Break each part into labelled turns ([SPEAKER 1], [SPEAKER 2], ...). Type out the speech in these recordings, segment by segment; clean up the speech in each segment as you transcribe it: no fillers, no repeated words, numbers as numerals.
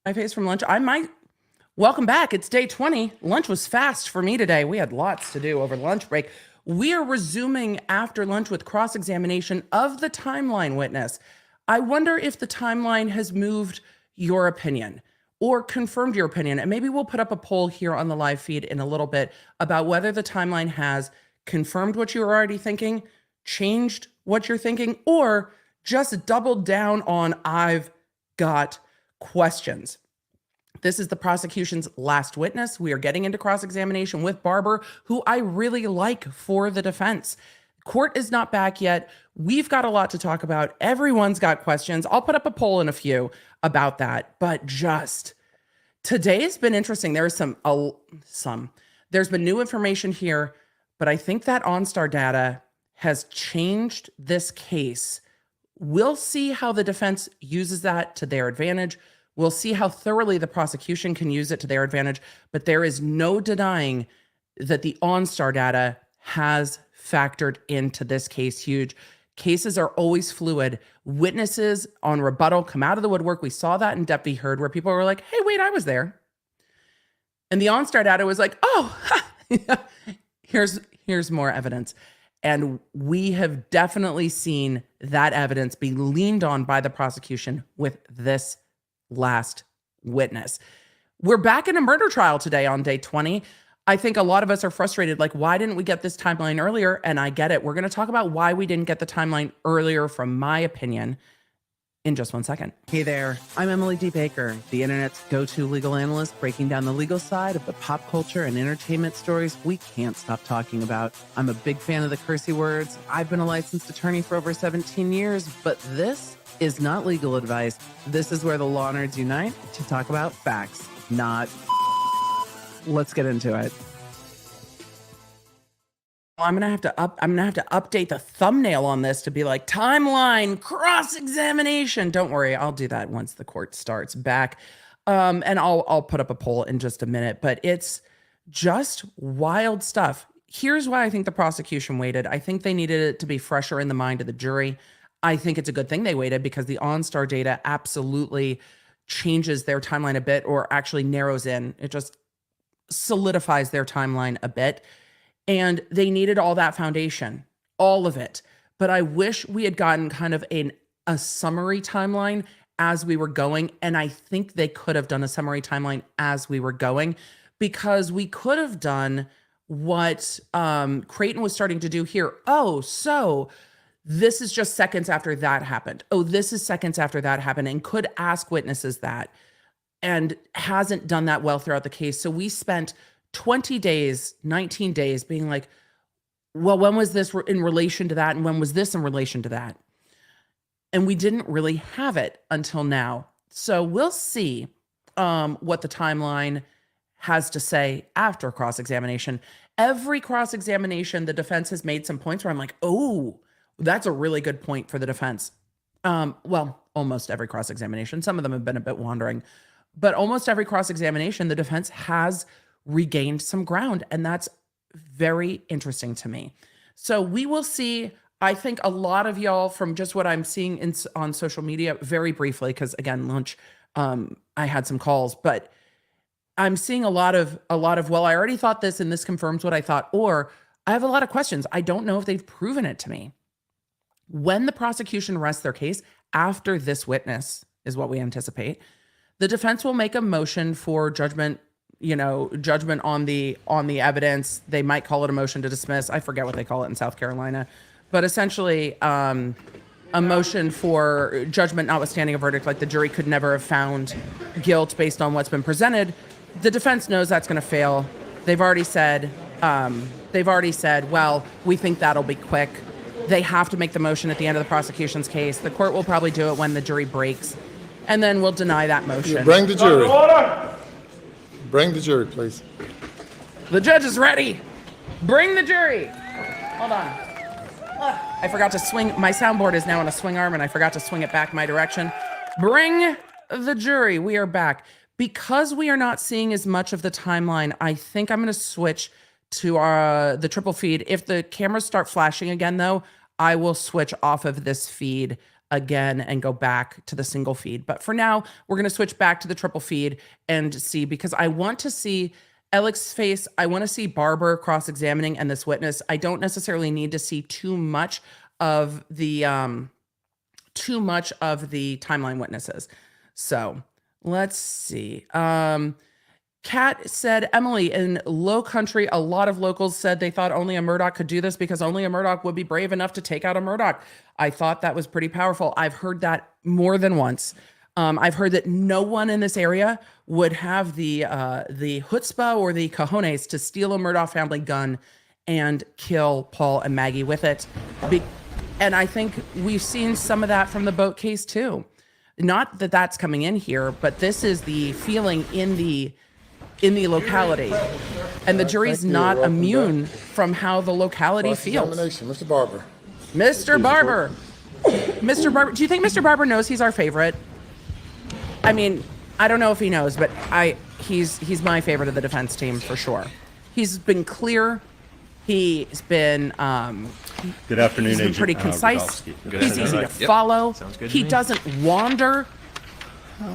[SPEAKER 1] My face from lunch. Welcome back. It's day 20. Lunch was fast for me today. We had lots to do over lunch break. We are resuming after lunch with cross-examination of the timeline witness. I wonder if the timeline has moved your opinion or confirmed your opinion. And maybe we'll put up a poll here on the live feed in a little bit about whether the timeline has confirmed what you were already thinking, changed what you're thinking, or just doubled down on I've got questions. This is the prosecution's last witness. We are getting into cross-examination with Barber, who I really like for the defense. Court is not back yet. We've got a lot to talk about. Everyone's got questions. I'll put up a poll in a few about that, but just today has been interesting. There's there's been new information here, but I think that OnStar data has changed this case. We'll see how the defense uses that to their advantage. We'll see how thoroughly the prosecution can use it to their advantage, but there is no denying that the OnStar data has factored into this case huge. Cases are always fluid. Witnesses on rebuttal come out of the woodwork. We saw that in Deputy Heard where people were like, hey, wait, I was there. And the OnStar data was like, oh, here's more evidence. And we have definitely seen that evidence be leaned on by the prosecution with this last witness. We're back in a murder trial today on day 20. I think a lot of us are frustrated. Like, why didn't we get this timeline earlier? And I get it. We're going to talk about why we didn't get the timeline earlier, from my opinion, in just 1 second.
[SPEAKER 2] Hey there, I'm Emily D. Baker, the internet's go-to legal analyst, breaking down the legal side of the pop culture and entertainment stories we can't stop talking about. I'm a big fan of the cursey words. I've been a licensed attorney for over 17 years, but this is not legal advice. This is where the law nerds unite to talk about facts, not. Let's get into it.
[SPEAKER 1] I'm gonna have to update the thumbnail on this to be like timeline cross-examination. Don't worry, I'll do that once the court starts back. And I'll put up a poll in just a minute, but it's just wild stuff. Here's why I think the prosecution waited. I think they needed it to be fresher in the mind of the jury. I think it's a good thing they waited because the OnStar data absolutely changes their timeline a bit, or actually narrows in. It just solidifies their timeline a bit. And they needed all that foundation, all of it. But I wish we had gotten kind of a summary timeline as we were going. And I think they could have done a summary timeline as we were going, because we could have done what Creighton was starting to do here. Oh, so this is just seconds after that happened. Oh, this is seconds after that happened, and could ask witnesses that, and hasn't done that well throughout the case. So we spent 20 days, 19 days being like, well, when was this in relation to that? And when was this in relation to that? And we didn't really have it until now. So we'll see what the timeline has to say after cross-examination. Every cross-examination, the defense has made some points where I'm like, oh, that's a really good point for the defense. Well, almost every cross-examination. Some of them have been a bit wandering, but almost every cross-examination, the defense has regained some ground, and that's very interesting to me. So we will see. I think a lot of y'all, from just what I'm seeing on social media, very briefly, because again, lunch, I had some calls, but I'm seeing a lot of, well, I already thought this and this confirms what I thought, or I have a lot of questions. I don't know if they've proven it to me. When the prosecution rests their case after this witness, is what we anticipate, the defense will make a motion for judgment, judgment on the evidence. They might call it a motion to dismiss. I forget what they call it in South Carolina, but essentially a motion for judgment notwithstanding a verdict, like the jury could never have found guilt based on what's been presented. The defense knows that's going to fail. They've already said, well, we think that'll be quick. They have to make the motion at the end of the prosecution's case. The court will probably do it when the jury breaks, and then we'll deny that motion.
[SPEAKER 3] Bring the jury. Bring the jury, please.
[SPEAKER 1] The judge is ready. Bring the jury. Hold on. I forgot to swing. My soundboard is now on a swing arm, and I forgot to swing it back my direction. Bring the jury. We are back. Because we are not seeing as much of the timeline, I think I'm going to switch to the triple feed. If the cameras start flashing again, though, I will switch off of this feed again and go back to the single feed. But for now, we're going to switch back to the triple feed and see, because I want to see Alex's face. I want to see Barber cross-examining and this witness. I don't necessarily need to see too much of the timeline witnesses. So let's see. Kat said, Emily, in Low Country, a lot of locals said they thought only a Murdaugh could do this because only a Murdaugh would be brave enough to take out a Murdaugh. I thought that was pretty powerful. I've heard that more than once. I've heard that no one in this area would have the chutzpah or the cojones to steal a Murdaugh family gun and kill Paul and Maggie with it. And I think we've seen some of that from the boat case too. Not that that's coming in here, but this is the feeling in the locality, and the jury's not immune from how the locality feels.
[SPEAKER 3] Mr. Barber.
[SPEAKER 1] Mr. Barber. Mr. Barber. Do you think Mr. Barber knows he's our favorite? I mean, I don't know if he knows, but he's my favorite of the defense team for sure. He's been clear. He's been
[SPEAKER 4] good afternoon.
[SPEAKER 1] He's been
[SPEAKER 4] Agent,
[SPEAKER 1] pretty concise. He's easy to follow. He doesn't wander.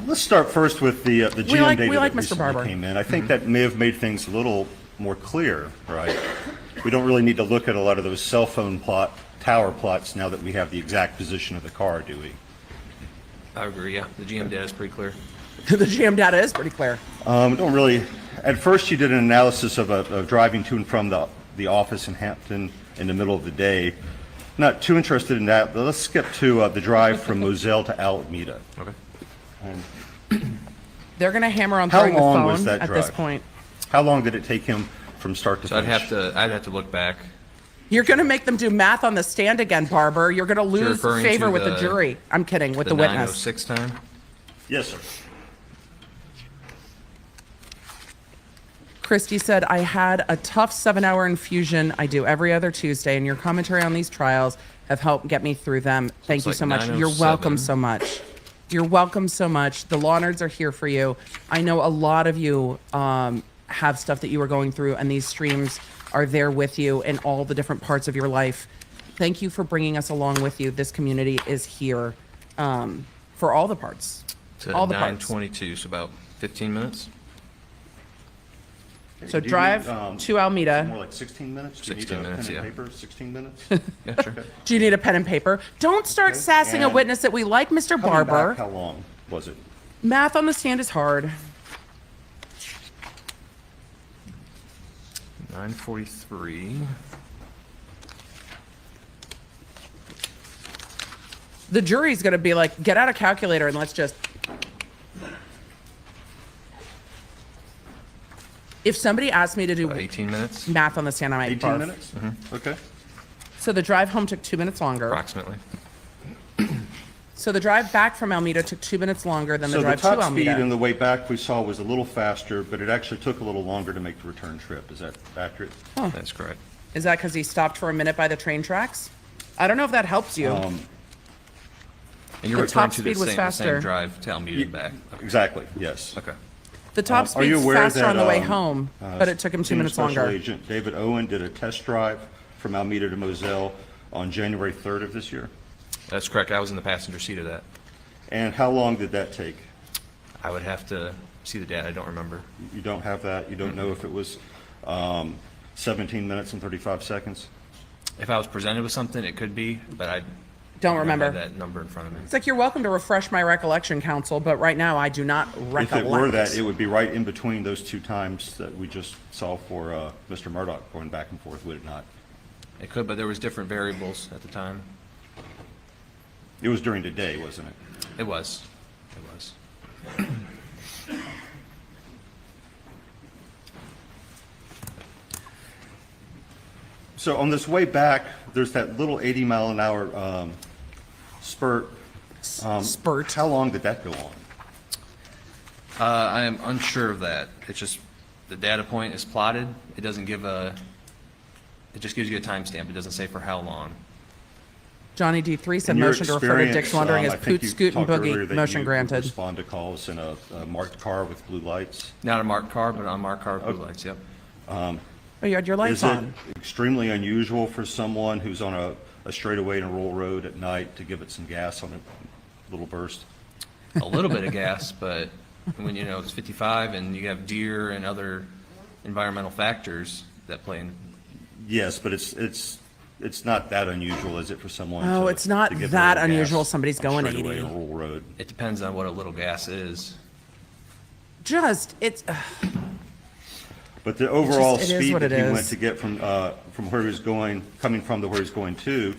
[SPEAKER 4] Let's start first with the GM data
[SPEAKER 1] we like
[SPEAKER 4] that
[SPEAKER 1] Mr. Barber.
[SPEAKER 4] came in. I think that may have made things a little more clear, right? We don't really need to look at a lot of those cell phone tower plots now that we have the exact position of the car, do we?
[SPEAKER 5] I agree, yeah. The GM data is pretty clear.
[SPEAKER 1] The GM data is pretty clear.
[SPEAKER 4] Don't really. At first, you did an analysis of driving to and from the office in Hampton in the middle of the day. Not too interested in that, but let's skip to the drive from Moselle to Alameda.
[SPEAKER 5] Okay.
[SPEAKER 1] They're going to hammer on
[SPEAKER 4] How
[SPEAKER 1] throwing the
[SPEAKER 4] long
[SPEAKER 1] phone
[SPEAKER 4] was that
[SPEAKER 1] at
[SPEAKER 4] drive?
[SPEAKER 1] this point.
[SPEAKER 4] How long did it take him from start to
[SPEAKER 5] So
[SPEAKER 4] finish?
[SPEAKER 5] I'd have to look back.
[SPEAKER 1] You're going to make them do math on the stand again, Barber. You're going to lose
[SPEAKER 5] referring
[SPEAKER 1] favor
[SPEAKER 5] to
[SPEAKER 1] with the
[SPEAKER 5] the-
[SPEAKER 1] jury. I'm kidding, with
[SPEAKER 5] The
[SPEAKER 1] the witness.
[SPEAKER 5] 906 time.
[SPEAKER 4] Yes, sir.
[SPEAKER 1] Christy said, I had a tough 7-hour infusion I do every other Tuesday, and your commentary on these trials have helped get me through them. Thank you
[SPEAKER 5] like
[SPEAKER 1] so much. You're
[SPEAKER 5] 907.
[SPEAKER 1] welcome so much. You're welcome so much. The law nerds are here for you. I know a lot of you have stuff that you are going through, and these streams are there with you in all the different parts of your life. Thank you for bringing us along with you. This community is here for all the parts.
[SPEAKER 5] To
[SPEAKER 1] All the parts.
[SPEAKER 5] 9:22, so about 15 minutes.
[SPEAKER 1] So
[SPEAKER 4] Do you
[SPEAKER 1] drive
[SPEAKER 4] need,
[SPEAKER 1] to Alameda.
[SPEAKER 4] More like 16 minutes? Do you
[SPEAKER 5] 16
[SPEAKER 4] need a
[SPEAKER 5] minutes,
[SPEAKER 4] pen and
[SPEAKER 5] yeah.
[SPEAKER 4] paper? 16 minutes?
[SPEAKER 5] Yeah, sure.
[SPEAKER 1] Do you need a pen and paper? Don't start
[SPEAKER 4] Okay.
[SPEAKER 1] sassing a
[SPEAKER 4] And
[SPEAKER 1] witness that we like, Mr.
[SPEAKER 4] Coming
[SPEAKER 1] Barber.
[SPEAKER 4] back, how long was it?
[SPEAKER 1] Math on the stand is hard.
[SPEAKER 5] 9:43.
[SPEAKER 1] The jury's going to be like, get out a calculator and let's just. If somebody asked me to do
[SPEAKER 5] About 18 minutes,
[SPEAKER 1] math on the stand, I might
[SPEAKER 4] 18
[SPEAKER 1] barf.
[SPEAKER 4] minutes? Okay.
[SPEAKER 1] So the drive home took 2 minutes longer.
[SPEAKER 5] approximately.
[SPEAKER 1] So the drive back from Alameda took 2 minutes longer than the
[SPEAKER 4] So the
[SPEAKER 1] drive to
[SPEAKER 4] top speed
[SPEAKER 1] Alameda.
[SPEAKER 4] and the way back we saw was a little faster, but it actually took a little longer to make the return trip. Is that accurate?
[SPEAKER 5] That's correct.
[SPEAKER 1] Is that because he stopped for a minute by the train tracks? I don't know if that helps you.
[SPEAKER 5] And you're
[SPEAKER 1] The
[SPEAKER 5] referring
[SPEAKER 1] top
[SPEAKER 5] to the
[SPEAKER 1] speed was
[SPEAKER 5] same
[SPEAKER 1] faster.
[SPEAKER 5] drive to Alameda and back.
[SPEAKER 4] Exactly, yes.
[SPEAKER 5] Okay.
[SPEAKER 1] The top
[SPEAKER 4] Are you
[SPEAKER 1] speed's
[SPEAKER 4] aware
[SPEAKER 1] faster
[SPEAKER 4] that,
[SPEAKER 1] on the way home, but it took him 2
[SPEAKER 4] Senior
[SPEAKER 1] minutes
[SPEAKER 4] Special
[SPEAKER 1] longer.
[SPEAKER 4] Agent David Owen did a test drive from Alameda to Moselle on January 3rd of this year?
[SPEAKER 5] That's correct. I was in the passenger seat of that.
[SPEAKER 4] And how long did that take?
[SPEAKER 5] I would have to see the data. I don't remember.
[SPEAKER 4] You don't have that? You don't know if it was 17 minutes and 35 seconds?
[SPEAKER 5] If I was presented with something, it could be, but I
[SPEAKER 1] Don't
[SPEAKER 5] have
[SPEAKER 1] remember.
[SPEAKER 5] that number in front of me.
[SPEAKER 1] It's like, you're welcome to refresh my recollection, counsel, but right now I do not recollect.
[SPEAKER 4] If it were that, it would be right in between those two times that we just saw for Mr. Murdaugh going back and forth, would it not?
[SPEAKER 5] It could, but there was different variables at the time.
[SPEAKER 4] It was during the day, wasn't it?
[SPEAKER 5] It was. It was.
[SPEAKER 4] So on this way back, there's that little 80-mile-an-hour spurt.
[SPEAKER 1] Spurt.
[SPEAKER 4] How long did that go on?
[SPEAKER 5] I am unsure of that. It's just the data point is plotted. It doesn't give a. It just gives you a timestamp. It doesn't say for how long.
[SPEAKER 1] Johnny D3 said
[SPEAKER 4] In your
[SPEAKER 1] motion to refer to Dick's
[SPEAKER 4] experience,
[SPEAKER 1] wandering as
[SPEAKER 4] I think
[SPEAKER 1] Poot,
[SPEAKER 4] you
[SPEAKER 1] Scoot, and
[SPEAKER 4] talked earlier
[SPEAKER 1] Boogie.
[SPEAKER 4] that
[SPEAKER 1] Motion
[SPEAKER 4] you
[SPEAKER 1] granted.
[SPEAKER 4] respond to calls in a marked car with blue lights.
[SPEAKER 5] Not a marked car, but on marked car with blue lights. Yep.
[SPEAKER 1] Oh, you had your lights
[SPEAKER 4] Is it
[SPEAKER 1] on.
[SPEAKER 4] extremely unusual for someone who's on a straightaway in a rural road at night to give it some gas on a little burst?
[SPEAKER 5] A little bit of gas, but when, it's 55 and you have deer and other environmental factors that play in.
[SPEAKER 4] Yes, but it's not that unusual, is it, for someone
[SPEAKER 1] Oh,
[SPEAKER 4] to
[SPEAKER 1] it's not
[SPEAKER 4] to give a
[SPEAKER 1] that
[SPEAKER 4] little
[SPEAKER 1] unusual.
[SPEAKER 4] gas
[SPEAKER 1] Somebody's
[SPEAKER 4] on a
[SPEAKER 1] going
[SPEAKER 4] straightaway
[SPEAKER 1] 80.
[SPEAKER 4] in a rural road?
[SPEAKER 5] It depends on what a little gas is.
[SPEAKER 1] It's
[SPEAKER 4] But the overall
[SPEAKER 1] it is
[SPEAKER 4] speed
[SPEAKER 1] what
[SPEAKER 4] that
[SPEAKER 1] it
[SPEAKER 4] he went
[SPEAKER 1] is.
[SPEAKER 4] to get from where he was going, coming from to where he's going to,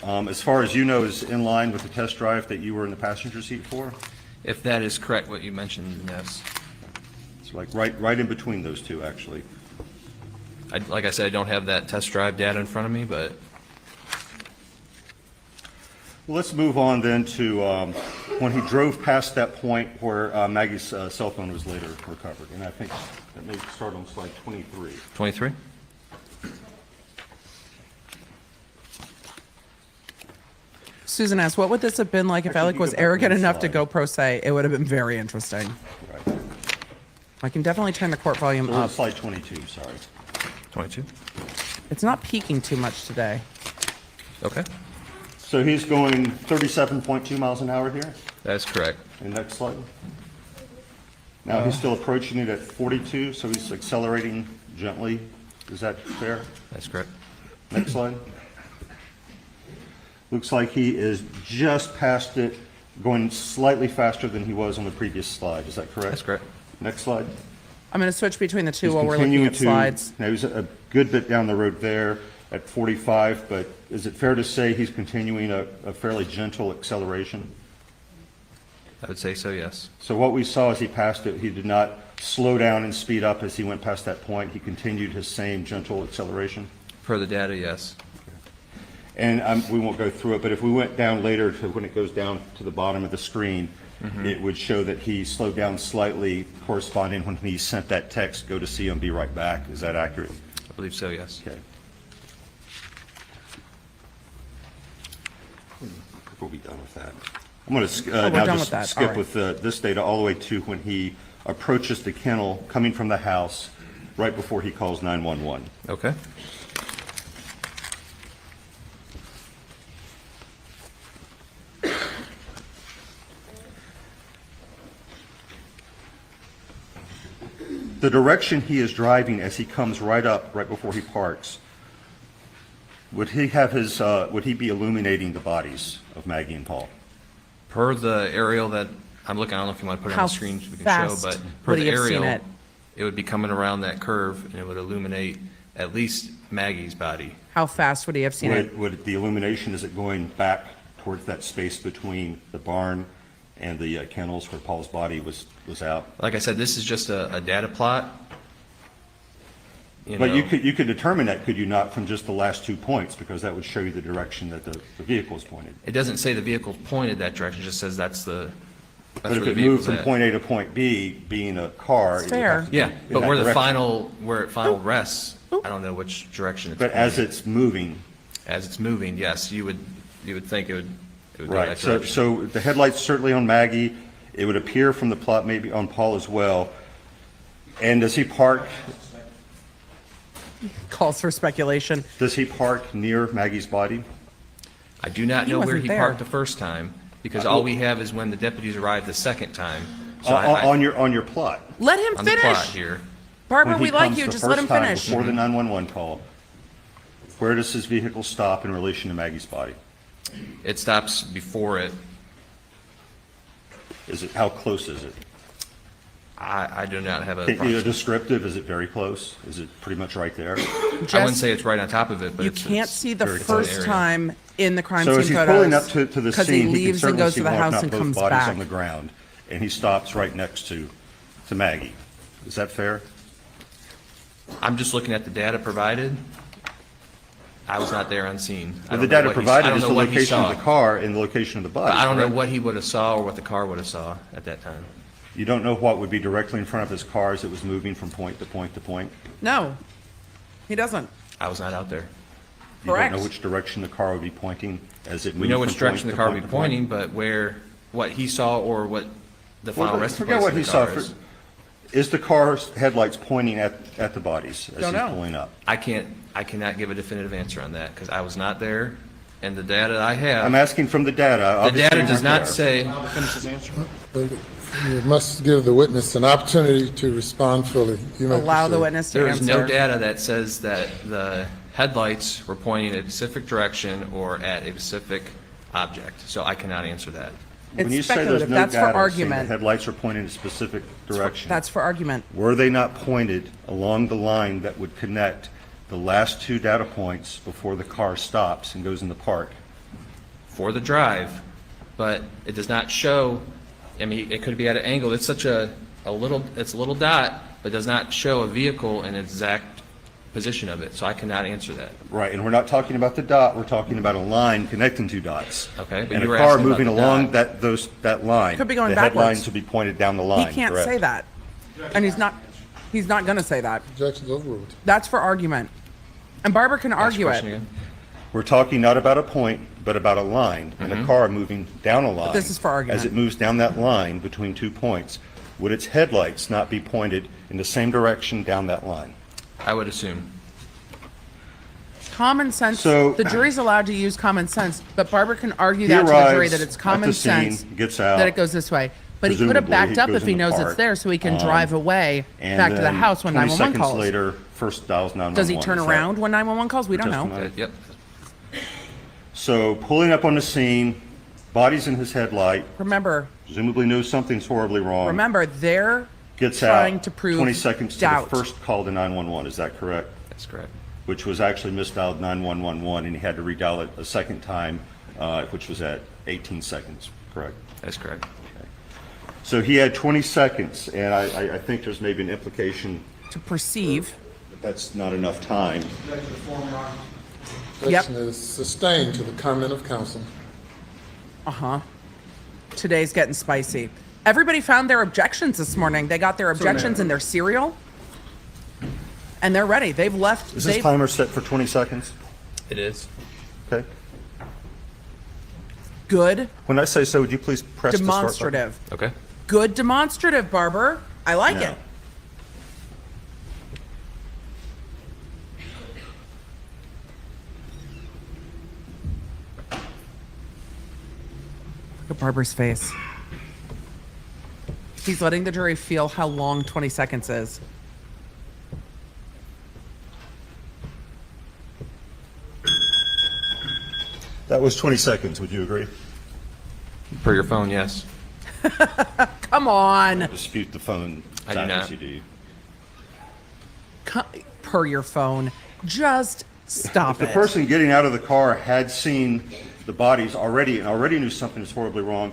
[SPEAKER 4] as far as you know, is in line with the test drive that you were in the passenger seat for?
[SPEAKER 5] If that is correct, what you mentioned, yes.
[SPEAKER 4] It's like right in between those two, actually.
[SPEAKER 5] Like I said, I don't have that test drive data in front of me, but
[SPEAKER 4] Well, let's move on then to when he drove past that point where Maggie's cell phone was later recovered. And I think that may start on slide 23.
[SPEAKER 5] 23?
[SPEAKER 1] Susan asked, what would this have been like if
[SPEAKER 4] Actually,
[SPEAKER 1] Alec
[SPEAKER 4] you
[SPEAKER 1] was
[SPEAKER 4] go back
[SPEAKER 1] arrogant
[SPEAKER 4] one
[SPEAKER 1] enough to
[SPEAKER 4] slide.
[SPEAKER 1] go pro se? It would have been very interesting.
[SPEAKER 4] Right.
[SPEAKER 1] I can definitely turn the court volume
[SPEAKER 4] So we're on
[SPEAKER 1] up.
[SPEAKER 4] slide 22, sorry.
[SPEAKER 5] 22?
[SPEAKER 1] It's not peaking too much today.
[SPEAKER 5] Okay,
[SPEAKER 4] So he's going 37.2 miles an hour here?
[SPEAKER 5] that's correct.
[SPEAKER 4] And next slide. Now he's still approaching it at 42, so he's accelerating gently. Is that fair?
[SPEAKER 5] That's correct.
[SPEAKER 4] Next slide. Looks like he is just past it, going slightly faster than he was on the previous slide. Is that correct?
[SPEAKER 5] That's correct.
[SPEAKER 4] Next slide.
[SPEAKER 1] I'm going to switch between the two
[SPEAKER 4] He's
[SPEAKER 1] while we're looking
[SPEAKER 4] continuing
[SPEAKER 1] at
[SPEAKER 4] to-
[SPEAKER 1] slides.
[SPEAKER 4] Now, he's a good bit down the road there at 45, but is it fair to say he's continuing a fairly gentle acceleration?
[SPEAKER 5] I would say so, yes.
[SPEAKER 4] So what we saw as he passed it, he did not slow down and speed up as he went past that point. He continued his same gentle acceleration.
[SPEAKER 5] Per the data, yes.
[SPEAKER 4] And we won't go through it, but if we went down later to when it goes down to the bottom of the screen, it would show that he slowed down slightly corresponding when he sent that text, go to see him, be right back. Is that accurate?
[SPEAKER 5] I believe so, yes.
[SPEAKER 4] Okay. We'll be done with that. I'm going to
[SPEAKER 1] we're
[SPEAKER 4] now
[SPEAKER 1] done
[SPEAKER 4] just
[SPEAKER 1] with that.
[SPEAKER 4] skip
[SPEAKER 1] All right.
[SPEAKER 4] with this data all the way to when he approaches the kennel coming from the house right before he calls 911.
[SPEAKER 5] Okay.
[SPEAKER 4] The direction he is driving as he comes right up, right before he parks, would he have his, would he be illuminating the bodies of Maggie and Paul?
[SPEAKER 5] Per the aerial that I'm looking, I don't know if you want to put it on
[SPEAKER 1] How
[SPEAKER 5] the screen so we can
[SPEAKER 1] fast
[SPEAKER 5] show, but per
[SPEAKER 1] would
[SPEAKER 5] the
[SPEAKER 1] he have seen
[SPEAKER 5] aerial,
[SPEAKER 1] it?
[SPEAKER 5] it would be coming around that curve and it would illuminate at least Maggie's body.
[SPEAKER 1] How fast would he have seen it?
[SPEAKER 4] Would the illumination, is it going back towards that space between the barn and the kennels where Paul's body was out?
[SPEAKER 5] Like I said, this is just a data plot.
[SPEAKER 4] But you could determine that, could you not, from just the last 2 points, because that would show you the direction that the vehicle is pointed.
[SPEAKER 5] It doesn't say the vehicle pointed that direction, it just says that's
[SPEAKER 4] But
[SPEAKER 5] where
[SPEAKER 4] if
[SPEAKER 5] the
[SPEAKER 4] it moved
[SPEAKER 5] vehicle's
[SPEAKER 4] from
[SPEAKER 5] at.
[SPEAKER 4] point A to point B, being a car.
[SPEAKER 1] It's
[SPEAKER 4] it would have
[SPEAKER 1] fair.
[SPEAKER 4] to be
[SPEAKER 5] Yeah,
[SPEAKER 4] in
[SPEAKER 5] but
[SPEAKER 4] that
[SPEAKER 5] where it
[SPEAKER 4] direction.
[SPEAKER 5] final rests, I don't know which direction it's
[SPEAKER 4] But as
[SPEAKER 5] pointing.
[SPEAKER 4] it's moving,
[SPEAKER 5] As it's moving, yes, you would think it would go
[SPEAKER 4] right,
[SPEAKER 5] that
[SPEAKER 4] so,
[SPEAKER 5] direction.
[SPEAKER 4] so the headlights certainly on Maggie, it would appear from the plot maybe on Paul as well. And does he park
[SPEAKER 1] Calls for speculation.
[SPEAKER 4] near Maggie's body?
[SPEAKER 5] I do not
[SPEAKER 1] He
[SPEAKER 5] know where
[SPEAKER 1] wasn't
[SPEAKER 5] he
[SPEAKER 1] there.
[SPEAKER 5] parked the first time, because all we have is when the deputies arrived the second time. So
[SPEAKER 4] On your plot?
[SPEAKER 1] Let him
[SPEAKER 5] on the plot
[SPEAKER 1] finish.
[SPEAKER 5] here,
[SPEAKER 1] Barbara,
[SPEAKER 4] When he
[SPEAKER 1] we like
[SPEAKER 4] comes
[SPEAKER 1] you.
[SPEAKER 4] the
[SPEAKER 1] Just let him
[SPEAKER 4] first time
[SPEAKER 1] finish.
[SPEAKER 4] Before the 911 call, where does his vehicle stop in relation to Maggie's body?
[SPEAKER 5] it stops before it.
[SPEAKER 4] How close is it?
[SPEAKER 5] I do not have a.
[SPEAKER 4] Descriptive, is it very close? Is it pretty much right there?
[SPEAKER 5] I wouldn't
[SPEAKER 1] Jess,
[SPEAKER 5] say it's right on top of it, but
[SPEAKER 1] you
[SPEAKER 5] it's.
[SPEAKER 1] can't
[SPEAKER 5] it's
[SPEAKER 1] see the
[SPEAKER 5] very close
[SPEAKER 1] first
[SPEAKER 5] area.
[SPEAKER 1] time in the crime
[SPEAKER 4] So
[SPEAKER 1] scene
[SPEAKER 4] as he's
[SPEAKER 1] photos.
[SPEAKER 4] pulling up to the
[SPEAKER 1] because
[SPEAKER 4] scene,
[SPEAKER 1] he
[SPEAKER 4] he can
[SPEAKER 1] leaves and
[SPEAKER 4] certainly
[SPEAKER 1] goes
[SPEAKER 4] see
[SPEAKER 1] to the
[SPEAKER 4] one, if
[SPEAKER 1] house
[SPEAKER 4] not
[SPEAKER 1] and
[SPEAKER 4] both
[SPEAKER 1] comes
[SPEAKER 4] bodies
[SPEAKER 1] back.
[SPEAKER 4] on the ground, and he stops right next to Maggie. Is that fair?
[SPEAKER 5] I'm just looking at the data provided. I was not there on scene. I
[SPEAKER 4] Well, the
[SPEAKER 5] don't know
[SPEAKER 4] data
[SPEAKER 5] what he- I
[SPEAKER 4] provided
[SPEAKER 5] don't
[SPEAKER 4] is
[SPEAKER 5] know
[SPEAKER 4] the
[SPEAKER 5] what he
[SPEAKER 4] location of
[SPEAKER 5] saw.
[SPEAKER 4] the car and the location of the body.
[SPEAKER 5] But I don't know
[SPEAKER 4] correct?
[SPEAKER 5] what he would have saw or what the car would have saw at that time.
[SPEAKER 4] You don't know what would be directly in front of his car as it was moving from point to point to point?
[SPEAKER 1] No, he doesn't.
[SPEAKER 5] I was not out there.
[SPEAKER 4] You
[SPEAKER 1] Correct.
[SPEAKER 4] don't know which direction the car would be pointing as it moved
[SPEAKER 5] We know
[SPEAKER 4] from
[SPEAKER 5] which direction
[SPEAKER 4] point
[SPEAKER 5] the
[SPEAKER 4] to
[SPEAKER 5] car would
[SPEAKER 4] point
[SPEAKER 5] be
[SPEAKER 4] to point?
[SPEAKER 5] pointing, but what he saw or what the final
[SPEAKER 4] Well,
[SPEAKER 5] resting
[SPEAKER 4] forget
[SPEAKER 5] place
[SPEAKER 4] what
[SPEAKER 5] of
[SPEAKER 4] he
[SPEAKER 5] the
[SPEAKER 4] saw.
[SPEAKER 5] car is.
[SPEAKER 4] Is the car's headlights pointing at the bodies as
[SPEAKER 1] Don't
[SPEAKER 4] he's
[SPEAKER 1] know.
[SPEAKER 4] pulling up?
[SPEAKER 5] I cannot give a definitive answer on that because I was not there. And the data I have.
[SPEAKER 4] I'm asking from the data.
[SPEAKER 5] The
[SPEAKER 4] Obviously,
[SPEAKER 5] data
[SPEAKER 4] you
[SPEAKER 5] does
[SPEAKER 4] weren't
[SPEAKER 5] not
[SPEAKER 4] there.
[SPEAKER 5] say,
[SPEAKER 3] But you must give the witness an opportunity to respond fully. You may
[SPEAKER 1] Allow the
[SPEAKER 3] proceed.
[SPEAKER 1] witness to
[SPEAKER 5] there is
[SPEAKER 1] answer.
[SPEAKER 5] no data that says that the headlights were pointing in a specific direction or at a specific object, so I cannot answer that.
[SPEAKER 4] When
[SPEAKER 1] It's
[SPEAKER 4] you say there's
[SPEAKER 1] speculative.
[SPEAKER 4] no
[SPEAKER 1] That's for
[SPEAKER 4] data saying the
[SPEAKER 1] argument.
[SPEAKER 4] headlights are pointing in a specific direction,
[SPEAKER 1] That's for argument.
[SPEAKER 4] were they not pointed along the line that would connect the last 2 data points before the car stops and goes in the park?
[SPEAKER 5] For the drive, but it does not show, I mean, it could be at an angle. It's such a little, it's a little dot, but does not show a vehicle in exact position of it, so I cannot answer that.
[SPEAKER 4] Right, and we're not talking about the dot, we're talking about a line connecting 2 dots.
[SPEAKER 5] Okay, but
[SPEAKER 4] And
[SPEAKER 5] you
[SPEAKER 4] a
[SPEAKER 5] were
[SPEAKER 4] car
[SPEAKER 5] asking about
[SPEAKER 4] moving
[SPEAKER 5] the
[SPEAKER 4] along
[SPEAKER 5] dot.
[SPEAKER 4] that line.
[SPEAKER 1] Could be going
[SPEAKER 4] the
[SPEAKER 1] backwards.
[SPEAKER 4] headlines would be pointed down the line,
[SPEAKER 1] He can't
[SPEAKER 4] correct?
[SPEAKER 1] say that. And he's not going to say that.
[SPEAKER 3] Objection's overruled.
[SPEAKER 1] That's for argument. And Barbara can
[SPEAKER 5] Ask the
[SPEAKER 1] argue
[SPEAKER 5] question
[SPEAKER 1] it.
[SPEAKER 5] again.
[SPEAKER 4] We're talking not about a point, but about a line, and a car moving down a line.
[SPEAKER 1] this is for argument.
[SPEAKER 4] As it moves down that line between 2 points, would its headlights not be pointed in the same direction down that line?
[SPEAKER 5] I would assume.
[SPEAKER 1] Common sense.
[SPEAKER 4] So-
[SPEAKER 1] The jury's allowed to use common sense, but Barbara can argue
[SPEAKER 4] He
[SPEAKER 1] that to the jury
[SPEAKER 4] arrives
[SPEAKER 1] that it's
[SPEAKER 4] at
[SPEAKER 1] common
[SPEAKER 4] the scene,
[SPEAKER 1] sense
[SPEAKER 4] gets out.
[SPEAKER 1] that it goes this way. But he could have
[SPEAKER 4] Presumably,
[SPEAKER 1] backed
[SPEAKER 4] he
[SPEAKER 1] up
[SPEAKER 4] goes
[SPEAKER 1] if he
[SPEAKER 4] in the
[SPEAKER 1] knows it's
[SPEAKER 4] park.
[SPEAKER 1] there, so he can drive away
[SPEAKER 4] And
[SPEAKER 1] back to the
[SPEAKER 4] then
[SPEAKER 1] house when
[SPEAKER 4] 20
[SPEAKER 1] 911
[SPEAKER 4] seconds
[SPEAKER 1] calls.
[SPEAKER 4] later, first dials 911.
[SPEAKER 1] Does he turn
[SPEAKER 4] Is that
[SPEAKER 1] around when 911 calls? We don't know.
[SPEAKER 4] testimony?
[SPEAKER 5] Yep.
[SPEAKER 4] So pulling up on the scene, body's in his headlight,
[SPEAKER 1] Remember,
[SPEAKER 4] presumably knows something's horribly wrong.
[SPEAKER 1] they're
[SPEAKER 4] Gets
[SPEAKER 1] trying
[SPEAKER 4] out
[SPEAKER 1] to prove
[SPEAKER 4] 20 seconds
[SPEAKER 1] doubt.
[SPEAKER 4] to the first call to 911, is that correct?
[SPEAKER 5] That's correct.
[SPEAKER 4] Which was actually misdialed 9111, and he had to redial it a second time, which was at 18 seconds, correct?
[SPEAKER 5] That's correct.
[SPEAKER 4] So he had 20 seconds, and I think there's maybe an implication
[SPEAKER 1] to perceive.
[SPEAKER 4] that that's not enough time.
[SPEAKER 3] Objection is sustained to the comment of counsel.
[SPEAKER 1] Today's getting spicy. Everybody found their objections this morning. They got their objections in their cereal, and they're ready. They've left.
[SPEAKER 4] Is this
[SPEAKER 1] they've-
[SPEAKER 4] timer set for 20 seconds?
[SPEAKER 5] It is.
[SPEAKER 4] Okay.
[SPEAKER 1] Good
[SPEAKER 4] When I say so, would you please press the start button?
[SPEAKER 1] demonstrative.
[SPEAKER 5] Okay.
[SPEAKER 1] Good demonstrative, Barber. I like
[SPEAKER 4] Yeah.
[SPEAKER 1] it. Look at Barber's face. He's letting the jury feel how long 20 seconds is.
[SPEAKER 4] That was 20 seconds, would you agree?
[SPEAKER 5] Per your phone, yes.
[SPEAKER 1] Come on.
[SPEAKER 4] Dispute the phone.
[SPEAKER 5] I do not.
[SPEAKER 4] accuracy.
[SPEAKER 1] Per your phone. Just stop
[SPEAKER 4] The
[SPEAKER 1] it.
[SPEAKER 4] person getting out of the car had seen the bodies already and already knew something is horribly wrong.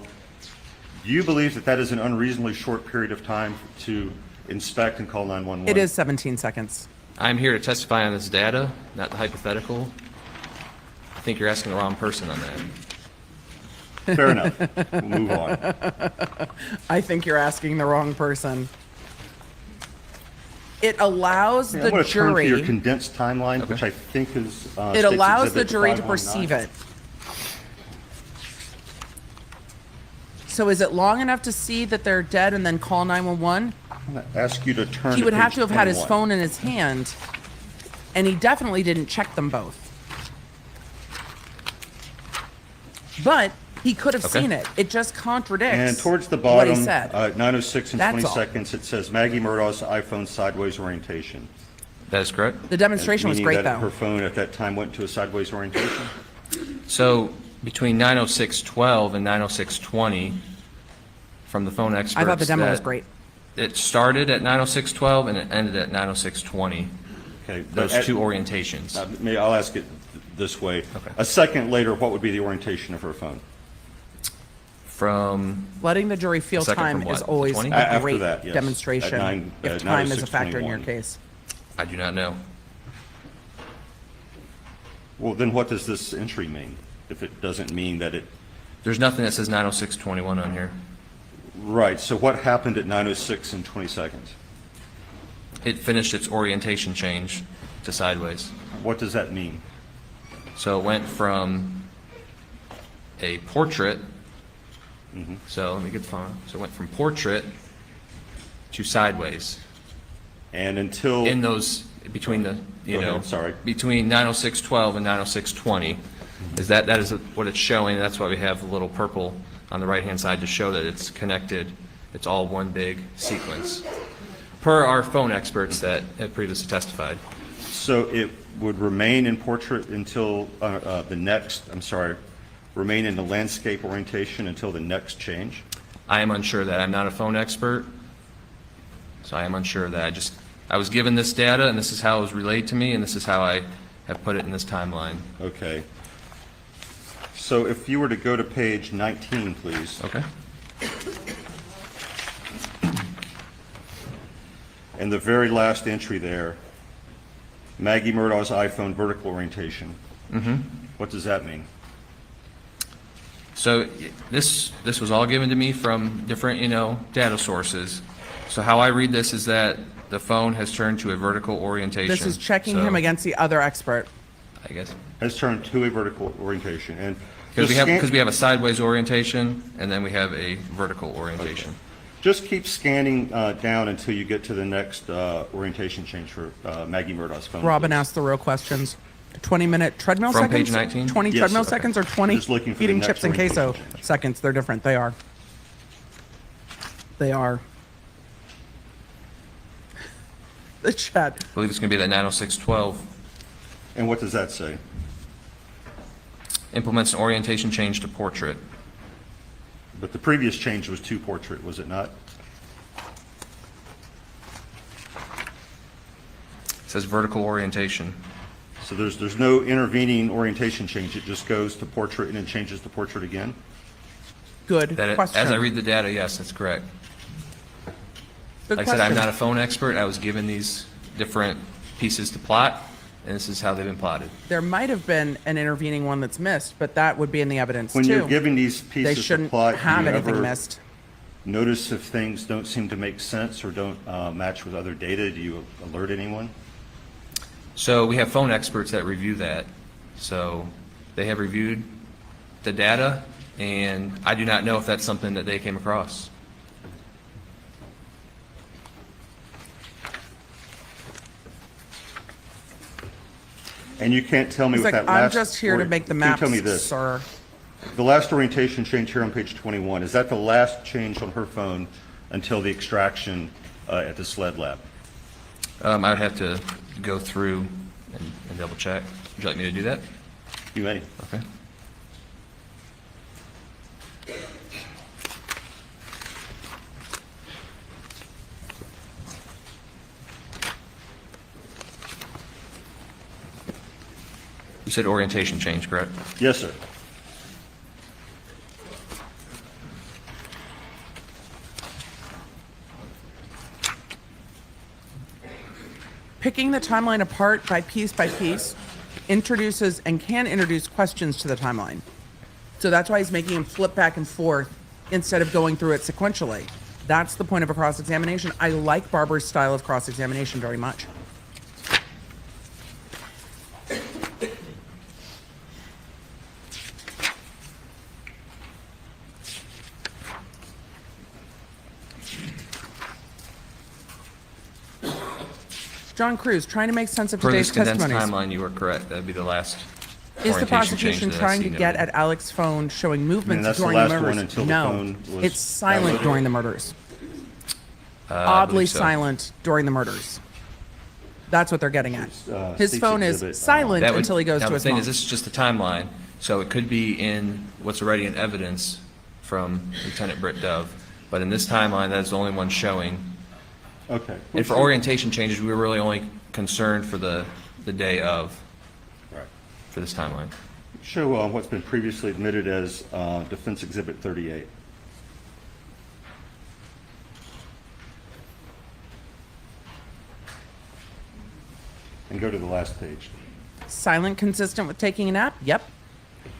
[SPEAKER 4] Do you believe that that is an unreasonably short period of time to inspect and call 911?
[SPEAKER 1] It is 17 seconds.
[SPEAKER 5] I'm here to testify on this data, not the hypothetical. I think you're asking the wrong person on that.
[SPEAKER 4] Fair enough. We'll move on.
[SPEAKER 1] I think you're asking the wrong person. It allows
[SPEAKER 4] I
[SPEAKER 1] the
[SPEAKER 4] want to turn to your
[SPEAKER 1] jury.
[SPEAKER 4] condensed timeline, which I think is.
[SPEAKER 1] It allows the jury to perceive it. So is it long enough to see that they're dead and then call 911?
[SPEAKER 4] I'm going to ask you to turn
[SPEAKER 1] He would have
[SPEAKER 4] page
[SPEAKER 1] to have had his
[SPEAKER 4] 21.
[SPEAKER 1] phone in his hand, and he definitely didn't check them both. But he could have
[SPEAKER 5] Okay.
[SPEAKER 1] seen it. It just contradicts
[SPEAKER 4] And towards the
[SPEAKER 1] what he
[SPEAKER 4] bottom,
[SPEAKER 1] said.
[SPEAKER 4] 9:06 and
[SPEAKER 1] That's
[SPEAKER 4] 20
[SPEAKER 1] all.
[SPEAKER 4] seconds, it says Maggie Murdaugh's iPhone sideways orientation.
[SPEAKER 5] That is correct.
[SPEAKER 1] The demonstration was
[SPEAKER 4] Meaning
[SPEAKER 1] great,
[SPEAKER 4] that
[SPEAKER 1] though.
[SPEAKER 4] her phone at that time went to a sideways orientation?
[SPEAKER 5] So between 9:06:12 and 9:06:20, from the phone experts.
[SPEAKER 1] I thought the demo was
[SPEAKER 5] that
[SPEAKER 1] great.
[SPEAKER 5] It started at 9:06:12 and it ended at 9:06:20.
[SPEAKER 4] Okay.
[SPEAKER 5] Those
[SPEAKER 4] but at-
[SPEAKER 5] two orientations.
[SPEAKER 4] I'll ask it this way.
[SPEAKER 5] Okay.
[SPEAKER 4] A second later, what would be the orientation of her phone?
[SPEAKER 5] From,
[SPEAKER 1] Letting the jury feel
[SPEAKER 5] A second
[SPEAKER 1] time
[SPEAKER 5] from
[SPEAKER 1] is
[SPEAKER 5] what?
[SPEAKER 1] always
[SPEAKER 5] 20?
[SPEAKER 1] a
[SPEAKER 4] After
[SPEAKER 1] great
[SPEAKER 4] that, yes.
[SPEAKER 1] demonstration
[SPEAKER 4] At nine-
[SPEAKER 1] if
[SPEAKER 4] at
[SPEAKER 1] time is a factor in your
[SPEAKER 4] 9:06:21.
[SPEAKER 1] case.
[SPEAKER 5] I do not know.
[SPEAKER 4] Well, then what does this entry mean? If it doesn't mean that it,
[SPEAKER 5] There's nothing that says 9:06:21 on here.
[SPEAKER 4] right, so what happened at 9:06 and 20 seconds?
[SPEAKER 5] It finished its orientation change to sideways.
[SPEAKER 4] What does that mean?
[SPEAKER 5] So it went from a portrait, so let me get the phone. So it went from portrait to sideways.
[SPEAKER 4] And until.
[SPEAKER 5] In those, between the,
[SPEAKER 4] Go ahead, sorry.
[SPEAKER 5] between 9:06:12 and 9:06:20, is that is what it's showing. That's why we have the little purple on the right-hand side to show that it's connected. It's all one big sequence, per our phone experts that had previously testified.
[SPEAKER 4] So it would remain in portrait until remain in the landscape orientation until the next change?
[SPEAKER 5] I am unsure of that. I'm not a phone expert, so I am unsure of that. I was given this data, and this is how it was relayed to me, and this is how I have put it in this timeline.
[SPEAKER 4] Okay. So if you were to go to page 19, please.
[SPEAKER 5] Okay.
[SPEAKER 4] And the very last entry there, Maggie Murdaugh's iPhone vertical orientation.
[SPEAKER 5] Mm-hmm.
[SPEAKER 4] What does that mean?
[SPEAKER 5] So this was all given to me from different, data sources. So how I read this is that the phone has turned to a vertical orientation.
[SPEAKER 1] This is checking
[SPEAKER 5] So,
[SPEAKER 1] him against the other expert.
[SPEAKER 5] I guess.
[SPEAKER 4] Has turned to a vertical orientation. And
[SPEAKER 5] Because we have a sideways orientation, and then we have a vertical orientation.
[SPEAKER 4] Okay. Just keep scanning down until you get to the next orientation change for Maggie Murdaugh's phone.
[SPEAKER 1] Robin
[SPEAKER 4] please.
[SPEAKER 1] asked the real questions. 20-minute treadmill
[SPEAKER 5] From
[SPEAKER 1] seconds?
[SPEAKER 5] page 19?
[SPEAKER 1] 20
[SPEAKER 4] Yes,
[SPEAKER 1] treadmill
[SPEAKER 4] sir.
[SPEAKER 1] seconds or
[SPEAKER 4] Okay.
[SPEAKER 1] 20
[SPEAKER 4] Just looking for the
[SPEAKER 1] eating
[SPEAKER 4] next
[SPEAKER 1] chips and queso
[SPEAKER 4] orientation change.
[SPEAKER 1] seconds? They're different. They are. They are. The chat.
[SPEAKER 5] I believe it's going to be that 90612
[SPEAKER 4] And what does that say?
[SPEAKER 5] implements an orientation change to portrait.
[SPEAKER 4] But the previous change was to portrait, was it not?
[SPEAKER 5] It says vertical orientation.
[SPEAKER 4] So there's no intervening orientation change. It just goes to portrait and then changes to portrait again?
[SPEAKER 1] Good question.
[SPEAKER 5] As I read the data, yes, that's correct.
[SPEAKER 1] Good
[SPEAKER 5] Like I said, I'm
[SPEAKER 1] question.
[SPEAKER 5] not a phone expert. I was given these different pieces to plot, and this is how they've been plotted.
[SPEAKER 1] There might have been an intervening one that's missed, but that would be in the evidence
[SPEAKER 4] When
[SPEAKER 1] too.
[SPEAKER 4] you're giving these
[SPEAKER 1] They
[SPEAKER 4] pieces to
[SPEAKER 1] shouldn't
[SPEAKER 4] plot, do
[SPEAKER 1] have
[SPEAKER 4] you
[SPEAKER 1] anything
[SPEAKER 4] ever
[SPEAKER 1] missed.
[SPEAKER 4] notice if things don't seem to make sense or don't match with other data? Do you alert anyone?
[SPEAKER 5] So we have phone experts that review that. So they have reviewed the data, and I do not know if that's something that they came across.
[SPEAKER 4] And you can't tell me
[SPEAKER 1] He's
[SPEAKER 4] with
[SPEAKER 1] like,
[SPEAKER 4] that last...
[SPEAKER 1] I'm just here to make the
[SPEAKER 4] Can you
[SPEAKER 1] maps,
[SPEAKER 4] tell me this?
[SPEAKER 1] sir.
[SPEAKER 4] The last orientation change here on page 21, is that the last change on her phone until the extraction at the SLED lab?
[SPEAKER 5] I would have to go through and double check. Would you like me to do that?
[SPEAKER 4] You may.
[SPEAKER 5] Okay. You said orientation change, correct?
[SPEAKER 4] Yes, sir.
[SPEAKER 1] Picking the timeline apart by piece introduces and can introduce questions to the timeline. So that's why he's making him flip back and forth instead of going through it sequentially. That's the point of a cross-examination. I like Barber's style of cross-examination very much. John Cruz, trying to make sense of
[SPEAKER 5] Per
[SPEAKER 1] today's
[SPEAKER 5] this condensed
[SPEAKER 1] testimonies.
[SPEAKER 5] timeline, you were correct. That'd be the last
[SPEAKER 1] Is the
[SPEAKER 5] orientation
[SPEAKER 1] prosecution
[SPEAKER 5] change that I
[SPEAKER 1] trying to
[SPEAKER 5] see
[SPEAKER 1] get
[SPEAKER 5] noted.
[SPEAKER 1] at Alex's phone showing movements
[SPEAKER 4] that's the
[SPEAKER 1] during the
[SPEAKER 4] last
[SPEAKER 1] murders?
[SPEAKER 4] one until the
[SPEAKER 1] No,
[SPEAKER 4] phone was
[SPEAKER 1] it's silent
[SPEAKER 4] downloaded?
[SPEAKER 1] during the murders.
[SPEAKER 5] I
[SPEAKER 1] Oddly
[SPEAKER 5] believe so.
[SPEAKER 1] silent during the murders. That's what they're getting at. His
[SPEAKER 4] State's
[SPEAKER 1] phone is
[SPEAKER 4] exhibit,
[SPEAKER 1] silent
[SPEAKER 5] That would-
[SPEAKER 1] until he goes
[SPEAKER 5] now
[SPEAKER 1] to
[SPEAKER 5] the
[SPEAKER 1] his
[SPEAKER 5] thing
[SPEAKER 1] mom.
[SPEAKER 5] is, this is just a timeline, so it could be in what's already in evidence from Lieutenant Britt Dove. But in this timeline, that's the only one showing.
[SPEAKER 4] Okay.
[SPEAKER 5] And for orientation changes, we were really only concerned for the day of,
[SPEAKER 4] Right.
[SPEAKER 5] for this timeline.
[SPEAKER 4] Show what's been previously admitted as Defense Exhibit 38. And go to the last page.
[SPEAKER 1] Silent consistent with taking a nap? Yep.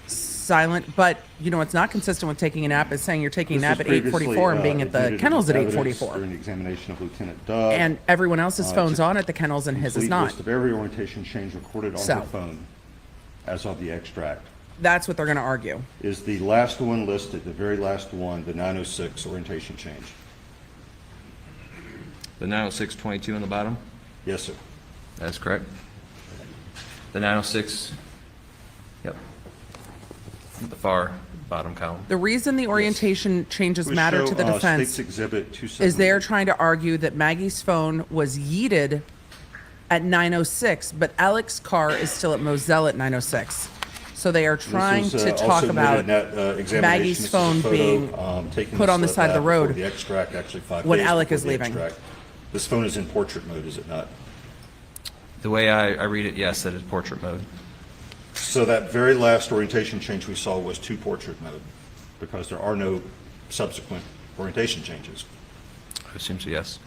[SPEAKER 1] Silent, but you know what's not consistent with taking a nap is saying you're taking a
[SPEAKER 4] This
[SPEAKER 1] nap
[SPEAKER 4] was
[SPEAKER 1] at 8:44 and being at the
[SPEAKER 4] previously,
[SPEAKER 1] kennels at
[SPEAKER 4] evidence
[SPEAKER 1] 8:44.
[SPEAKER 4] During the examination of Lieutenant Dove.
[SPEAKER 1] And everyone else's phone's on at the kennels and his is
[SPEAKER 4] Complete
[SPEAKER 1] not.
[SPEAKER 4] list of every orientation change recorded on
[SPEAKER 1] So.
[SPEAKER 4] her phone as of the extract.
[SPEAKER 1] That's what they're going to argue.
[SPEAKER 4] Is the last one listed, the very last one, the 906 orientation change?
[SPEAKER 5] The 90622 on the bottom,
[SPEAKER 4] Yes, sir.
[SPEAKER 5] that's correct. The 906, yep. the far bottom column.
[SPEAKER 1] The reason the orientation changes
[SPEAKER 4] We
[SPEAKER 1] matter to
[SPEAKER 4] show,
[SPEAKER 1] the defense
[SPEAKER 4] State's Exhibit
[SPEAKER 1] is
[SPEAKER 4] 278.
[SPEAKER 1] they're trying to argue that Maggie's phone was yeeted at 9:06, but Alex's car is still at Moselle at 9:06. So they are trying
[SPEAKER 4] This was,
[SPEAKER 1] to talk
[SPEAKER 4] also
[SPEAKER 1] about
[SPEAKER 4] noted in that, examination.
[SPEAKER 1] Maggie's
[SPEAKER 4] This is a
[SPEAKER 1] phone
[SPEAKER 4] photo,
[SPEAKER 1] being
[SPEAKER 4] taken
[SPEAKER 1] put on the
[SPEAKER 4] this
[SPEAKER 1] side of the
[SPEAKER 4] lab before
[SPEAKER 1] road
[SPEAKER 4] The extract, actually 5
[SPEAKER 1] when
[SPEAKER 4] days
[SPEAKER 1] Alec
[SPEAKER 4] before
[SPEAKER 1] is
[SPEAKER 4] the
[SPEAKER 1] leaving.
[SPEAKER 4] extract. This phone is in portrait mode, is it not?
[SPEAKER 5] The way I read it, yes, that is portrait mode.
[SPEAKER 4] So that very last orientation change we saw was to portrait mode, because there are no subsequent orientation changes,
[SPEAKER 5] I assume so, yes.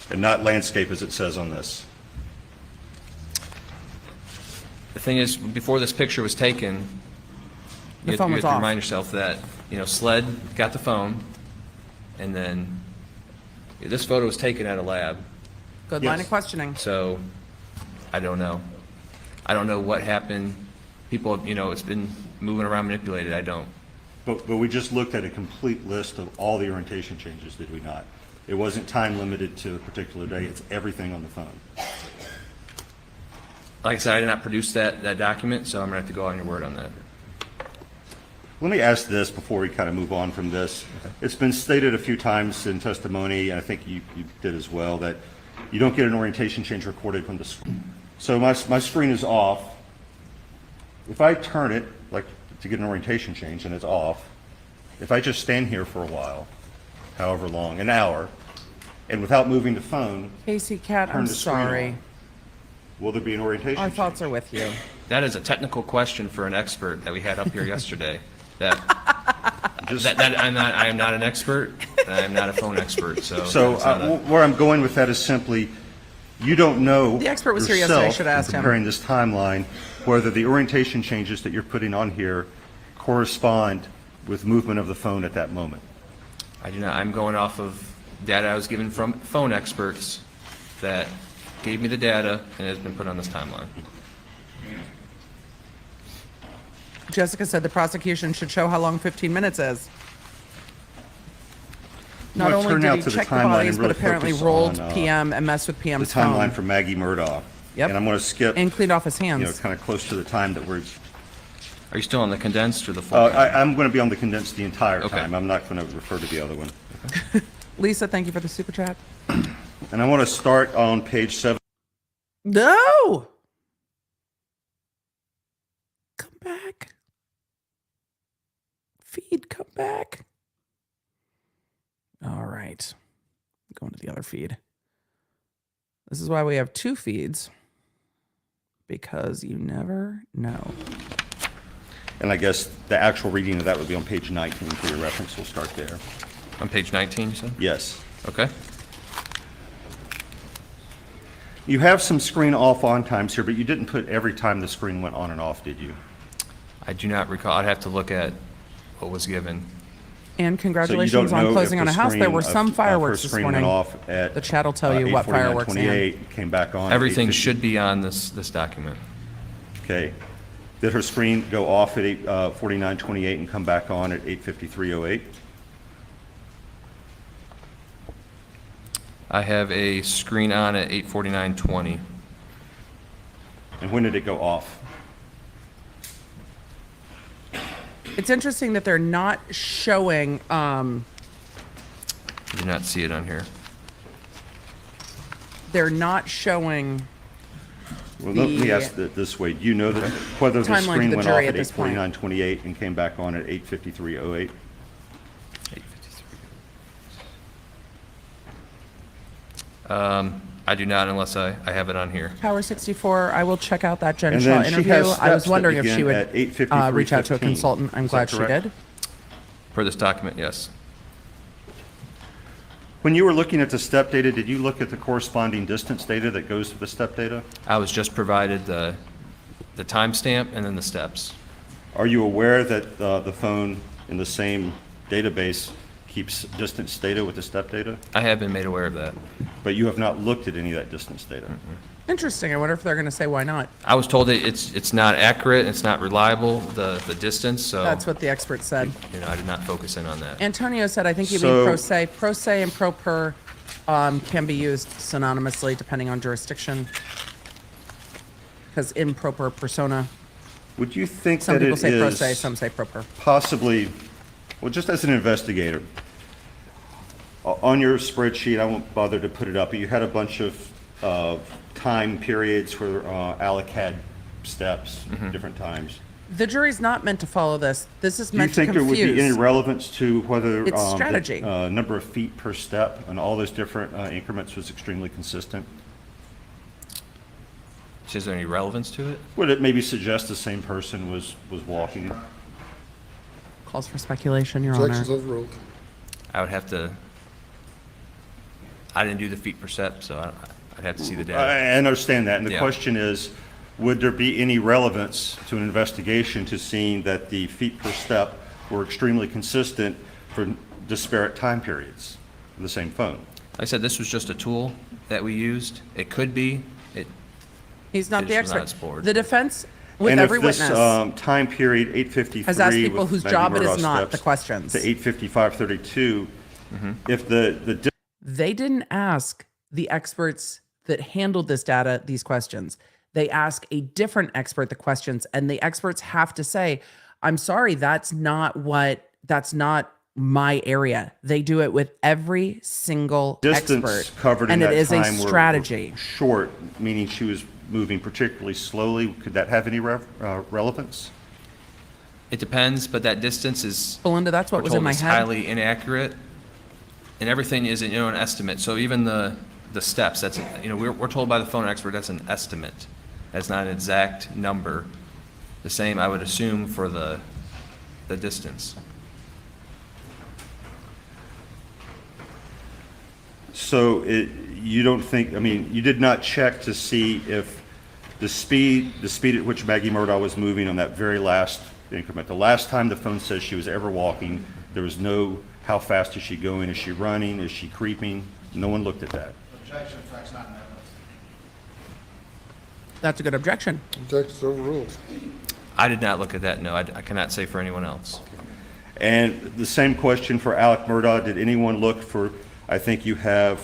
[SPEAKER 4] and not landscape as it says on this.
[SPEAKER 5] The thing is, before this picture was taken,
[SPEAKER 1] The
[SPEAKER 5] you
[SPEAKER 1] phone
[SPEAKER 5] have
[SPEAKER 1] was
[SPEAKER 5] to
[SPEAKER 1] off.
[SPEAKER 5] remind yourself that, SLED got the phone, and then this photo was taken at a lab,
[SPEAKER 1] Good line
[SPEAKER 4] Yes.
[SPEAKER 1] of questioning.
[SPEAKER 5] so I don't know. I don't know what happened. People, it's been moving around, manipulated. I don't.
[SPEAKER 4] But we just looked at a complete list of all the orientation changes, did we not? It wasn't time limited to a particular day, it's everything on the phone.
[SPEAKER 5] Like I said, I did not produce that document, so I'm going to have to go on your word on that.
[SPEAKER 4] Let me ask this before we kind of move on from this. It's been stated a few times in testimony, and I think you did as well, that you don't get an orientation change recorded from the screen. So my screen is off. If I turn it, like to get an orientation change, and it's off, if I just stand here for a while, however long, an hour, and without moving the phone,
[SPEAKER 1] Casey Cat,
[SPEAKER 4] turn
[SPEAKER 1] I'm
[SPEAKER 4] the screen
[SPEAKER 1] sorry.
[SPEAKER 4] on, will there be an orientation
[SPEAKER 1] Our
[SPEAKER 4] change?
[SPEAKER 1] thoughts are with you.
[SPEAKER 5] That is a technical question for an expert that we had up here yesterday. That I am not an expert, and I am not a phone expert, so.
[SPEAKER 4] So
[SPEAKER 5] that's not a-
[SPEAKER 4] where I'm going with that is simply, you don't know
[SPEAKER 1] The expert was here yesterday. I
[SPEAKER 4] yourself,
[SPEAKER 1] should have asked him.
[SPEAKER 4] comparing this timeline, whether the orientation changes that you're putting on here correspond with movement of the phone at that moment.
[SPEAKER 5] I do not. I'm going off of data I was given from phone experts that gave me the data and has been put on this timeline.
[SPEAKER 1] Jessica said the prosecution should show how long 15 minutes is. Not
[SPEAKER 4] I'm gonna
[SPEAKER 1] only
[SPEAKER 4] turn
[SPEAKER 1] did
[SPEAKER 4] now
[SPEAKER 1] he
[SPEAKER 4] to the
[SPEAKER 1] check the
[SPEAKER 4] timeline
[SPEAKER 1] bodies,
[SPEAKER 4] and
[SPEAKER 1] but
[SPEAKER 4] really
[SPEAKER 1] apparently
[SPEAKER 4] focus
[SPEAKER 1] rolled
[SPEAKER 4] on,
[SPEAKER 1] PM and messed with
[SPEAKER 4] The
[SPEAKER 1] PM's
[SPEAKER 4] timeline
[SPEAKER 1] phone
[SPEAKER 4] for Maggie Murdaugh.
[SPEAKER 1] Yep.
[SPEAKER 4] And I'm going to skip,
[SPEAKER 1] and cleaned off his hands.
[SPEAKER 4] kind of close to the time that we're,
[SPEAKER 5] Are you still on the condensed or the full?
[SPEAKER 4] I'm going to be on the condensed the entire
[SPEAKER 5] Okay.
[SPEAKER 4] time. I'm not going to refer to the other one.
[SPEAKER 1] Lisa, thank you for the super chat.
[SPEAKER 4] And I want to start on page 7.
[SPEAKER 1] No! Come back. Feed, come back. All right. Going to the other feed. This is why we have two feeds. Because you never know.
[SPEAKER 4] And I guess the actual reading of that would be on page 19 for your reference. We'll start there.
[SPEAKER 5] On page 19, you said?
[SPEAKER 4] Yes.
[SPEAKER 5] Okay.
[SPEAKER 4] You have some screen off on times here, but you didn't put every time the screen went on and off, did you?
[SPEAKER 5] I do not recall. I'd have to look at what was given.
[SPEAKER 1] And
[SPEAKER 4] So
[SPEAKER 1] congratulations
[SPEAKER 4] you don't know
[SPEAKER 1] on closing
[SPEAKER 4] if
[SPEAKER 1] on
[SPEAKER 4] the
[SPEAKER 1] a house. There were
[SPEAKER 4] screen
[SPEAKER 1] some
[SPEAKER 4] of
[SPEAKER 1] fireworks
[SPEAKER 4] her
[SPEAKER 1] this
[SPEAKER 4] screen
[SPEAKER 1] morning.
[SPEAKER 4] went off at,
[SPEAKER 1] The chat will tell you what fireworks and
[SPEAKER 4] 8:49:28, came back on. at
[SPEAKER 5] Everything
[SPEAKER 4] 8:50.
[SPEAKER 5] should be on this document.
[SPEAKER 4] Okay. Did her screen go off at 8:49:28 and come back on at 8:53:08?
[SPEAKER 5] I have a screen on at 8:49:20.
[SPEAKER 4] And when did it go off?
[SPEAKER 1] It's interesting that they're not showing
[SPEAKER 5] I do not see it on here.
[SPEAKER 1] they're not showing
[SPEAKER 4] Well, let me
[SPEAKER 1] The
[SPEAKER 4] ask it this way. Do you know that whether the
[SPEAKER 1] timeline to
[SPEAKER 4] screen
[SPEAKER 1] the
[SPEAKER 4] went
[SPEAKER 1] jury
[SPEAKER 4] off
[SPEAKER 1] at
[SPEAKER 4] at
[SPEAKER 1] this point.
[SPEAKER 4] 8:49:28 and came back on at 8:53:08?
[SPEAKER 5] 8:53. I do not unless I have it on here.
[SPEAKER 1] Power 64. I will check out that Jen
[SPEAKER 4] And
[SPEAKER 1] Shaw
[SPEAKER 4] then she
[SPEAKER 1] interview.
[SPEAKER 4] has
[SPEAKER 1] I
[SPEAKER 4] steps
[SPEAKER 1] was
[SPEAKER 4] that
[SPEAKER 1] wondering if
[SPEAKER 4] begin
[SPEAKER 1] she would
[SPEAKER 4] at 8:53:15.
[SPEAKER 1] reach out to a consultant. I'm
[SPEAKER 4] Is
[SPEAKER 1] glad
[SPEAKER 4] that
[SPEAKER 1] she
[SPEAKER 4] correct?
[SPEAKER 1] did.
[SPEAKER 5] Per this document, yes.
[SPEAKER 4] When you were looking at the step data, did you look at the corresponding distance data that goes to the step data?
[SPEAKER 5] I was just provided the timestamp and then the steps.
[SPEAKER 4] Are you aware that the phone in the same database keeps distance data with the step data?
[SPEAKER 5] I have been made aware of that.
[SPEAKER 4] But you have not looked at any of that distance data?
[SPEAKER 1] Interesting. I wonder if they're going to say why not.
[SPEAKER 5] I was told that it's not accurate, it's not reliable, the distance, so.
[SPEAKER 1] That's what the expert said.
[SPEAKER 5] I did not focus in on that.
[SPEAKER 1] Antonio said, I think you
[SPEAKER 4] So-
[SPEAKER 1] mean pro se. Pro se and pro per can be used synonymously depending on jurisdiction. Because improper persona
[SPEAKER 4] Would you think
[SPEAKER 1] Some
[SPEAKER 4] that
[SPEAKER 1] people
[SPEAKER 4] it
[SPEAKER 1] say pro se,
[SPEAKER 4] is
[SPEAKER 1] some say pro per.
[SPEAKER 4] possibly, well, just as an investigator, on your spreadsheet, I won't bother to put it up, but you had a bunch of time periods where Alec had steps, different times.
[SPEAKER 1] The jury's not meant to follow this. This is
[SPEAKER 4] Do you
[SPEAKER 1] meant to
[SPEAKER 4] think there would
[SPEAKER 1] confuse.
[SPEAKER 4] be any relevance to whether
[SPEAKER 1] It's
[SPEAKER 4] the
[SPEAKER 1] strategy.
[SPEAKER 4] number of feet per step and all those different increments was extremely consistent?
[SPEAKER 5] Is there any relevance to it?
[SPEAKER 4] Would it maybe suggest the same person was walking?
[SPEAKER 1] Calls for speculation, Your
[SPEAKER 3] Objections
[SPEAKER 1] Honor.
[SPEAKER 3] overruled.
[SPEAKER 5] I would have to, I didn't do the feet per step, so I'd have to see the data.
[SPEAKER 4] I understand that, and the
[SPEAKER 5] Yeah.
[SPEAKER 4] question is, would there be any relevance to an investigation to seeing that the feet per step were extremely consistent for disparate time periods of the same phone?
[SPEAKER 5] Like I said, this was just a tool that we used. It could be,
[SPEAKER 1] He's not
[SPEAKER 5] It
[SPEAKER 1] the
[SPEAKER 5] just was not
[SPEAKER 1] expert.
[SPEAKER 5] explored.
[SPEAKER 1] The defense, with
[SPEAKER 4] And if
[SPEAKER 1] every
[SPEAKER 4] this,
[SPEAKER 1] witness,
[SPEAKER 4] time period, 8:53
[SPEAKER 1] has asked people
[SPEAKER 4] with
[SPEAKER 1] whose
[SPEAKER 4] Maggie
[SPEAKER 1] job it is
[SPEAKER 4] Murdaugh's
[SPEAKER 1] not
[SPEAKER 4] steps
[SPEAKER 1] the questions.
[SPEAKER 4] to 8:55:32, if the
[SPEAKER 1] They didn't ask the experts that handled this data these questions. They ask a different expert the questions, and the experts have to say, I'm sorry, that's not my area. They do it with every single
[SPEAKER 4] distance
[SPEAKER 1] expert.
[SPEAKER 4] covered in
[SPEAKER 1] and
[SPEAKER 4] that
[SPEAKER 1] it is a
[SPEAKER 4] time were
[SPEAKER 1] strategy.
[SPEAKER 4] short, meaning she was moving particularly slowly, could that have any relevance?
[SPEAKER 5] it depends, but that distance is,
[SPEAKER 1] Belinda, that's what
[SPEAKER 5] we're
[SPEAKER 1] was in
[SPEAKER 5] told
[SPEAKER 1] my
[SPEAKER 5] is
[SPEAKER 1] head.
[SPEAKER 5] highly inaccurate. And everything is, an estimate. So even the steps, that's, we're told by the phone expert, that's an estimate. That's not an exact number. The same, I would assume, for the distance.
[SPEAKER 4] So you don't think, you did not check to see if the speed at which Maggie Murdaugh was moving on that very last increment, the last time the phone says she was ever walking, there was no, how fast is she going, is she running, is she creeping? No one looked at that.
[SPEAKER 6] Objection, facts not in evidence.
[SPEAKER 1] That's a good objection.
[SPEAKER 3] Objections overruled.
[SPEAKER 5] I did not look at that, no. I cannot say for anyone else.
[SPEAKER 4] And the same question for Alec Murdaugh, did anyone look for, I think you have,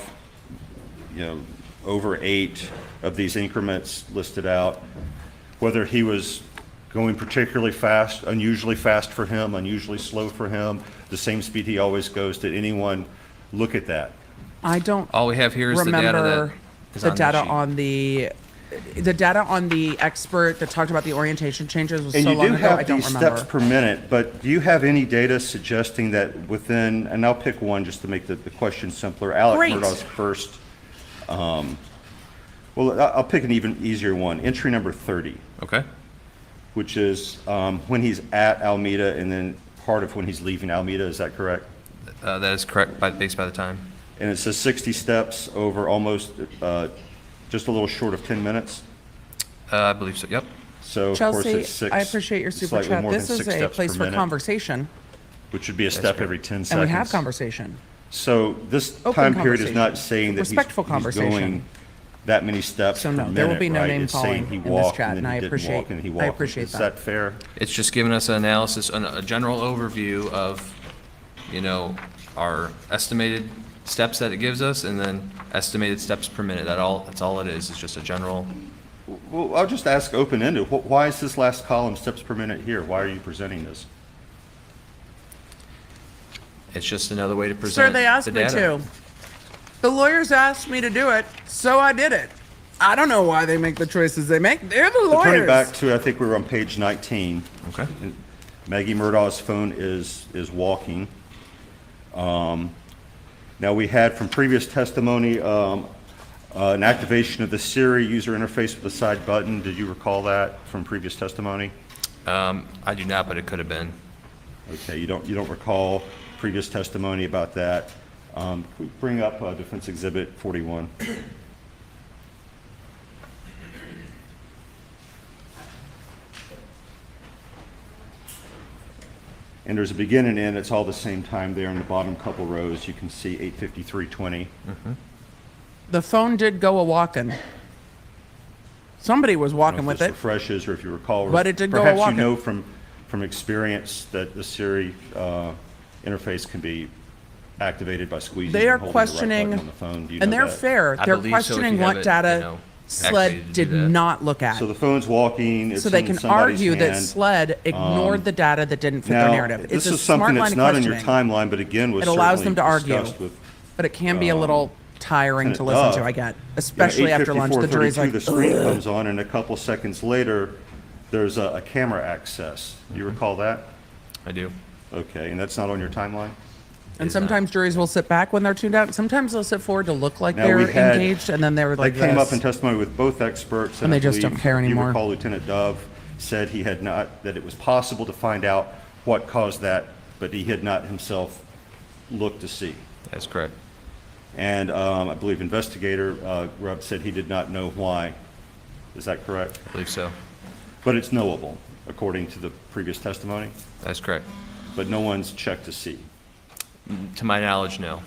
[SPEAKER 4] over 8 of these increments listed out, whether he was going particularly fast, unusually fast for him, unusually slow for him, the same speed he always goes. Did anyone look at that?
[SPEAKER 1] I don't
[SPEAKER 5] All we have here is the data that
[SPEAKER 1] remember
[SPEAKER 5] is
[SPEAKER 1] the
[SPEAKER 5] on
[SPEAKER 1] data
[SPEAKER 5] sheet.
[SPEAKER 1] on the data on the expert that talked about the orientation changes was
[SPEAKER 4] And
[SPEAKER 1] so
[SPEAKER 4] you
[SPEAKER 1] long
[SPEAKER 4] do
[SPEAKER 1] ago, I
[SPEAKER 4] have
[SPEAKER 1] don't
[SPEAKER 4] these
[SPEAKER 1] remember.
[SPEAKER 4] steps per minute, but do you have any data suggesting that within, and I'll pick one just to make the question simpler, Alec
[SPEAKER 1] Great.
[SPEAKER 4] Murdaugh's first, well, I'll pick an even easier one, entry number 30,
[SPEAKER 5] Okay.
[SPEAKER 4] which is when he's at Alameda and then part of when he's leaving Alameda, is that correct?
[SPEAKER 5] That is correct, based by the time.
[SPEAKER 4] And it says 60 steps over almost, just a little short of 10 minutes.
[SPEAKER 5] I believe so, yep.
[SPEAKER 4] So of course
[SPEAKER 1] Chelsea,
[SPEAKER 4] it's 6,
[SPEAKER 1] I appreciate your super
[SPEAKER 4] slightly
[SPEAKER 1] chat.
[SPEAKER 4] more
[SPEAKER 1] This
[SPEAKER 4] than
[SPEAKER 1] is
[SPEAKER 4] 6
[SPEAKER 1] a
[SPEAKER 4] steps
[SPEAKER 1] place
[SPEAKER 4] per
[SPEAKER 1] for
[SPEAKER 4] minute,
[SPEAKER 1] conversation,
[SPEAKER 4] which would be a step every 10 seconds.
[SPEAKER 1] and we have conversation.
[SPEAKER 4] So this
[SPEAKER 1] Open
[SPEAKER 4] time period is
[SPEAKER 1] conversation.
[SPEAKER 4] not saying that
[SPEAKER 1] Respectful
[SPEAKER 4] he's
[SPEAKER 1] conversation.
[SPEAKER 4] going that many steps
[SPEAKER 1] So
[SPEAKER 4] per
[SPEAKER 1] no,
[SPEAKER 4] minute,
[SPEAKER 1] there will be no
[SPEAKER 4] right?
[SPEAKER 1] name
[SPEAKER 4] It's saying
[SPEAKER 1] calling
[SPEAKER 4] he
[SPEAKER 1] in this
[SPEAKER 4] walked
[SPEAKER 1] chat,
[SPEAKER 4] and
[SPEAKER 1] and
[SPEAKER 4] then
[SPEAKER 1] I
[SPEAKER 4] he didn't
[SPEAKER 1] appreciate-
[SPEAKER 4] walk and he
[SPEAKER 1] I
[SPEAKER 4] walked.
[SPEAKER 1] appreciate
[SPEAKER 4] Is
[SPEAKER 1] that.
[SPEAKER 4] that fair?
[SPEAKER 5] It's just giving us an analysis, a general overview of, our estimated steps that it gives us, and then estimated steps per minute. That's all it is. It's just a general.
[SPEAKER 4] Well, I'll just ask open-ended. Why is this last column steps per minute here? Why are you presenting this?
[SPEAKER 5] It's just another way to present
[SPEAKER 1] Sir, they asked
[SPEAKER 5] the
[SPEAKER 1] me
[SPEAKER 5] data.
[SPEAKER 1] to. The lawyers asked me to do it, so I did it. I don't know why they make the choices they make. They're the lawyers.
[SPEAKER 4] Turning back to, I think we were on page 19.
[SPEAKER 5] Okay.
[SPEAKER 4] Maggie Murdaugh's phone is walking. Now, we had from previous testimony an activation of the Siri user interface with a side button. Did you recall that from previous testimony?
[SPEAKER 5] I do not, but it could have been.
[SPEAKER 4] Okay, you don't recall previous testimony about that. Can we bring up Defense Exhibit 41? And there's a begin and end. It's all the same time there in the bottom couple rows. You can see 8:53:20.
[SPEAKER 1] The phone did go a walking. Somebody was
[SPEAKER 4] I don't
[SPEAKER 1] walking
[SPEAKER 4] know if
[SPEAKER 1] with
[SPEAKER 4] this
[SPEAKER 1] it.
[SPEAKER 4] refreshes, or if you recall.
[SPEAKER 1] But it did go
[SPEAKER 4] perhaps
[SPEAKER 1] walking.
[SPEAKER 4] you know from experience that the Siri interface can be activated by squeezing
[SPEAKER 1] They are
[SPEAKER 4] and holding the right button
[SPEAKER 1] questioning,
[SPEAKER 4] on the phone. Do you know
[SPEAKER 1] and they're
[SPEAKER 4] that?
[SPEAKER 1] fair.
[SPEAKER 5] I
[SPEAKER 1] They're
[SPEAKER 5] believe so if
[SPEAKER 1] questioning
[SPEAKER 5] you have
[SPEAKER 1] what
[SPEAKER 5] it,
[SPEAKER 1] data SLED
[SPEAKER 5] to
[SPEAKER 1] did
[SPEAKER 5] do that.
[SPEAKER 1] not look at.
[SPEAKER 4] So the phone's walking, it's
[SPEAKER 1] So they
[SPEAKER 4] in
[SPEAKER 1] can
[SPEAKER 4] somebody's
[SPEAKER 1] argue that
[SPEAKER 4] hand.
[SPEAKER 1] SLED ignored the data that didn't fit their
[SPEAKER 4] Now,
[SPEAKER 1] narrative.
[SPEAKER 4] this
[SPEAKER 1] It's a
[SPEAKER 4] is something
[SPEAKER 1] smart
[SPEAKER 4] that's
[SPEAKER 1] line of
[SPEAKER 4] not in your
[SPEAKER 1] questioning.
[SPEAKER 4] timeline, but again, was
[SPEAKER 1] It allows
[SPEAKER 4] certainly
[SPEAKER 1] them to argue,
[SPEAKER 4] discussed with
[SPEAKER 1] but it can be a little tiring to
[SPEAKER 4] Lieutenant
[SPEAKER 1] listen to,
[SPEAKER 4] Dove.
[SPEAKER 1] I get. Especially after lunch, the jury's
[SPEAKER 4] 8:54:32,
[SPEAKER 1] like,
[SPEAKER 4] the screen
[SPEAKER 1] "Ugh."
[SPEAKER 4] comes on, and a couple seconds later, there's a camera access. Do you recall that?
[SPEAKER 5] I do.
[SPEAKER 4] Okay, and that's not on your timeline?
[SPEAKER 1] And
[SPEAKER 5] Is not.
[SPEAKER 1] sometimes juries will sit back when they're tuned out. Sometimes they'll sit forward to look like
[SPEAKER 4] Now,
[SPEAKER 1] they're
[SPEAKER 4] we had-
[SPEAKER 1] engaged, and then they're like
[SPEAKER 4] They came up in
[SPEAKER 1] this.
[SPEAKER 4] testimony with both experts.
[SPEAKER 1] And they
[SPEAKER 4] I
[SPEAKER 1] just don't
[SPEAKER 4] believe
[SPEAKER 1] care anymore.
[SPEAKER 4] You recall Lieutenant Dove said he had not, that it was possible to find out what caused that, but he had not himself looked to see.
[SPEAKER 5] That's correct.
[SPEAKER 4] And I believe investigator Grubb said he did not know why. Is that correct?
[SPEAKER 5] I believe so.
[SPEAKER 4] But it's knowable, according to the previous testimony,
[SPEAKER 5] That's correct.
[SPEAKER 4] but no one's checked to see.
[SPEAKER 5] To my knowledge, no.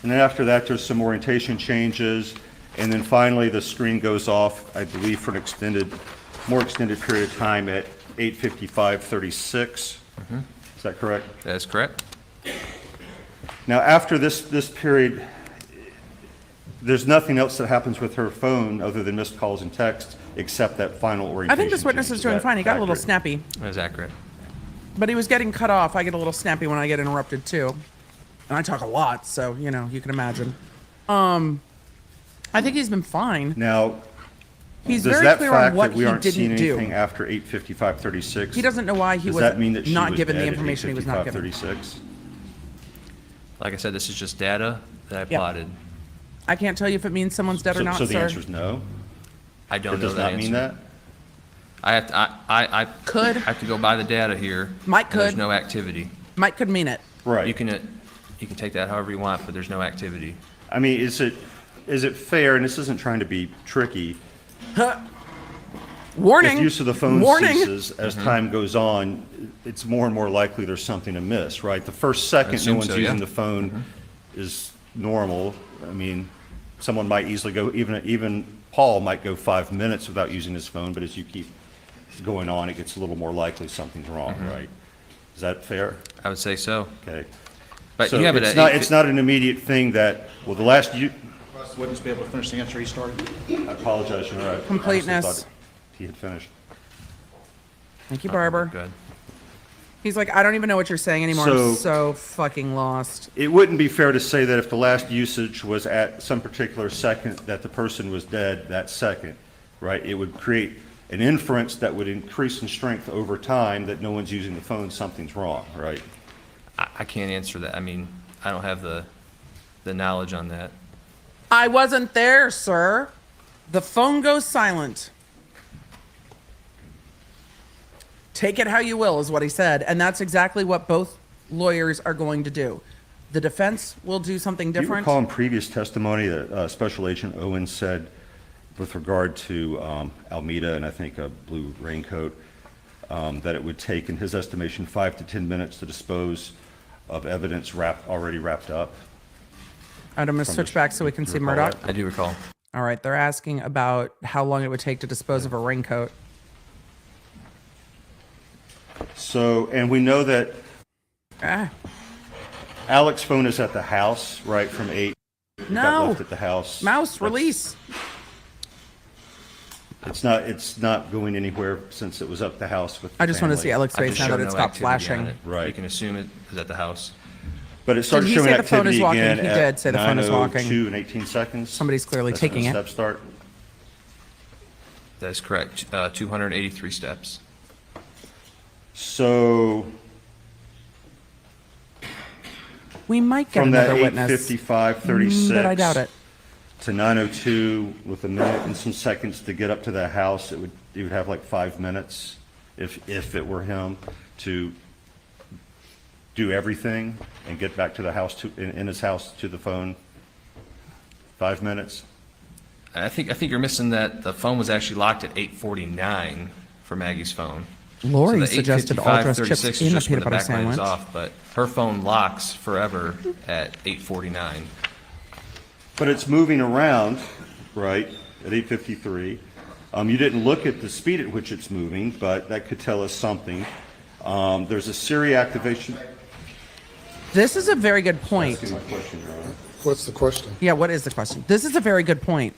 [SPEAKER 4] And then after that, there's some orientation changes, and then finally, the screen goes off, I believe, for an more extended period of time at 8:55:36. Is that correct?
[SPEAKER 5] That's correct.
[SPEAKER 4] Now, after this period, there's nothing else that happens with her phone other than missed calls and texts, except that final orientation
[SPEAKER 1] I think this witness
[SPEAKER 4] change.
[SPEAKER 1] is doing
[SPEAKER 4] that
[SPEAKER 1] fine. He got a little
[SPEAKER 4] accurate?
[SPEAKER 1] snappy,
[SPEAKER 5] That is accurate.
[SPEAKER 1] but he was getting cut off. I get a little snappy when I get interrupted too. And I talk a lot, so, you know, you can imagine. I think he's been fine.
[SPEAKER 4] Now,
[SPEAKER 1] He's
[SPEAKER 4] does
[SPEAKER 1] very
[SPEAKER 4] that
[SPEAKER 1] clear on
[SPEAKER 4] fact
[SPEAKER 1] what
[SPEAKER 4] that we
[SPEAKER 1] he
[SPEAKER 4] aren't seeing
[SPEAKER 1] didn't
[SPEAKER 4] anything
[SPEAKER 1] do.
[SPEAKER 4] after 8:55:36?
[SPEAKER 1] He doesn't know why he
[SPEAKER 4] Does
[SPEAKER 1] was
[SPEAKER 4] that mean that she
[SPEAKER 1] not
[SPEAKER 4] was
[SPEAKER 1] given the
[SPEAKER 4] dead at
[SPEAKER 1] information he was not given.
[SPEAKER 4] 8:55:36?
[SPEAKER 5] Like I said, this is just data that I
[SPEAKER 1] Yep.
[SPEAKER 5] plotted.
[SPEAKER 1] I can't tell you if it means someone's dead or not,
[SPEAKER 4] So the
[SPEAKER 1] sir.
[SPEAKER 4] answer is no?
[SPEAKER 5] I don't
[SPEAKER 4] It
[SPEAKER 5] know
[SPEAKER 4] does
[SPEAKER 5] that
[SPEAKER 4] not
[SPEAKER 5] answer.
[SPEAKER 4] mean that?
[SPEAKER 5] I have to, I
[SPEAKER 1] Could.
[SPEAKER 5] have to go by the data here.
[SPEAKER 1] Might
[SPEAKER 5] and There's
[SPEAKER 1] could.
[SPEAKER 5] no activity.
[SPEAKER 1] Mike could mean it.
[SPEAKER 4] Right.
[SPEAKER 5] You can take that however you want, but there's no activity.
[SPEAKER 4] I mean, is it fair, and this isn't trying to be tricky,
[SPEAKER 1] Warning.
[SPEAKER 4] if use of the phone
[SPEAKER 1] Warning.
[SPEAKER 4] ceases as time goes on, it's more and more likely there's something amiss, right? The first second no
[SPEAKER 5] assume
[SPEAKER 4] one's
[SPEAKER 5] so,
[SPEAKER 4] using
[SPEAKER 5] yeah.
[SPEAKER 4] the phone is normal. I mean, someone might easily go, even Paul might go 5 minutes without using his phone, but as you keep going on, it gets a little more likely something's wrong, right? Is that fair?
[SPEAKER 5] I would say so.
[SPEAKER 4] Okay.
[SPEAKER 5] But
[SPEAKER 4] So
[SPEAKER 5] you have it
[SPEAKER 4] it's
[SPEAKER 5] at
[SPEAKER 4] not,
[SPEAKER 5] 8:50
[SPEAKER 4] it's not an immediate thing that, well, the last,
[SPEAKER 6] Witness be able to finish the answer he started?
[SPEAKER 4] I apologize, Your Honor. I honestly
[SPEAKER 1] Completeness.
[SPEAKER 4] thought he had finished.
[SPEAKER 1] Thank you, Barber.
[SPEAKER 5] Good.
[SPEAKER 1] He's like, I don't even know what you're saying anymore. I'm
[SPEAKER 4] So-
[SPEAKER 1] so fucking lost.
[SPEAKER 4] It wouldn't be fair to say that if the last usage was at some particular second, that the person was dead that second, right? It would create an inference that would increase in strength over time that no one's using the phone, something's wrong, right?
[SPEAKER 5] I can't answer that. I mean, I don't have the knowledge on that.
[SPEAKER 1] I wasn't there, sir. The phone goes silent. Take it how you will, is what he said. And that's exactly what both lawyers are going to do. The defense will do something
[SPEAKER 4] Do you
[SPEAKER 1] different.
[SPEAKER 4] recall in previous testimony that Special Agent Owen said with regard to Almeida and I think a blue raincoat, that it would take, in his estimation, 5 to 10 minutes to dispose of evidence already wrapped up?
[SPEAKER 1] I'm going to
[SPEAKER 4] from
[SPEAKER 1] switch
[SPEAKER 4] the-
[SPEAKER 1] back so we can
[SPEAKER 4] do
[SPEAKER 1] see
[SPEAKER 4] you recall
[SPEAKER 1] Murdaugh.
[SPEAKER 4] that?
[SPEAKER 5] I do recall.
[SPEAKER 1] All right, they're asking about how long it would take to dispose of a raincoat.
[SPEAKER 4] So, and we know that
[SPEAKER 1] Ah,
[SPEAKER 4] Alex's phone is at the house, right, from 8. It got
[SPEAKER 1] no.
[SPEAKER 4] left at the house.
[SPEAKER 1] Mouse,
[SPEAKER 4] That's-
[SPEAKER 1] release.
[SPEAKER 4] It's not going anywhere since it was up the house with the
[SPEAKER 1] I just want to see
[SPEAKER 4] family.
[SPEAKER 1] Alex's
[SPEAKER 5] I
[SPEAKER 1] face
[SPEAKER 5] just
[SPEAKER 1] now
[SPEAKER 5] showed
[SPEAKER 1] that it
[SPEAKER 5] no
[SPEAKER 1] stopped
[SPEAKER 5] activity on
[SPEAKER 1] flashing.
[SPEAKER 5] it.
[SPEAKER 4] Right.
[SPEAKER 5] You can assume it is at the house.
[SPEAKER 4] But it started
[SPEAKER 1] Did he
[SPEAKER 4] showing
[SPEAKER 1] say the phone is
[SPEAKER 4] activity
[SPEAKER 1] walking?
[SPEAKER 4] again
[SPEAKER 1] He
[SPEAKER 4] at
[SPEAKER 1] did say the phone is walking.
[SPEAKER 4] 9:02 and 18 seconds.
[SPEAKER 1] Somebody's clearly
[SPEAKER 4] That's when
[SPEAKER 1] taking
[SPEAKER 4] the
[SPEAKER 1] it.
[SPEAKER 4] steps start.
[SPEAKER 5] That is correct. 283 steps.
[SPEAKER 4] So
[SPEAKER 1] We might get
[SPEAKER 4] from that
[SPEAKER 1] another witness.
[SPEAKER 4] 8:55:36
[SPEAKER 1] But I doubt it.
[SPEAKER 4] to 9:02 with a minute and some seconds to get up to the house, you would have like 5 minutes if it were him to do everything and get back to the house in his house to the phone. 5 minutes.
[SPEAKER 5] I think you're missing that the phone was actually locked at 8:49 for Maggie's phone.
[SPEAKER 1] Lori
[SPEAKER 5] So the
[SPEAKER 1] suggested all dressed
[SPEAKER 5] 8:55:36
[SPEAKER 1] chips
[SPEAKER 5] is
[SPEAKER 1] in the
[SPEAKER 5] just when
[SPEAKER 1] peanut butter
[SPEAKER 5] back light is
[SPEAKER 1] sandwich.
[SPEAKER 5] off, but her phone locks forever at 8:49.
[SPEAKER 4] But it's moving around, right, at 8:53. You didn't look at the speed at which it's moving, but that could tell us something. There's a Siri activation.
[SPEAKER 1] This is a very good point.
[SPEAKER 4] Asking my question, Your Honor.
[SPEAKER 3] What's the question?
[SPEAKER 1] Yeah, what is the question? This is a very good point.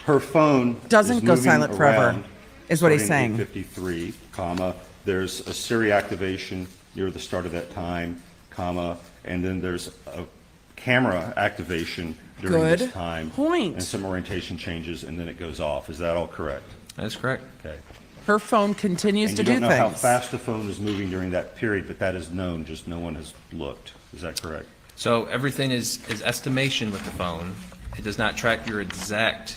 [SPEAKER 4] Her phone
[SPEAKER 1] Doesn't
[SPEAKER 4] is
[SPEAKER 1] go
[SPEAKER 4] moving
[SPEAKER 1] silent forever,
[SPEAKER 4] around,
[SPEAKER 1] is what he's
[SPEAKER 4] starting
[SPEAKER 1] saying.
[SPEAKER 4] at 8:53, comma, there's a Siri activation near the start of that time, comma, and then there's a camera activation during this
[SPEAKER 1] Good
[SPEAKER 4] time.
[SPEAKER 1] point.
[SPEAKER 4] And some orientation changes, and then it goes off. Is that all correct?
[SPEAKER 5] That's correct.
[SPEAKER 4] Okay.
[SPEAKER 1] Her phone continues
[SPEAKER 4] And
[SPEAKER 1] to
[SPEAKER 4] you
[SPEAKER 1] do
[SPEAKER 4] don't know how
[SPEAKER 1] things.
[SPEAKER 4] fast the phone is moving during that period, but that is known, just no one has looked. Is that correct?
[SPEAKER 5] So everything is estimation with the phone. It does not track your exact,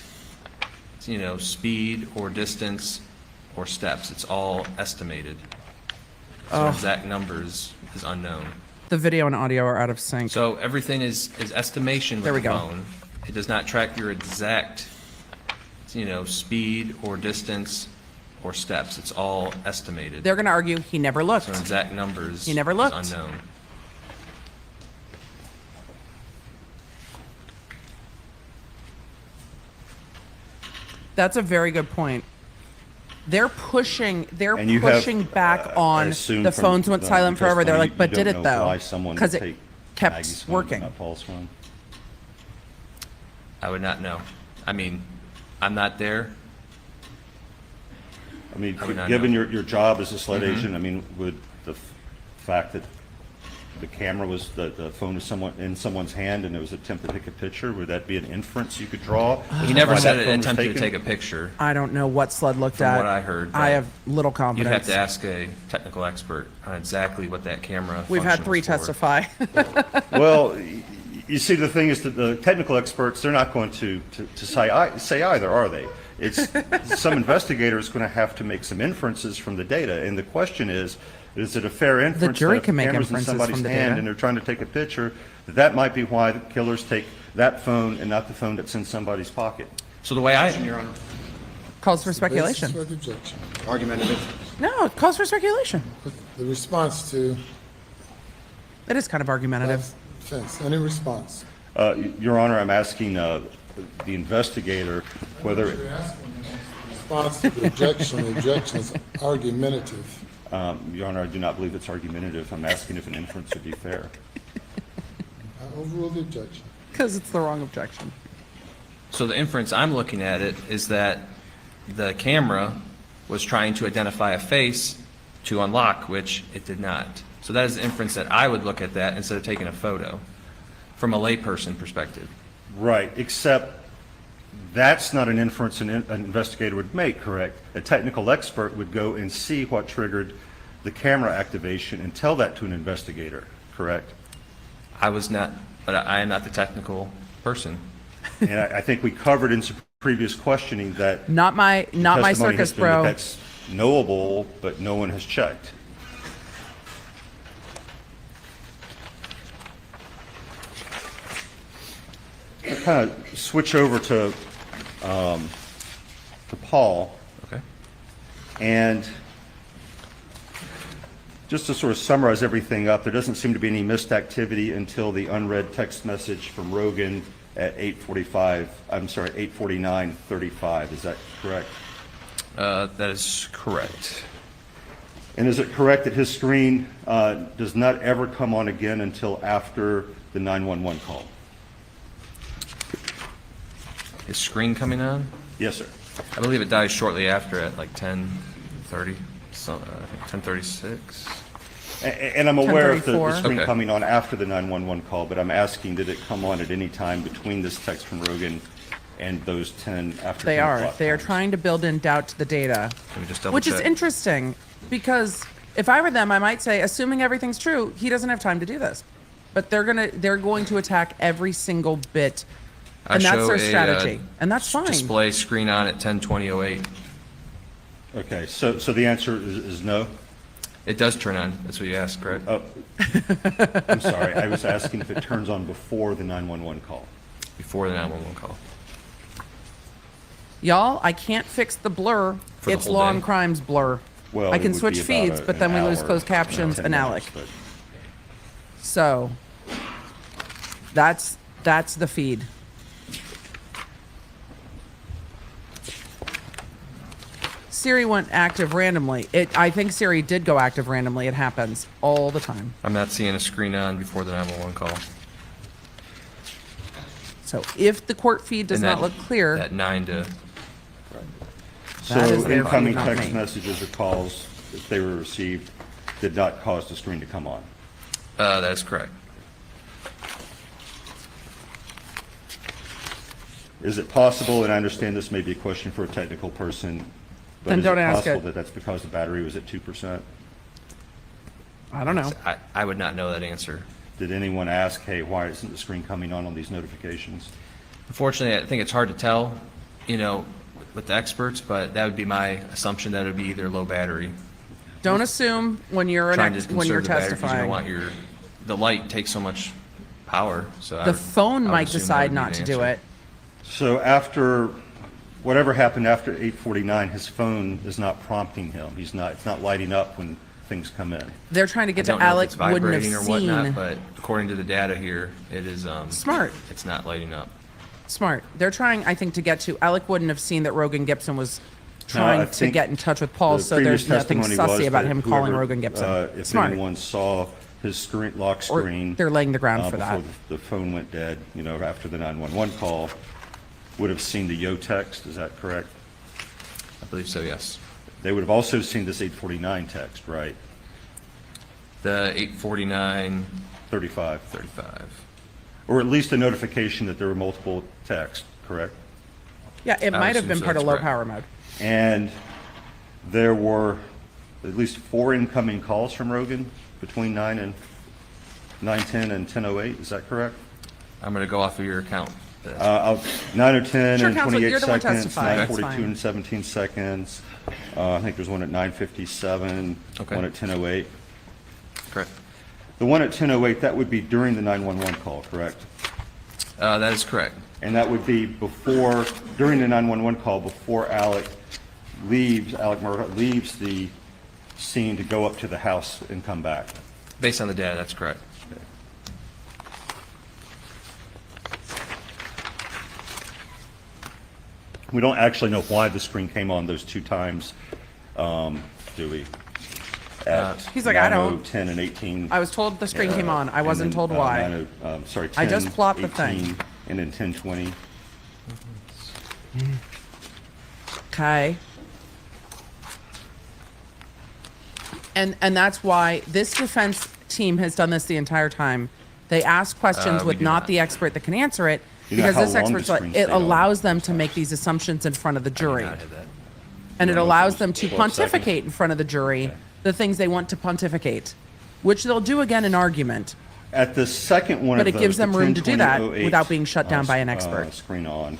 [SPEAKER 5] speed or distance or steps. It's all estimated. So exact numbers is unknown.
[SPEAKER 1] The video and audio are out of sync.
[SPEAKER 5] So everything is estimation with
[SPEAKER 1] There we
[SPEAKER 5] the
[SPEAKER 1] go.
[SPEAKER 5] phone. It does not track your exact, speed or distance or steps. It's all estimated.
[SPEAKER 1] They're going to argue he never looked.
[SPEAKER 5] So exact numbers
[SPEAKER 1] He never
[SPEAKER 5] is
[SPEAKER 1] looked.
[SPEAKER 5] unknown.
[SPEAKER 1] That's a very good point. They're pushing
[SPEAKER 4] And you have,
[SPEAKER 1] back
[SPEAKER 4] I
[SPEAKER 1] on
[SPEAKER 4] assume
[SPEAKER 1] the
[SPEAKER 4] from
[SPEAKER 1] phones went
[SPEAKER 4] the
[SPEAKER 1] silent forever. They're
[SPEAKER 4] testimony,
[SPEAKER 1] like, but
[SPEAKER 4] you
[SPEAKER 1] did
[SPEAKER 4] don't
[SPEAKER 1] it
[SPEAKER 4] know
[SPEAKER 1] though?
[SPEAKER 4] why someone
[SPEAKER 1] Because
[SPEAKER 4] would
[SPEAKER 1] it
[SPEAKER 4] take
[SPEAKER 1] kept
[SPEAKER 4] Maggie's phone, but
[SPEAKER 1] working.
[SPEAKER 4] not Paul's phone?
[SPEAKER 5] I would not know. I mean, I'm not there.
[SPEAKER 4] I mean,
[SPEAKER 5] I would not
[SPEAKER 4] given
[SPEAKER 5] know.
[SPEAKER 4] your job as a SLED agent, I mean, would the fact that the camera was, the phone was in someone's hand and there was an attempt to take a picture, would that be an inference you could draw?
[SPEAKER 5] He never
[SPEAKER 4] Why
[SPEAKER 5] said
[SPEAKER 4] that
[SPEAKER 5] it
[SPEAKER 4] phone was
[SPEAKER 5] attempted to
[SPEAKER 4] taken?
[SPEAKER 5] take a picture.
[SPEAKER 1] I don't know what SLED looked
[SPEAKER 5] From
[SPEAKER 1] at.
[SPEAKER 5] what I heard,
[SPEAKER 1] I
[SPEAKER 5] but
[SPEAKER 1] have little
[SPEAKER 5] You'd
[SPEAKER 1] confidence.
[SPEAKER 5] have to ask a technical expert on exactly what that camera
[SPEAKER 1] We've had
[SPEAKER 5] function
[SPEAKER 1] 3
[SPEAKER 5] was for.
[SPEAKER 1] testify.
[SPEAKER 4] Well, you see, the thing is that the technical experts, they're not going to say either, are they? It's some investigator is going to have to make some inferences from the data, and the question is it a fair inference
[SPEAKER 1] jury
[SPEAKER 4] that if
[SPEAKER 1] can make
[SPEAKER 4] camera's in
[SPEAKER 1] inferences
[SPEAKER 4] somebody's
[SPEAKER 1] from the
[SPEAKER 4] hand
[SPEAKER 1] data.
[SPEAKER 4] and they're trying to take a picture, that might be why the killers take that phone and not the phone that's in somebody's pocket?
[SPEAKER 5] So the way
[SPEAKER 6] Your Honor.
[SPEAKER 1] Calls for
[SPEAKER 3] Basis
[SPEAKER 1] speculation.
[SPEAKER 3] for the objection.
[SPEAKER 6] Argumentative.
[SPEAKER 1] No, it calls for speculation.
[SPEAKER 3] The response to
[SPEAKER 1] It is kind of
[SPEAKER 3] that
[SPEAKER 1] argumentative.
[SPEAKER 3] defense. Any response?
[SPEAKER 4] Your Honor, I'm asking the investigator whether,
[SPEAKER 3] Response to the objection is argumentative.
[SPEAKER 4] Your Honor, I do not believe it's argumentative. I'm asking if an inference would be fair.
[SPEAKER 3] I overrule the objection.
[SPEAKER 1] Because it's the wrong objection.
[SPEAKER 5] So the inference I'm looking at it is that the camera was trying to identify a face to unlock, which it did not. So that is the inference that I would look at that instead of taking a photo from a layperson perspective.
[SPEAKER 4] Right, except that's not an inference an investigator would make, correct? A technical expert would go and see what triggered the camera activation and tell that to an investigator, correct?
[SPEAKER 5] I was not, but I am not the technical person.
[SPEAKER 4] And I think we covered in some previous questioning that
[SPEAKER 1] Not my
[SPEAKER 4] testimony
[SPEAKER 1] circus,
[SPEAKER 4] has been that
[SPEAKER 1] bro.
[SPEAKER 4] that's knowable, but no one has checked. I'll kind of switch over to Paul.
[SPEAKER 5] Okay.
[SPEAKER 4] And just to sort of summarize everything up, there doesn't seem to be any missed activity until the unread text message from Rogan at 8:49:35. Is that correct?
[SPEAKER 5] That is correct.
[SPEAKER 4] And is it correct that his screen does not ever come on again until after the 911 call?
[SPEAKER 5] Is screen coming on?
[SPEAKER 4] Yes, sir.
[SPEAKER 5] I believe it dies shortly after at like 10:30, so, I think 10:36.
[SPEAKER 4] And I'm aware of the
[SPEAKER 1] 10:34.
[SPEAKER 4] screen
[SPEAKER 5] Okay.
[SPEAKER 4] coming on after the 911 call, but I'm asking, did it come on at any time between this text from Rogan and those 10 after 10
[SPEAKER 1] They are.
[SPEAKER 4] o'clock
[SPEAKER 1] They are
[SPEAKER 4] times?
[SPEAKER 1] trying to build in doubt to the data.
[SPEAKER 5] Let me just double
[SPEAKER 1] Which is
[SPEAKER 5] check.
[SPEAKER 1] interesting because if I were them, I might say, assuming everything's true, he doesn't have time to do this. But they're going to attack every single bit,
[SPEAKER 5] I
[SPEAKER 1] and that's
[SPEAKER 5] show
[SPEAKER 1] their
[SPEAKER 5] a,
[SPEAKER 1] strategy, and that's fine.
[SPEAKER 5] Display screen on at 10:20:08.
[SPEAKER 4] Okay, so the answer is no?
[SPEAKER 5] It does turn on. That's what you asked, correct?
[SPEAKER 4] Oh, I'm sorry. I was asking if it turns on before the 911 call.
[SPEAKER 5] Before the 911 call.
[SPEAKER 1] Y'all, I can't fix the blur.
[SPEAKER 5] For the
[SPEAKER 1] It's
[SPEAKER 5] whole
[SPEAKER 1] law and
[SPEAKER 5] day?
[SPEAKER 1] crimes blur.
[SPEAKER 4] Well,
[SPEAKER 1] I
[SPEAKER 4] it
[SPEAKER 1] can
[SPEAKER 4] would
[SPEAKER 1] switch
[SPEAKER 4] be about
[SPEAKER 1] feeds, but then we lose
[SPEAKER 4] hour,
[SPEAKER 1] closed captions
[SPEAKER 4] 10
[SPEAKER 1] and
[SPEAKER 4] minutes,
[SPEAKER 1] Alec.
[SPEAKER 4] but-
[SPEAKER 1] So that's the feed. Siri went active randomly. I think Siri did go active randomly. It happens all the time.
[SPEAKER 5] I'm not seeing a screen on before the 911 call.
[SPEAKER 1] So if the court feed does
[SPEAKER 5] And
[SPEAKER 1] not
[SPEAKER 5] that-
[SPEAKER 1] look clear,
[SPEAKER 5] That 9 to,
[SPEAKER 4] So
[SPEAKER 1] That is their
[SPEAKER 4] incoming
[SPEAKER 1] feed, not
[SPEAKER 4] text
[SPEAKER 1] me.
[SPEAKER 4] messages or calls, if they were received, did not cause the screen to come on.
[SPEAKER 5] that is correct.
[SPEAKER 4] Is it possible, and I understand this may be a question for a technical person, but
[SPEAKER 1] Then
[SPEAKER 4] is
[SPEAKER 1] don't
[SPEAKER 4] it
[SPEAKER 1] ask
[SPEAKER 4] possible
[SPEAKER 1] it.
[SPEAKER 4] that that's because the battery was at 2%?
[SPEAKER 1] I don't know.
[SPEAKER 5] I would not know that answer.
[SPEAKER 4] Did anyone ask, hey, why isn't the screen coming on these notifications?
[SPEAKER 5] Unfortunately, I think it's hard to tell, with the experts, but that would be my assumption that it would be either low battery.
[SPEAKER 1] Don't assume when you're
[SPEAKER 5] Trying to
[SPEAKER 1] when you're
[SPEAKER 5] conserve the battery because you
[SPEAKER 1] testifying.
[SPEAKER 5] don't want the light takes so much power, so I
[SPEAKER 1] The
[SPEAKER 5] would-
[SPEAKER 1] phone
[SPEAKER 5] I would
[SPEAKER 1] might
[SPEAKER 5] assume that
[SPEAKER 1] decide
[SPEAKER 5] would be
[SPEAKER 1] not
[SPEAKER 5] the
[SPEAKER 1] to do
[SPEAKER 5] answer.
[SPEAKER 1] it.
[SPEAKER 4] So after, whatever happened after 8:49, his phone is not prompting him. It's not lighting up when things come in.
[SPEAKER 1] They're trying to
[SPEAKER 5] I
[SPEAKER 1] get to
[SPEAKER 5] don't know if
[SPEAKER 1] Alec
[SPEAKER 5] it's
[SPEAKER 1] wouldn't have
[SPEAKER 5] vibrating or whatnot,
[SPEAKER 1] seen.
[SPEAKER 5] but according to the data here, it is
[SPEAKER 1] Smart.
[SPEAKER 5] It's not lighting up.
[SPEAKER 1] Smart. They're trying, I think, to get to Alec wouldn't have seen that Rogan Gibson was trying
[SPEAKER 4] I
[SPEAKER 1] to
[SPEAKER 4] think
[SPEAKER 1] get in touch with Paul,
[SPEAKER 4] The
[SPEAKER 1] so
[SPEAKER 4] previous
[SPEAKER 1] there's nothing
[SPEAKER 4] testimony was
[SPEAKER 1] sussy about
[SPEAKER 4] that
[SPEAKER 1] him calling
[SPEAKER 4] whoever,
[SPEAKER 1] Rogan Gibson.
[SPEAKER 4] If
[SPEAKER 1] Smart.
[SPEAKER 4] anyone saw his lock
[SPEAKER 1] Or
[SPEAKER 4] screen.
[SPEAKER 1] they're laying the ground for that.
[SPEAKER 4] Before the phone went dead, after the 911 call, would have seen the yo text, is that correct?
[SPEAKER 5] I believe so, yes.
[SPEAKER 4] They would have also seen this 8:49 text, right?
[SPEAKER 5] The 8:49,
[SPEAKER 4] 35.
[SPEAKER 5] 35.
[SPEAKER 4] Or at least a notification that there were multiple texts, correct?
[SPEAKER 1] Yeah, it
[SPEAKER 5] I
[SPEAKER 1] might have
[SPEAKER 5] assume
[SPEAKER 1] been
[SPEAKER 5] so,
[SPEAKER 1] part of
[SPEAKER 5] that's
[SPEAKER 1] low
[SPEAKER 5] correct.
[SPEAKER 1] power mode.
[SPEAKER 4] And there were at least 4 incoming calls from Rogan between 9:10 and 10:08, is that correct?
[SPEAKER 5] I'm going to go off of your account.
[SPEAKER 4] 9:10
[SPEAKER 1] Sure,
[SPEAKER 4] and
[SPEAKER 1] counsel,
[SPEAKER 4] 28
[SPEAKER 1] you're the one
[SPEAKER 4] seconds,
[SPEAKER 1] testifying, that's
[SPEAKER 4] 9:42
[SPEAKER 1] fine.
[SPEAKER 4] and 17 seconds. I think there's one at 9:57,
[SPEAKER 5] Okay.
[SPEAKER 4] one at 10:08.
[SPEAKER 5] Correct.
[SPEAKER 4] The one at 10:08, that would be during the 911 call, correct?
[SPEAKER 5] That is correct.
[SPEAKER 4] And that would be during the 911 call, before Alec Murdaugh leaves the scene to go up to the house and come back.
[SPEAKER 5] Based on the data, that's correct.
[SPEAKER 4] We don't actually know why the screen came on those 2 times, do we? At
[SPEAKER 1] He's like, I don't.
[SPEAKER 4] 9:10 and 18.
[SPEAKER 1] I was told the screen came on. I
[SPEAKER 4] and
[SPEAKER 1] wasn't
[SPEAKER 4] then,
[SPEAKER 1] told why.
[SPEAKER 4] 9:00, sorry, 10,
[SPEAKER 1] I just plopped the
[SPEAKER 4] 18,
[SPEAKER 1] thing.
[SPEAKER 4] And then 10:20.
[SPEAKER 1] Okay. And that's why this defense team has done this the entire time. They ask questions
[SPEAKER 5] We
[SPEAKER 1] with
[SPEAKER 5] do
[SPEAKER 1] not
[SPEAKER 5] not.
[SPEAKER 1] the expert that can answer it,
[SPEAKER 4] You know
[SPEAKER 1] because
[SPEAKER 4] how
[SPEAKER 1] this
[SPEAKER 4] long the
[SPEAKER 1] expert's like,
[SPEAKER 4] screen
[SPEAKER 1] it
[SPEAKER 4] stayed on?
[SPEAKER 1] allows them to make these assumptions in front of the
[SPEAKER 5] I
[SPEAKER 1] jury.
[SPEAKER 5] did not have that.
[SPEAKER 1] And it
[SPEAKER 4] know if it
[SPEAKER 1] allows
[SPEAKER 4] was
[SPEAKER 1] them to
[SPEAKER 4] 12 seconds.
[SPEAKER 1] pontificate in front of the jury the things they want to pontificate, which they'll do again in argument.
[SPEAKER 4] At the second one
[SPEAKER 1] But
[SPEAKER 4] of
[SPEAKER 1] it
[SPEAKER 4] those,
[SPEAKER 1] gives them
[SPEAKER 4] the
[SPEAKER 1] room to do that
[SPEAKER 4] 10:20:08,
[SPEAKER 1] without being shut down by an expert.
[SPEAKER 4] Screen on.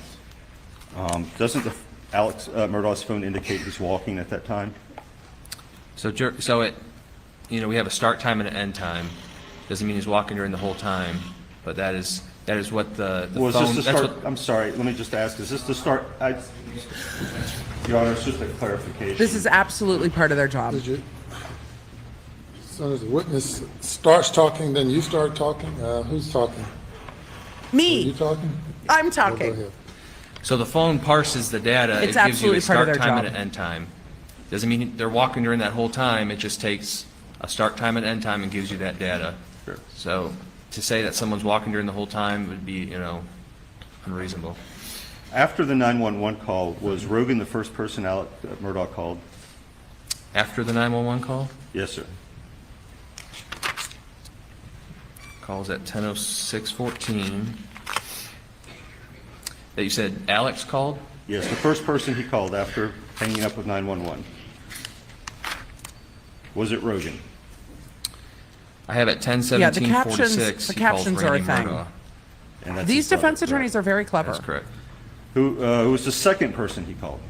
[SPEAKER 4] Doesn't the Alex Murdaugh's phone indicate he's walking at that time?
[SPEAKER 5] So we have a start time and an end time. Doesn't mean he's walking during the whole time, but that is what the
[SPEAKER 4] Was
[SPEAKER 5] phone.
[SPEAKER 4] this the
[SPEAKER 5] that's
[SPEAKER 4] start?
[SPEAKER 5] what-
[SPEAKER 4] I'm sorry, let me just ask, is this the start? Your Honor, it's just a clarification.
[SPEAKER 1] This is absolutely part of their job.
[SPEAKER 3] Did you, as soon as the witness starts talking, then you start talking? Who's talking? Are you
[SPEAKER 1] Me,
[SPEAKER 3] talking?
[SPEAKER 1] I'm
[SPEAKER 3] Go
[SPEAKER 1] talking.
[SPEAKER 3] ahead.
[SPEAKER 5] So the phone parses the data.
[SPEAKER 1] It's
[SPEAKER 5] It gives you
[SPEAKER 1] absolutely
[SPEAKER 5] a
[SPEAKER 1] part of
[SPEAKER 5] start
[SPEAKER 1] their
[SPEAKER 5] time
[SPEAKER 1] job.
[SPEAKER 5] and an end time. Doesn't mean they're walking during that whole time. It just takes a start time and end time and gives you that data.
[SPEAKER 4] Sure.
[SPEAKER 5] So to say that someone's walking during the whole time would be, unreasonable.
[SPEAKER 4] After the 911 call, was Rogan the first person Alex Murdaugh called?
[SPEAKER 5] After the 911 call,
[SPEAKER 4] Yes, sir.
[SPEAKER 5] calls at 10:06:14. That you said Alex called?
[SPEAKER 4] Yes, the first person he called after hanging up with 911. Was it Rogan?
[SPEAKER 5] I have at
[SPEAKER 1] Yeah, the
[SPEAKER 5] 10:17:46.
[SPEAKER 1] the captions are a thing.
[SPEAKER 4] And that's
[SPEAKER 1] These
[SPEAKER 4] his brother,
[SPEAKER 1] defense attorneys
[SPEAKER 4] correct?
[SPEAKER 1] are very clever.
[SPEAKER 5] That's correct.
[SPEAKER 4] Who was the second person he called?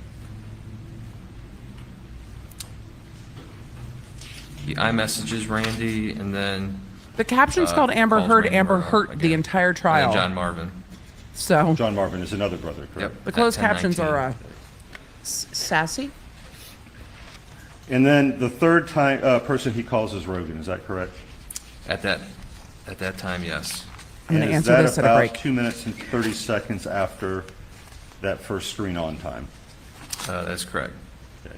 [SPEAKER 5] The iMessages, Randy, and then
[SPEAKER 1] The caption's called Amber
[SPEAKER 5] calls
[SPEAKER 1] Heard,
[SPEAKER 5] Randy
[SPEAKER 1] Amber
[SPEAKER 5] Murdaugh
[SPEAKER 1] Hurt the
[SPEAKER 5] again.
[SPEAKER 1] entire
[SPEAKER 5] And
[SPEAKER 1] trial.
[SPEAKER 5] then John Marvin.
[SPEAKER 1] So
[SPEAKER 4] John Marvin is another brother, correct?
[SPEAKER 5] Yep.
[SPEAKER 1] the
[SPEAKER 5] at
[SPEAKER 1] closed captions
[SPEAKER 5] 10:19.
[SPEAKER 1] are sassy.
[SPEAKER 4] And then the third person he calls is Rogan, is that correct?
[SPEAKER 5] At that time, yes.
[SPEAKER 1] I'm going
[SPEAKER 4] And
[SPEAKER 1] to
[SPEAKER 4] is
[SPEAKER 1] answer
[SPEAKER 4] that
[SPEAKER 1] this at a
[SPEAKER 4] about
[SPEAKER 1] break.
[SPEAKER 4] 2 minutes and 30 seconds after that first screen on time?
[SPEAKER 5] That's correct.
[SPEAKER 4] Okay.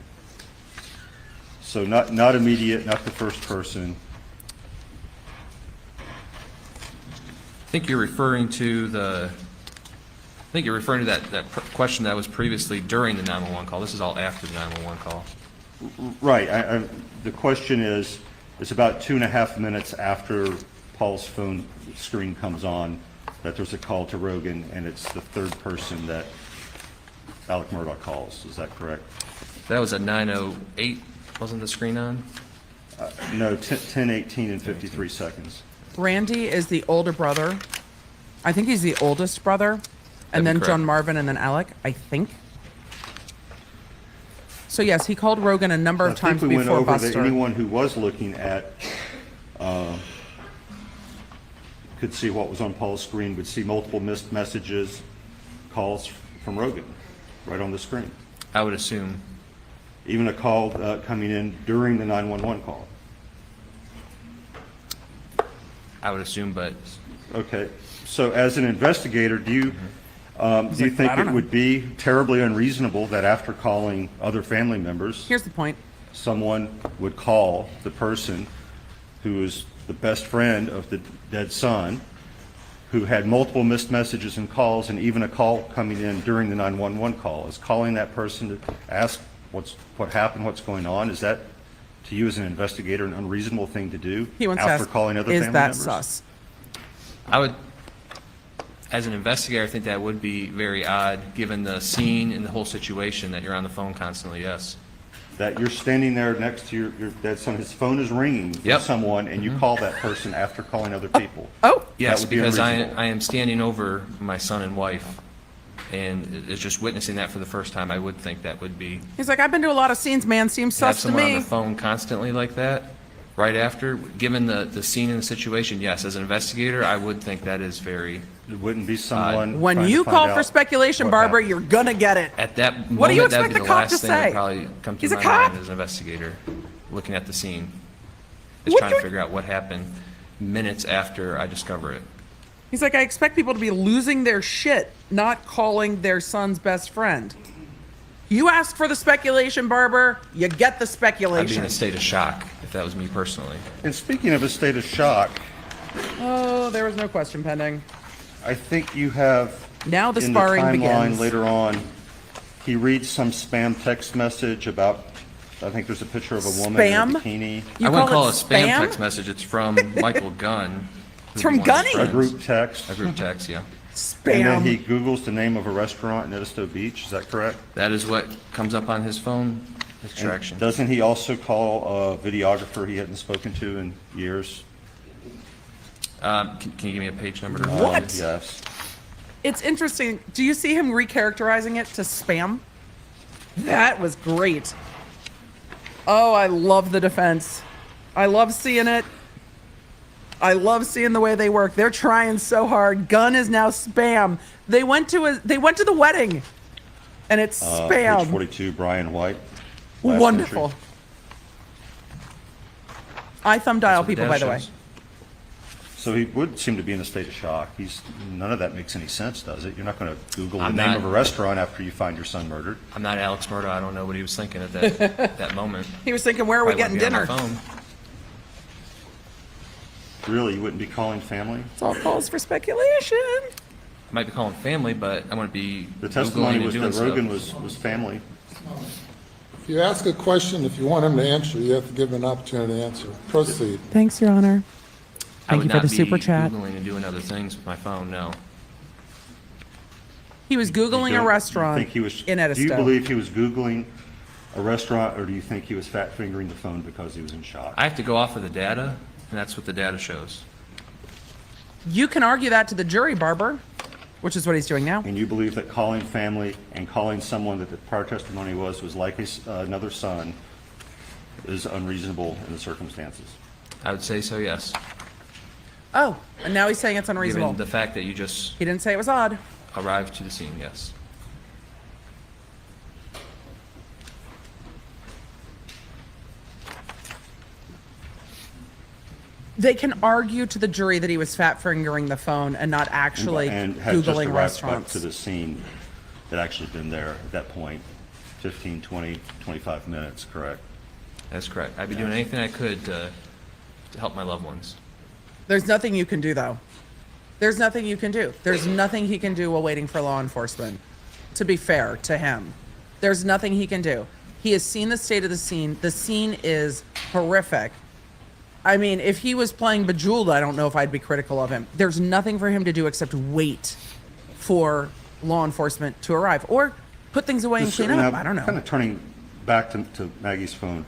[SPEAKER 4] So not immediate, not the first person.
[SPEAKER 5] I think you're referring to that question that was previously during the 911 call. This is all after the 911 call.
[SPEAKER 4] Right. The question is, it's about 2.5 minutes after Paul's phone screen comes on that there's a call to Rogan, and it's the third person that Alec Murdaugh calls. Is that correct?
[SPEAKER 5] That was at 9:08, wasn't the screen on?
[SPEAKER 4] No, 10:18 and 53 seconds.
[SPEAKER 1] Randy is the older brother. I think he's the oldest brother. And
[SPEAKER 5] That'd
[SPEAKER 1] then
[SPEAKER 5] be
[SPEAKER 1] John
[SPEAKER 5] correct.
[SPEAKER 1] Marvin and then Alec, I think. So yes, he called Rogan a number of
[SPEAKER 4] I
[SPEAKER 1] times
[SPEAKER 4] think we went
[SPEAKER 1] before
[SPEAKER 4] over that
[SPEAKER 1] Buster.
[SPEAKER 4] anyone who was looking at could see what was on Paul's screen, would see multiple missed messages, calls from Rogan right on the screen.
[SPEAKER 5] I would assume.
[SPEAKER 4] Even a call coming in during the 911 call.
[SPEAKER 5] I would assume, but
[SPEAKER 4] Okay, so as an investigator, do you
[SPEAKER 1] like,
[SPEAKER 4] think
[SPEAKER 1] I don't
[SPEAKER 4] it
[SPEAKER 1] know.
[SPEAKER 4] would be terribly unreasonable that after calling other family members,
[SPEAKER 1] Here's the point.
[SPEAKER 4] someone would call the person who is the best friend of the dead son, who had multiple missed messages and calls, and even a call coming in during the 911 call? Is calling that person to ask what happened, what's going on, is that, to you as an investigator, an unreasonable thing to do
[SPEAKER 1] He wants to
[SPEAKER 4] after
[SPEAKER 1] ask,
[SPEAKER 4] calling other
[SPEAKER 1] is
[SPEAKER 4] family
[SPEAKER 1] that
[SPEAKER 4] members?
[SPEAKER 1] sus?
[SPEAKER 5] I would, as an investigator, I think that would be very odd, given the scene and the whole situation, that you're on the phone constantly, yes.
[SPEAKER 4] That you're standing there next to your dead son, his phone is ringing from
[SPEAKER 5] Yep.
[SPEAKER 4] someone, and you call that person after calling other people.
[SPEAKER 1] Oh,
[SPEAKER 5] Yes,
[SPEAKER 4] would be
[SPEAKER 5] because
[SPEAKER 4] unreasonable.
[SPEAKER 5] I am standing over my son and wife, and it's just witnessing that for the first time. I would think that would be,
[SPEAKER 1] he's like, I've been to a lot of scenes, man. Seems
[SPEAKER 5] have
[SPEAKER 1] sus to
[SPEAKER 5] someone on
[SPEAKER 1] me.
[SPEAKER 5] the phone constantly like that, right after, given the scene and the situation, yes, as an investigator, I would think that is very,
[SPEAKER 4] It wouldn't be someone
[SPEAKER 1] When
[SPEAKER 4] trying to
[SPEAKER 1] you
[SPEAKER 4] find
[SPEAKER 1] call
[SPEAKER 4] out
[SPEAKER 1] for speculation,
[SPEAKER 4] what
[SPEAKER 1] Barbara,
[SPEAKER 4] happened.
[SPEAKER 1] you're gonna get it.
[SPEAKER 5] at that
[SPEAKER 1] What do you
[SPEAKER 5] moment, that would
[SPEAKER 1] expect
[SPEAKER 5] be
[SPEAKER 1] the
[SPEAKER 5] the
[SPEAKER 1] cop
[SPEAKER 5] last
[SPEAKER 1] to
[SPEAKER 5] thing that
[SPEAKER 1] say?
[SPEAKER 5] would probably come to
[SPEAKER 1] He's a
[SPEAKER 5] my
[SPEAKER 1] cop.
[SPEAKER 5] mind as an investigator, looking at the scene, is
[SPEAKER 1] What
[SPEAKER 5] trying to
[SPEAKER 1] you-
[SPEAKER 5] figure out what happened minutes after I discover it.
[SPEAKER 1] He's like, I expect people to be losing their shit, not calling their son's best friend. You ask for the speculation, Barbara, you get the
[SPEAKER 5] I'd be in
[SPEAKER 1] speculation.
[SPEAKER 5] a state of shock if that was me personally.
[SPEAKER 4] And speaking of a state of shock,
[SPEAKER 1] Oh, there was no question pending.
[SPEAKER 4] I think you have
[SPEAKER 1] Now the
[SPEAKER 4] in
[SPEAKER 1] sparring
[SPEAKER 4] the timeline
[SPEAKER 1] begins.
[SPEAKER 4] later on, he reads some spam text message about, I think there's a picture of a woman in a
[SPEAKER 1] Spam?
[SPEAKER 4] bikini.
[SPEAKER 1] You
[SPEAKER 5] I wouldn't call
[SPEAKER 1] it
[SPEAKER 5] it a spam text message. It's from Michael Gunn.
[SPEAKER 1] It's from
[SPEAKER 5] who's one of his
[SPEAKER 1] Gunny?
[SPEAKER 4] A
[SPEAKER 5] friends.
[SPEAKER 4] group text.
[SPEAKER 5] A group text, yeah.
[SPEAKER 4] And then he
[SPEAKER 1] Spam.
[SPEAKER 4] Googles the name of a restaurant in Edisto Beach, is that correct?
[SPEAKER 5] That is what comes up on his phone extraction.
[SPEAKER 4] Doesn't he also call a videographer he hadn't spoken to in years?
[SPEAKER 5] Can you give me a page number? to-
[SPEAKER 1] What?
[SPEAKER 4] Yes.
[SPEAKER 1] It's interesting. Do you see him recharacterizing it to spam? That was great. Oh, I love the defense. I love seeing it. I love seeing the way they work. They're trying so hard. Gun is now spam. They went to the wedding, and it's
[SPEAKER 4] Page
[SPEAKER 1] spam.
[SPEAKER 4] 42, Brian White. last
[SPEAKER 1] Wonderful.
[SPEAKER 4] entry.
[SPEAKER 1] I thumb dial
[SPEAKER 5] That's what
[SPEAKER 1] people,
[SPEAKER 5] dad
[SPEAKER 1] by the way.
[SPEAKER 5] shows.
[SPEAKER 4] So he would seem to be in a state of shock. None of that makes any sense, does it? You're not going to Google the
[SPEAKER 5] I'm
[SPEAKER 4] name
[SPEAKER 5] not.
[SPEAKER 4] of a restaurant after you find your son murdered.
[SPEAKER 5] I'm not Alex Murdaugh. I don't know what he was thinking at that moment.
[SPEAKER 1] He was thinking, where are we
[SPEAKER 5] Probably
[SPEAKER 1] getting
[SPEAKER 5] wouldn't be on
[SPEAKER 1] dinner?
[SPEAKER 5] my phone.
[SPEAKER 4] Really, you wouldn't be calling family?
[SPEAKER 1] It's all calls for speculation.
[SPEAKER 5] I might be calling family, but I want to be
[SPEAKER 4] The
[SPEAKER 5] Googling
[SPEAKER 4] testimony
[SPEAKER 5] and
[SPEAKER 4] was
[SPEAKER 5] doing
[SPEAKER 4] that Rogan
[SPEAKER 5] stuff.
[SPEAKER 4] was family.
[SPEAKER 3] If you ask a question, if you want him to answer, you have to give him an opportunity to answer. Proceed.
[SPEAKER 1] Thanks, Your Honor.
[SPEAKER 5] I
[SPEAKER 1] Thank
[SPEAKER 5] would
[SPEAKER 1] you for
[SPEAKER 5] not
[SPEAKER 1] the
[SPEAKER 5] be
[SPEAKER 1] super chat.
[SPEAKER 5] Googling and doing other things with my phone, no.
[SPEAKER 1] He was Googling
[SPEAKER 4] You
[SPEAKER 1] a
[SPEAKER 4] don't-
[SPEAKER 1] restaurant
[SPEAKER 4] you think he was,
[SPEAKER 1] in Edisto.
[SPEAKER 4] Do you believe he was Googling a restaurant, or do you think he was fat fingering the phone because he was in shock?
[SPEAKER 5] I have to go off of the data, and that's what the data shows.
[SPEAKER 1] You can argue that to the jury, Barber, which is what he's doing now.
[SPEAKER 4] And you believe that calling family and calling someone that the prior testimony was like another son is unreasonable in the circumstances?
[SPEAKER 5] I would say so, yes.
[SPEAKER 1] Oh, and now he's saying it's unreasonable.
[SPEAKER 5] Given the fact that you just
[SPEAKER 1] He didn't say it was odd.
[SPEAKER 5] arrived to the scene, yes.
[SPEAKER 1] They can argue to the jury that he was fat fingering the phone and not actually
[SPEAKER 4] And had just
[SPEAKER 1] Googling
[SPEAKER 4] arrived back
[SPEAKER 1] restaurants.
[SPEAKER 4] to the scene, had actually been there at that point, 15, 20, 25 minutes, correct?
[SPEAKER 5] That's correct. I'd be doing anything I could to help my loved ones.
[SPEAKER 1] There's nothing you can do, though. There's nothing you can do. There's nothing he can do while waiting for law enforcement, to be fair to him. There's nothing he can do. He has seen the state of the scene. The scene is horrific. I mean, if he was playing Bejeweled, I don't know if I'd be critical of him. There's nothing for him to do except wait for law enforcement to arrive or put things away and clean up. I don't know.
[SPEAKER 4] Kind of turning back to Maggie's phone.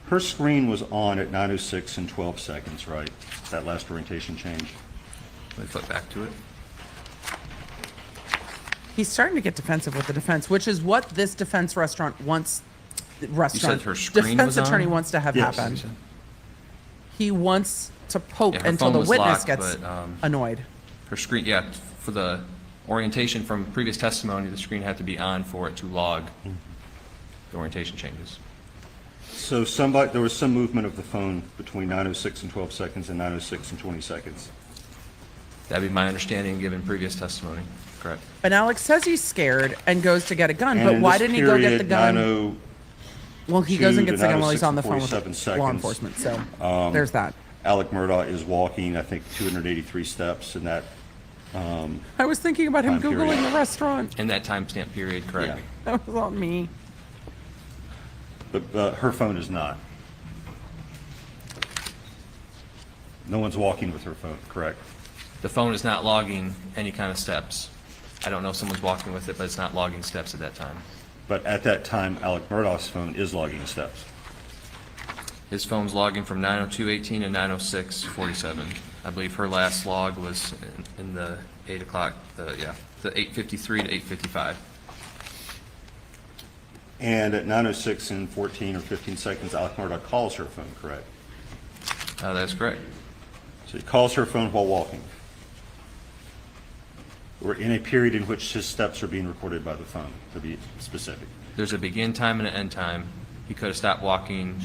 [SPEAKER 4] Her screen was on at 9:06 and 12 seconds, right? That last orientation change.
[SPEAKER 5] Let me flip back to it.
[SPEAKER 1] He's starting to get defensive with the defense, which is what this defense restaurant wants. Restaurant
[SPEAKER 5] her screen
[SPEAKER 1] defense
[SPEAKER 5] was
[SPEAKER 1] attorney
[SPEAKER 5] on?
[SPEAKER 1] wants to have
[SPEAKER 4] Yes.
[SPEAKER 1] happen. He wants to poke
[SPEAKER 5] Yeah, her
[SPEAKER 1] until
[SPEAKER 5] phone
[SPEAKER 1] the
[SPEAKER 5] was
[SPEAKER 1] witness
[SPEAKER 5] locked,
[SPEAKER 1] gets
[SPEAKER 5] but,
[SPEAKER 1] annoyed.
[SPEAKER 5] Her screen, yeah, for the orientation from previous testimony, the screen had to be on for it to log the orientation changes.
[SPEAKER 4] So there was some movement of the phone between 9:06 and 12 seconds and 9:06 and 20 seconds.
[SPEAKER 5] That'd be my understanding given previous testimony. Correct.
[SPEAKER 1] And Alex says he's scared and goes to get a gun.
[SPEAKER 4] And
[SPEAKER 1] But
[SPEAKER 4] in
[SPEAKER 1] why
[SPEAKER 4] this
[SPEAKER 1] didn't he go get the
[SPEAKER 4] period,
[SPEAKER 1] gun?
[SPEAKER 4] 9:02
[SPEAKER 1] Well, he goes and gets the gun while he's
[SPEAKER 4] 9:06
[SPEAKER 1] on the
[SPEAKER 4] and
[SPEAKER 1] phone with
[SPEAKER 4] 47
[SPEAKER 1] law
[SPEAKER 4] seconds.
[SPEAKER 1] enforcement. So there's that.
[SPEAKER 4] Alec Murdaugh is walking, I think, 283 steps in that.
[SPEAKER 1] I was thinking about him
[SPEAKER 4] Time period.
[SPEAKER 1] Googling the restaurant.
[SPEAKER 5] In that timestamp period, correct.
[SPEAKER 4] Yeah.
[SPEAKER 1] That was on me.
[SPEAKER 4] But her phone is not. No one's walking with her phone, correct?
[SPEAKER 5] The phone is not logging any kind of steps. I don't know if someone's walking with it, but it's not logging steps at that time.
[SPEAKER 4] But at that time, Alec Murdaugh's phone is logging steps.
[SPEAKER 5] His phone's logging from 9:02:18 to 9:06:47. I believe her last log was in the 8 o'clock, the 8:53 to 8:55.
[SPEAKER 4] And at 9:06 and 14 or 15 seconds, Alec Murdaugh calls her phone, correct?
[SPEAKER 5] That's correct.
[SPEAKER 4] So he calls her phone while walking. Or in a period in which his steps are being recorded by the phone, to be specific.
[SPEAKER 5] There's a begin time and an end time. He could have stopped walking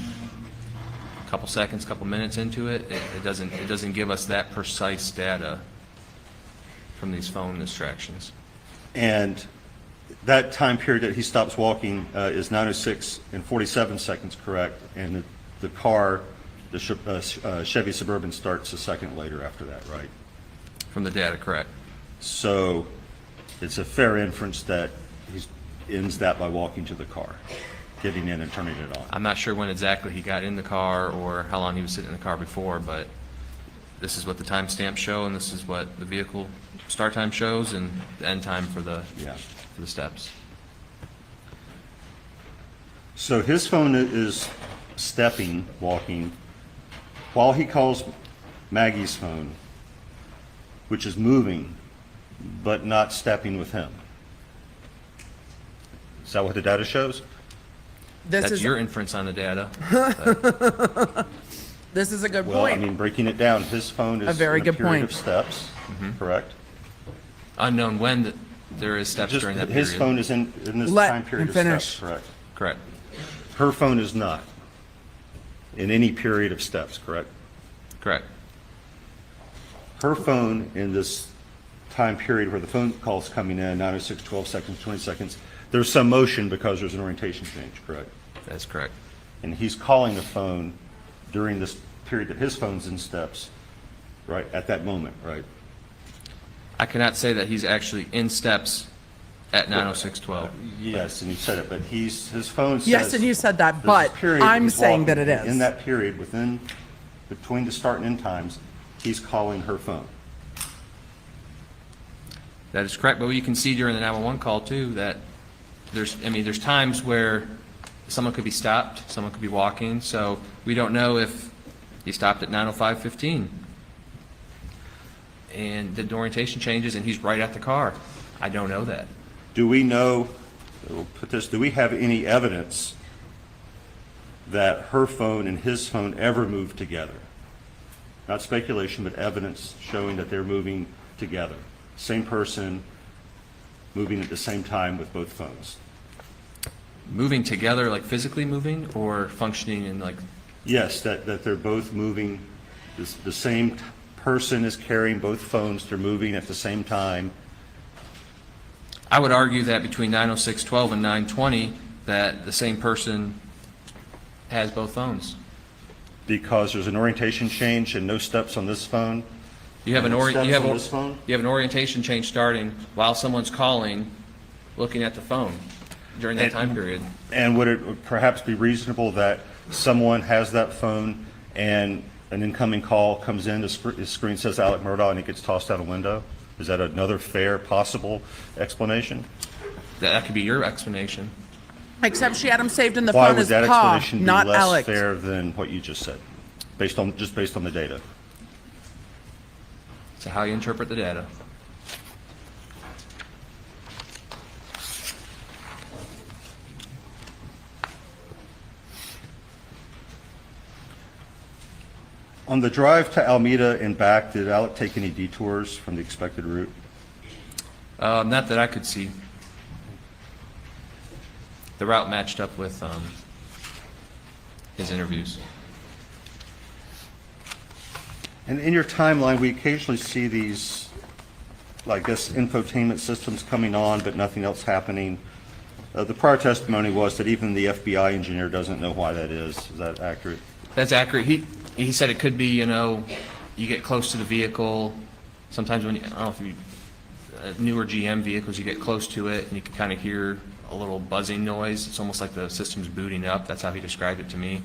[SPEAKER 5] a couple seconds, couple minutes into it. It doesn't give us that precise data from these phone distractions.
[SPEAKER 4] And that time period that he stops walking is 9:06 and 47 seconds, correct? And the car, the Chevy Suburban, starts a second later after that, right?
[SPEAKER 5] From the data, correct.
[SPEAKER 4] So it's a fair inference that he ends that by walking to the car, getting in and turning it on.
[SPEAKER 5] I'm not sure when exactly he got in the car or how long he was sitting in the car before, but this is what the timestamps show, and this is what the vehicle start time shows, and the end time for the steps.
[SPEAKER 4] So his phone is stepping, walking, while he calls Maggie's phone, which is moving, but not stepping with him. Is that what the data shows?
[SPEAKER 1] This
[SPEAKER 5] That's
[SPEAKER 1] is
[SPEAKER 5] your inference on the data.
[SPEAKER 1] this is a good
[SPEAKER 4] Well, I
[SPEAKER 1] point.
[SPEAKER 4] mean, breaking it down, his phone is
[SPEAKER 1] A very
[SPEAKER 4] in
[SPEAKER 1] good
[SPEAKER 4] period
[SPEAKER 1] point.
[SPEAKER 4] of steps, correct?
[SPEAKER 5] Unknown when there is steps
[SPEAKER 4] Just
[SPEAKER 5] during that period.
[SPEAKER 4] his phone is in this
[SPEAKER 1] Let
[SPEAKER 4] time period
[SPEAKER 1] him
[SPEAKER 4] of
[SPEAKER 1] finish.
[SPEAKER 4] steps, correct?
[SPEAKER 5] Correct.
[SPEAKER 4] Her phone is not in any period of steps, correct?
[SPEAKER 5] Correct.
[SPEAKER 4] Her phone in this time period where the phone call's coming in, 9:06, 12 seconds, 20 seconds, there's some motion because there's an orientation change, correct?
[SPEAKER 5] That's correct.
[SPEAKER 4] And he's calling the phone during this period that his phone's in steps, right, at that moment, right?
[SPEAKER 5] I cannot say that he's actually in steps at 9:06:12.
[SPEAKER 4] Yes, and you said it, but his phone says.
[SPEAKER 1] Yes, and you said that,
[SPEAKER 4] there's
[SPEAKER 1] but
[SPEAKER 4] this period
[SPEAKER 1] I'm
[SPEAKER 4] he's
[SPEAKER 1] saying that
[SPEAKER 4] walking.
[SPEAKER 1] it is.
[SPEAKER 4] In that period, between the start and end times, he's calling her phone.
[SPEAKER 5] That is correct, but you can see during the 911 call too that there's times where someone could be stopped, someone could be walking, so we don't know if he stopped at 9:05:15 and the orientation changes and he's right at the car. I don't know that.
[SPEAKER 4] Do we know, we'll put this, do we have any evidence that her phone and his phone ever moved together? Not speculation, but evidence showing that they're moving together. Same person moving at the same time with both phones.
[SPEAKER 5] Moving together, like physically moving, or functioning in like,
[SPEAKER 4] Yes, that they're both moving, the same person is carrying both phones, they're moving at the same time.
[SPEAKER 5] I would argue that between 9:06:12 and 9:20, that the same person has both phones.
[SPEAKER 4] Because there's an orientation change and no steps on this phone?
[SPEAKER 5] You have an
[SPEAKER 4] And steps on this
[SPEAKER 5] you
[SPEAKER 4] phone?
[SPEAKER 5] have an orientation change starting while someone's calling, looking at the phone during that time period.
[SPEAKER 4] And would it perhaps be reasonable that someone has that phone and an incoming call comes in, the screen says Alec Murdaugh, and it gets tossed out a window? Is that another fair possible explanation?
[SPEAKER 5] That could be your explanation.
[SPEAKER 1] Except she had him saved in the
[SPEAKER 4] Why
[SPEAKER 1] phone
[SPEAKER 4] would
[SPEAKER 1] as
[SPEAKER 4] that
[SPEAKER 1] Pa,
[SPEAKER 4] explanation be
[SPEAKER 1] not
[SPEAKER 4] less
[SPEAKER 1] Alex.
[SPEAKER 4] fair than what you just said, based on the data?
[SPEAKER 5] So how you interpret the data.
[SPEAKER 4] On the drive to Alameda and back, did Alec take any detours from the expected route?
[SPEAKER 5] Not that I could see. The route matched up with his interviews.
[SPEAKER 4] And in your timeline, we occasionally see these, I guess, infotainment systems coming on, but nothing else happening. The prior testimony was that even the FBI engineer doesn't know why that is. Is that accurate?
[SPEAKER 5] That's accurate. He said it could be, you get close to the vehicle. Sometimes when I don't know if you newer GM vehicles, you get close to it and you can kind of hear a little buzzing noise. It's almost like the system's booting up. That's how he described it to me.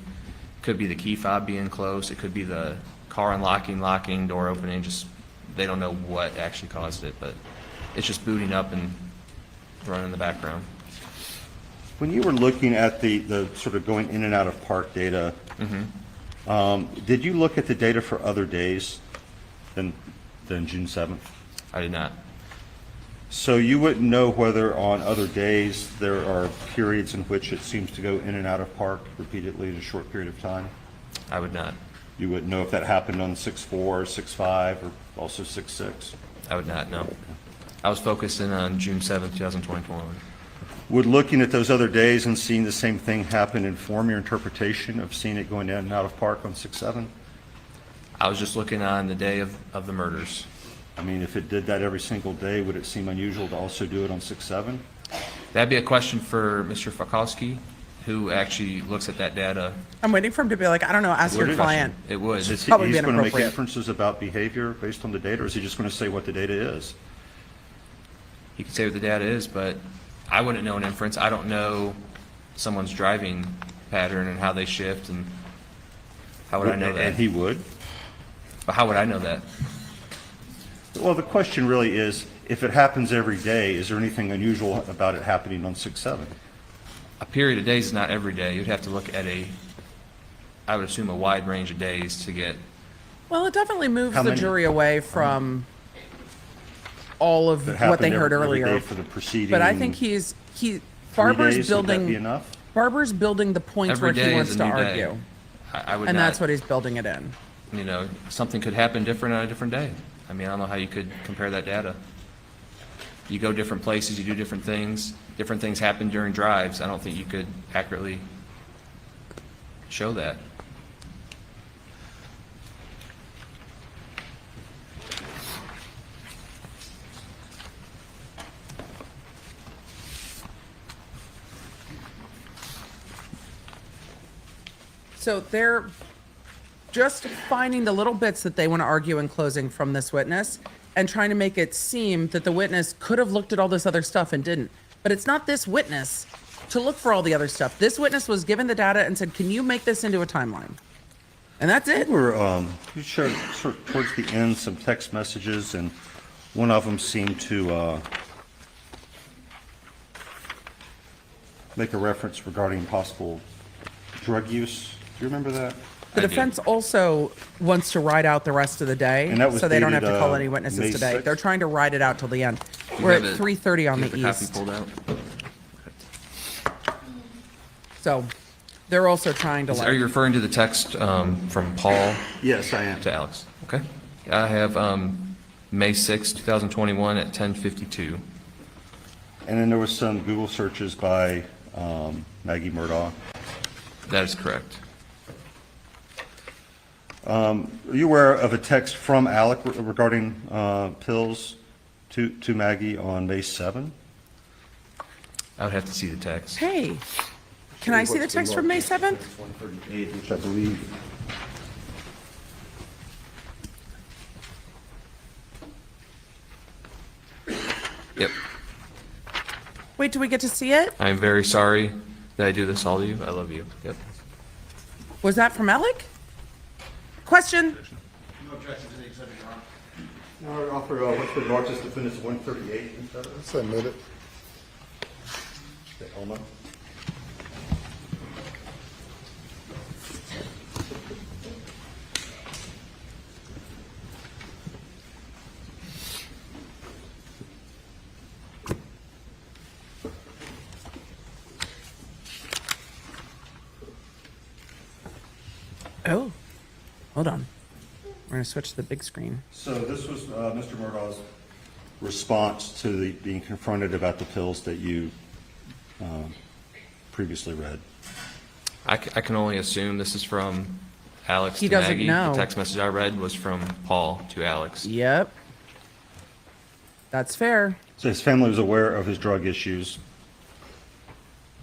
[SPEAKER 5] Could be the key fob being closed. It could be the car unlocking, locking, door opening. Just they don't know what actually caused it, but it's just booting up and running in the background.
[SPEAKER 4] When you were looking at the sort of going in and out of park data, did you look at the data for other days than June 7th?
[SPEAKER 5] I did not.
[SPEAKER 4] So you wouldn't know whether on other days there are periods in which it seems to go in and out of park repeatedly in a short period of time?
[SPEAKER 5] I would not.
[SPEAKER 4] You wouldn't know if that happened on 6/4, 6/5, or also 6/6?
[SPEAKER 5] I would not, no. I was focused in on June 7th, 2021.
[SPEAKER 4] Would looking at those other days and seeing the same thing happen inform your interpretation of seeing it going in and out of park on 6/7?
[SPEAKER 5] I was just looking on the day of the murders.
[SPEAKER 4] I mean, if it did that every single day, would it seem unusual to also do it on 6/7?
[SPEAKER 5] That'd be a question for Mr. Fakowski, who actually looks at that data.
[SPEAKER 1] I'm waiting for him to be like, I don't know, ask your
[SPEAKER 4] Would it?
[SPEAKER 1] client.
[SPEAKER 5] It would.
[SPEAKER 4] Is he,
[SPEAKER 1] Probably
[SPEAKER 4] he's
[SPEAKER 1] be
[SPEAKER 4] going to make
[SPEAKER 1] inappropriate.
[SPEAKER 4] inferences about behavior based on the data, or is he just going to say what the data is?
[SPEAKER 5] He could say what the data is, but I wouldn't know an inference. I don't know someone's driving pattern and how they shift, and how would I know that?
[SPEAKER 4] And he would?
[SPEAKER 5] But how would I know that?
[SPEAKER 4] Well, the question really is, if it happens every day, is there anything unusual about it happening on 6/7?
[SPEAKER 5] A period of days is not every day. You'd have to look at I would assume, a wide range of days to get.
[SPEAKER 1] Well, it definitely moves
[SPEAKER 4] How
[SPEAKER 1] the
[SPEAKER 4] many?
[SPEAKER 1] jury away from all of
[SPEAKER 4] That
[SPEAKER 1] what
[SPEAKER 4] happened
[SPEAKER 1] they heard
[SPEAKER 4] every
[SPEAKER 1] earlier.
[SPEAKER 4] day for the preceding
[SPEAKER 1] But I think
[SPEAKER 4] 3
[SPEAKER 1] Barber's
[SPEAKER 4] days, would that be
[SPEAKER 1] building
[SPEAKER 4] enough?
[SPEAKER 1] Barber's building the points
[SPEAKER 5] Every
[SPEAKER 1] where he
[SPEAKER 5] day
[SPEAKER 1] wants
[SPEAKER 5] is a
[SPEAKER 1] to
[SPEAKER 5] new day.
[SPEAKER 1] argue.
[SPEAKER 5] I would
[SPEAKER 1] And
[SPEAKER 5] not.
[SPEAKER 1] that's what he's building it in.
[SPEAKER 5] Something could happen different on a different day. I mean, I don't know how you could compare that data. You go different places, you do different things happen during drives. I don't think you could accurately show that.
[SPEAKER 1] So they're just finding the little bits that they want to argue in closing from this witness and trying to make it seem that the witness could have looked at all this other stuff and didn't. But it's not this witness to look for all the other stuff. This witness was given the data and said, can you make this into a timeline? And that's it.
[SPEAKER 4] You showed sort of towards the end some text messages, and one of them seemed to make a reference regarding possible drug use. Do you remember that?
[SPEAKER 1] The defense also wants to ride out the rest of the day,
[SPEAKER 4] And that was
[SPEAKER 1] so they don't have
[SPEAKER 4] dated,
[SPEAKER 1] to call any witnesses
[SPEAKER 4] May
[SPEAKER 1] today.
[SPEAKER 4] 6th?
[SPEAKER 1] They're trying to ride it out till the end.
[SPEAKER 5] You
[SPEAKER 1] We're
[SPEAKER 5] have
[SPEAKER 1] at
[SPEAKER 5] it-
[SPEAKER 1] 3:30 on
[SPEAKER 5] you have
[SPEAKER 1] the
[SPEAKER 5] copy
[SPEAKER 1] east.
[SPEAKER 5] pulled out?
[SPEAKER 1] So they're also trying to
[SPEAKER 5] Are you referring to the text from Paul
[SPEAKER 4] Yes, I am.
[SPEAKER 5] to Alex? Okay. I have May 6, 2021 at 10:52.
[SPEAKER 4] And then there was some Google searches by Maggie Murdaugh.
[SPEAKER 5] That is correct.
[SPEAKER 4] Are you aware of a text from Alec regarding pills to Maggie on May 7?
[SPEAKER 5] I would have to see the text.
[SPEAKER 1] Hey, Can I see the text from May 7th?
[SPEAKER 4] 138, which I believe.
[SPEAKER 5] Yep.
[SPEAKER 1] Wait, do we get to see it?
[SPEAKER 5] I'm very sorry that I do this all to you. I love you. Yep.
[SPEAKER 1] Was that from Alec? Question.
[SPEAKER 6] No objection to the exhibit, Your Honor.
[SPEAKER 4] No, I offer Westford North to finish 138 instead of
[SPEAKER 3] Let's admit it.
[SPEAKER 4] the Elma.
[SPEAKER 1] Oh, hold on. We're going to switch to the big screen.
[SPEAKER 4] So this was Mr. Murdaugh's response to the being confronted about the pills that you previously read.
[SPEAKER 5] I can only assume this is from Alex
[SPEAKER 1] He
[SPEAKER 5] to
[SPEAKER 1] doesn't
[SPEAKER 5] Maggie.
[SPEAKER 1] know.
[SPEAKER 5] The text message I read was from Paul to Alex.
[SPEAKER 1] Yep. That's fair.
[SPEAKER 4] So his family was aware of his drug issues,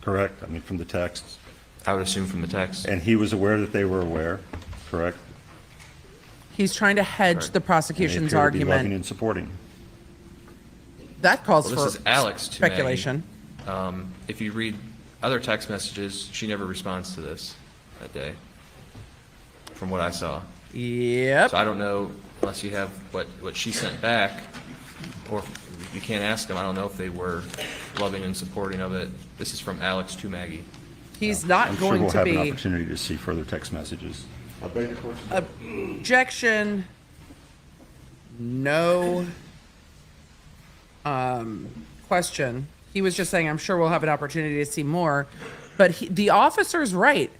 [SPEAKER 4] correct? I mean, from the texts.
[SPEAKER 5] I would assume from the text.
[SPEAKER 4] And he was aware that they were aware, correct?
[SPEAKER 1] He's trying to hedge
[SPEAKER 5] Correct.
[SPEAKER 1] the
[SPEAKER 4] And they
[SPEAKER 1] prosecution's
[SPEAKER 4] appear to be loving
[SPEAKER 1] argument.
[SPEAKER 4] and supporting.
[SPEAKER 1] That calls
[SPEAKER 5] Well, this
[SPEAKER 1] for
[SPEAKER 5] is Alex to Maggie.
[SPEAKER 1] speculation.
[SPEAKER 5] If you read other text messages, she never responds to this that day, from what I saw.
[SPEAKER 1] Yep.
[SPEAKER 5] So I don't know, unless you have what she sent back, or if you can't ask them, I don't know if they were loving and supporting of it. This is from Alex to Maggie.
[SPEAKER 1] He's not
[SPEAKER 4] I'm sure
[SPEAKER 1] going
[SPEAKER 4] we'll
[SPEAKER 1] to
[SPEAKER 4] have an
[SPEAKER 1] be.
[SPEAKER 4] opportunity to see further text messages. I beg your question.
[SPEAKER 1] Objection. No. Question. He was just saying, I'm sure we'll have an opportunity to see more. But the officer's right.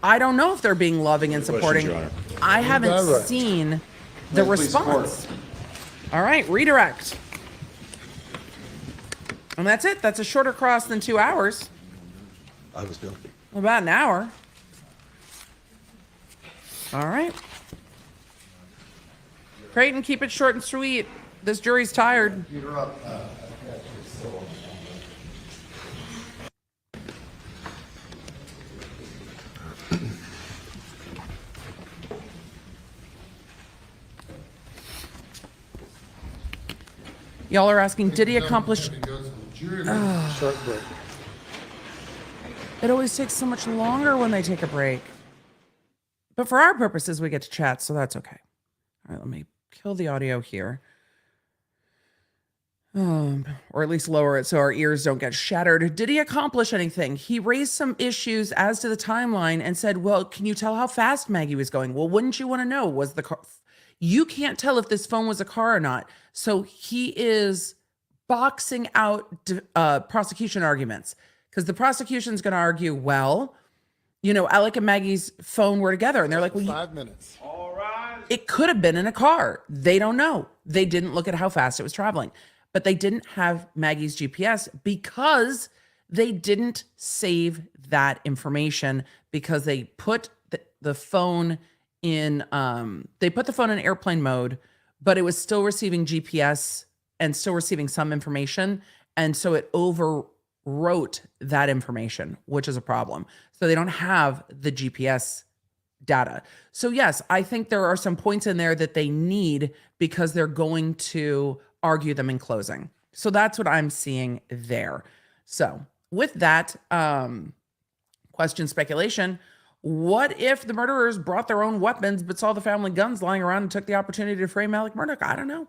[SPEAKER 1] I don't know if they're being loving and supporting.
[SPEAKER 4] Your Honor.
[SPEAKER 1] I haven't
[SPEAKER 3] that right?
[SPEAKER 1] seen the
[SPEAKER 6] Please support.
[SPEAKER 1] response. All right, redirect. And that's it. That's a shorter cross than 2 hours.
[SPEAKER 3] I was guilty.
[SPEAKER 1] About an hour. All right. Creighton, keep it short and sweet. This jury's tired.
[SPEAKER 3] You're up.
[SPEAKER 1] Y'all are asking, did he accomplish?
[SPEAKER 3] Short break.
[SPEAKER 1] It always takes so much longer when they take a break. But for our purposes, we get to chat, so that's okay. All right, let me kill the audio here. Or at least lower it so our ears don't get shattered. Did he accomplish anything? He raised some issues as to the timeline and said, well, can you tell how fast Maggie was going? Well, wouldn't you want to know? Was the car... You can't tell if this phone was a car or not. So he is boxing out prosecution arguments because the prosecution's going to argue, well, you know, Alec and Maggie's phone were together. And they're like, well,
[SPEAKER 3] 5 minutes.
[SPEAKER 1] it could have been in a car. They don't know. They didn't look at how fast it was traveling. But they didn't have Maggie's GPS because they didn't save that information because they put the phone in they put the phone in airplane mode, but it was still receiving GPS and still receiving some information. And so it overwrote that information, which is a problem. So they don't have the GPS data. So yes, I think there are some points in there that they need because they're going to argue them in closing. So that's what I'm seeing there. So with that, question speculation, what if the murderers brought their own weapons but saw the family guns lying around and took the opportunity to frame Alec Murdaugh? I don't know.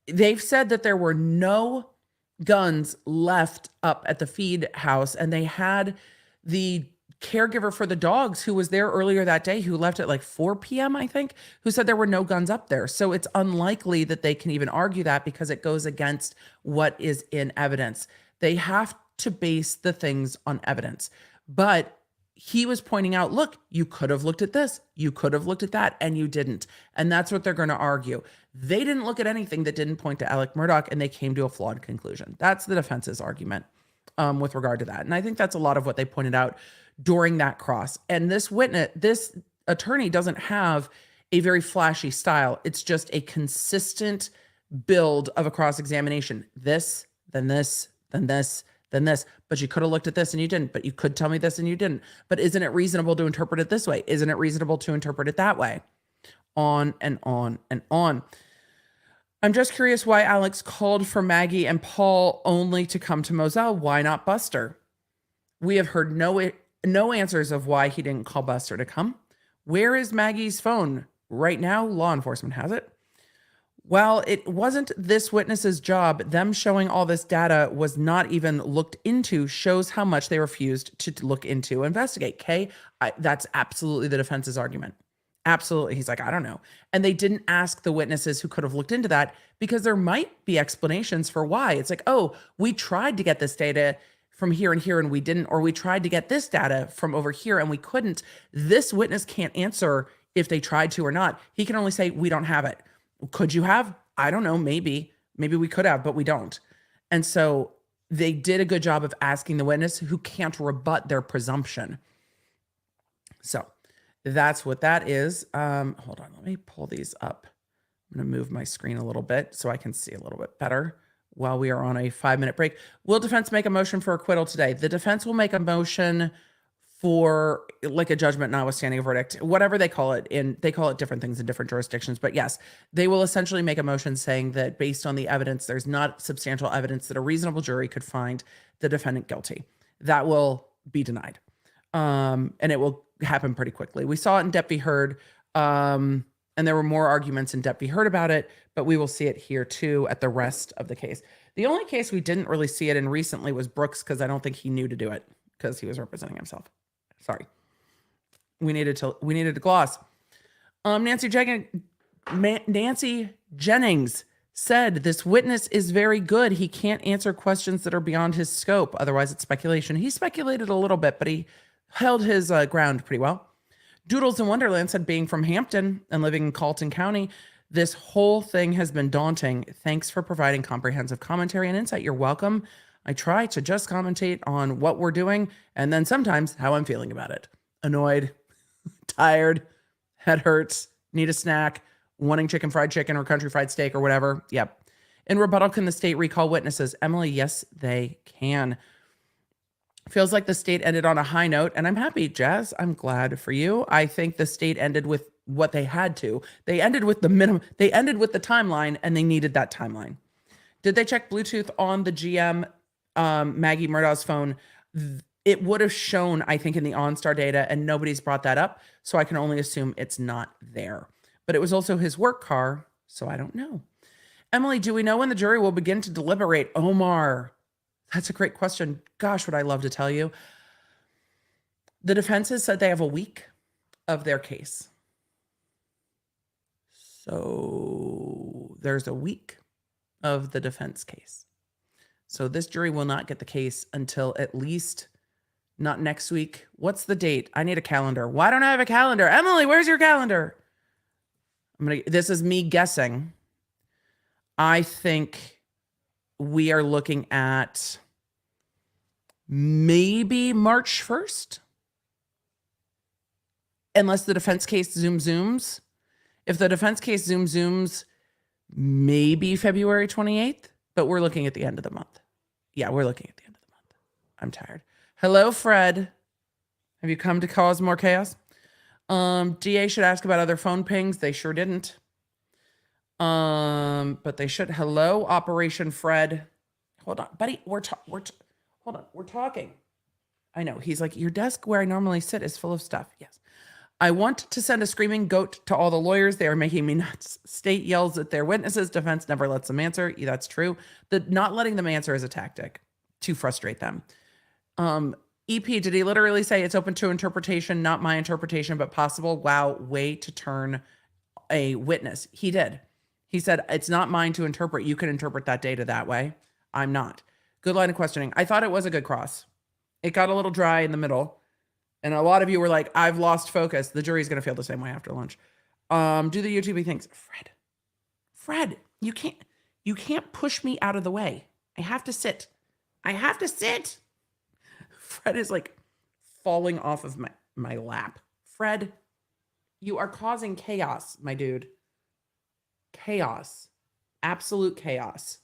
[SPEAKER 1] They've said that there were no guns left up at the feed house, and they had the caregiver for the dogs who was there earlier that day, who left at like 4 p.m., I think, who said there were no guns up there. So it's unlikely that they can even argue that because it goes against what is in evidence. They have to base the things on evidence. But he was pointing out, look, you could have looked at this, you could have looked at that, and you didn't. And that's what they're going to argue. They didn't look at anything that didn't point to Alec Murdaugh, and they came to a flawed conclusion. That's the defense's argument with regard to that. And I think that's a lot of what they pointed out during that cross. And this attorney doesn't have a very flashy style. It's just a consistent build of a cross-examination. This, then this, then this, than this, but you could have looked at this and you didn't, but you could tell me this and you didn't. But isn't it reasonable to interpret it this way? Isn't it reasonable to interpret it that way? On and on and on. I'm just curious why Alex called for Maggie and Paul only to come to Moselle. Why not Buster? We have heard no answers of why he didn't call Buster to come. Where is Maggie's phone? Right now, law enforcement has it. While it wasn't this witness's job, them showing all this data was not even looked into, shows how much they refused to look into, investigate. Kay, that's absolutely the defense's argument. Absolutely. He's like, I don't know. And they didn't ask the witnesses who could have looked into that because there might be explanations for why. It's like, oh, we tried to get this data from here and we didn't, or we tried to get this data from over here and we couldn't. This witness can't answer if they tried to or not. He can only say, we don't have it. Could you have? I don't know. Maybe we could have, but we don't. And so they did a good job of asking the witness who can't rebut their presumption. So that's what that is. Hold on. Let me pull these up. I'm going to move my screen a little bit so I can see a little bit better while we are on a 5-minute break. Will defense make a motion for acquittal today? The defense will make a motion for like a judgment notwithstanding a verdict, whatever they call it. They call it different things in different jurisdictions. But yes, they will essentially make a motion saying that based on the evidence, there's not substantial evidence that a reasonable jury could find the defendant guilty. That will be denied. And it will happen pretty quickly. We saw it in Depp v. Heard, and there were more arguments in Depp v. Heard about it, but we will see it here too at the rest of the case. The only case we didn't really see it in recently was Brooks, because I don't think he knew to do it because he was representing himself. Sorry. We needed to gloss. Nancy Jennings said this witness is very good. He can't answer questions that are beyond his scope. Otherwise, it's speculation. He speculated a little bit, but he held his ground pretty well. Doodles in Wonderland said, being from Hampton and living in Colleton County, this whole thing has been daunting. Thanks for providing comprehensive commentary and insight. You're welcome. I try to just commentate on what we're doing and then sometimes how I'm feeling about it. Annoyed, tired, head hurts, need a snack, wanting fried chicken or country fried steak or whatever. Yep. In rebuttal, can the state recall witnesses? Emily, yes, they can. Feels like the state ended on a high note, and I'm happy, Jazz. I'm glad for you. I think the state ended with what they had to. They ended with the minimum. They ended with the timeline, and they needed that timeline. Did they check Bluetooth on the GM Maggie Murdaugh's phone? It would have shown, I think, in the OnStar data, and nobody's brought that up, so I can only assume it's not there. But it was also his work car, so I don't know. Emily, do we know when the jury will begin to deliberate? Omar, that's a great question. Gosh, would I love to tell you. The defense has said they have a week of their case. So there's a week of the defense case. So this jury will not get the case until at least not next week. What's the date? I need a calendar. Why don't I have a calendar? Emily, where's your calendar? This is me guessing. I think we are looking at maybe March 1st. Unless the defense case zooms. If the defense case zooms, maybe February 28th. But we're looking at the end of the month. Yeah, we're looking at the end of the month. I'm tired. Hello, Fred. Have you come to cause more chaos? DA should ask about other phone pings. They sure didn't. But they should. Hello, Operation Fred. Hold on, buddy. Hold on. We're talking. I know. He's like, your desk where I normally sit is full of stuff. Yes. I want to send a screaming goat to all the lawyers. They are making me nuts. State yells at their witnesses. Defense never lets them answer. Yeah, that's true. The not letting them answer is a tactic to frustrate them. EP, did he literally say it's open to interpretation, not my interpretation, but possible? Wow, way to turn a witness. He did. He said, it's not mine to interpret. You can interpret that data that way. I'm not. Good line of questioning. I thought it was a good cross. It got a little dry in the middle. And a lot of you were like, I've lost focus. The jury's going to feel the same way after lunch. Do the YouTube things. Fred, you can't push me out of the way. I have to sit. Fred is like falling off of my lap. Fred, you are causing chaos, my dude. Chaos. Absolute chaos.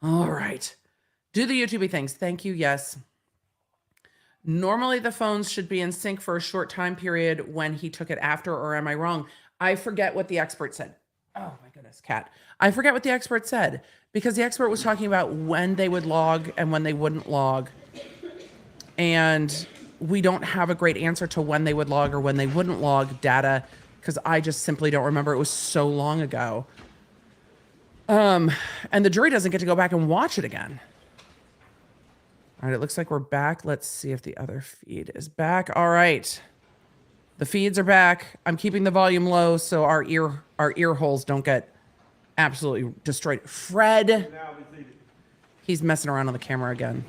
[SPEAKER 1] All right. Do the YouTube things. Thank you. Yes. Normally the phones should be in sync for a short time period when he took it after, or am I wrong? I forget what the expert said. Oh my goodness, cat. I forget what the expert said because the expert was talking about when they would log and when they wouldn't log. And we don't have a great answer to when they would log or when they wouldn't log data because I just simply don't remember. It was so long ago. And the jury doesn't get to go back and watch it again. All right, it looks like we're back. Let's see if the other feed is back. All right. The feeds are back. I'm keeping the volume low so our ear holes don't get absolutely destroyed. Fred. He's messing around on the camera again.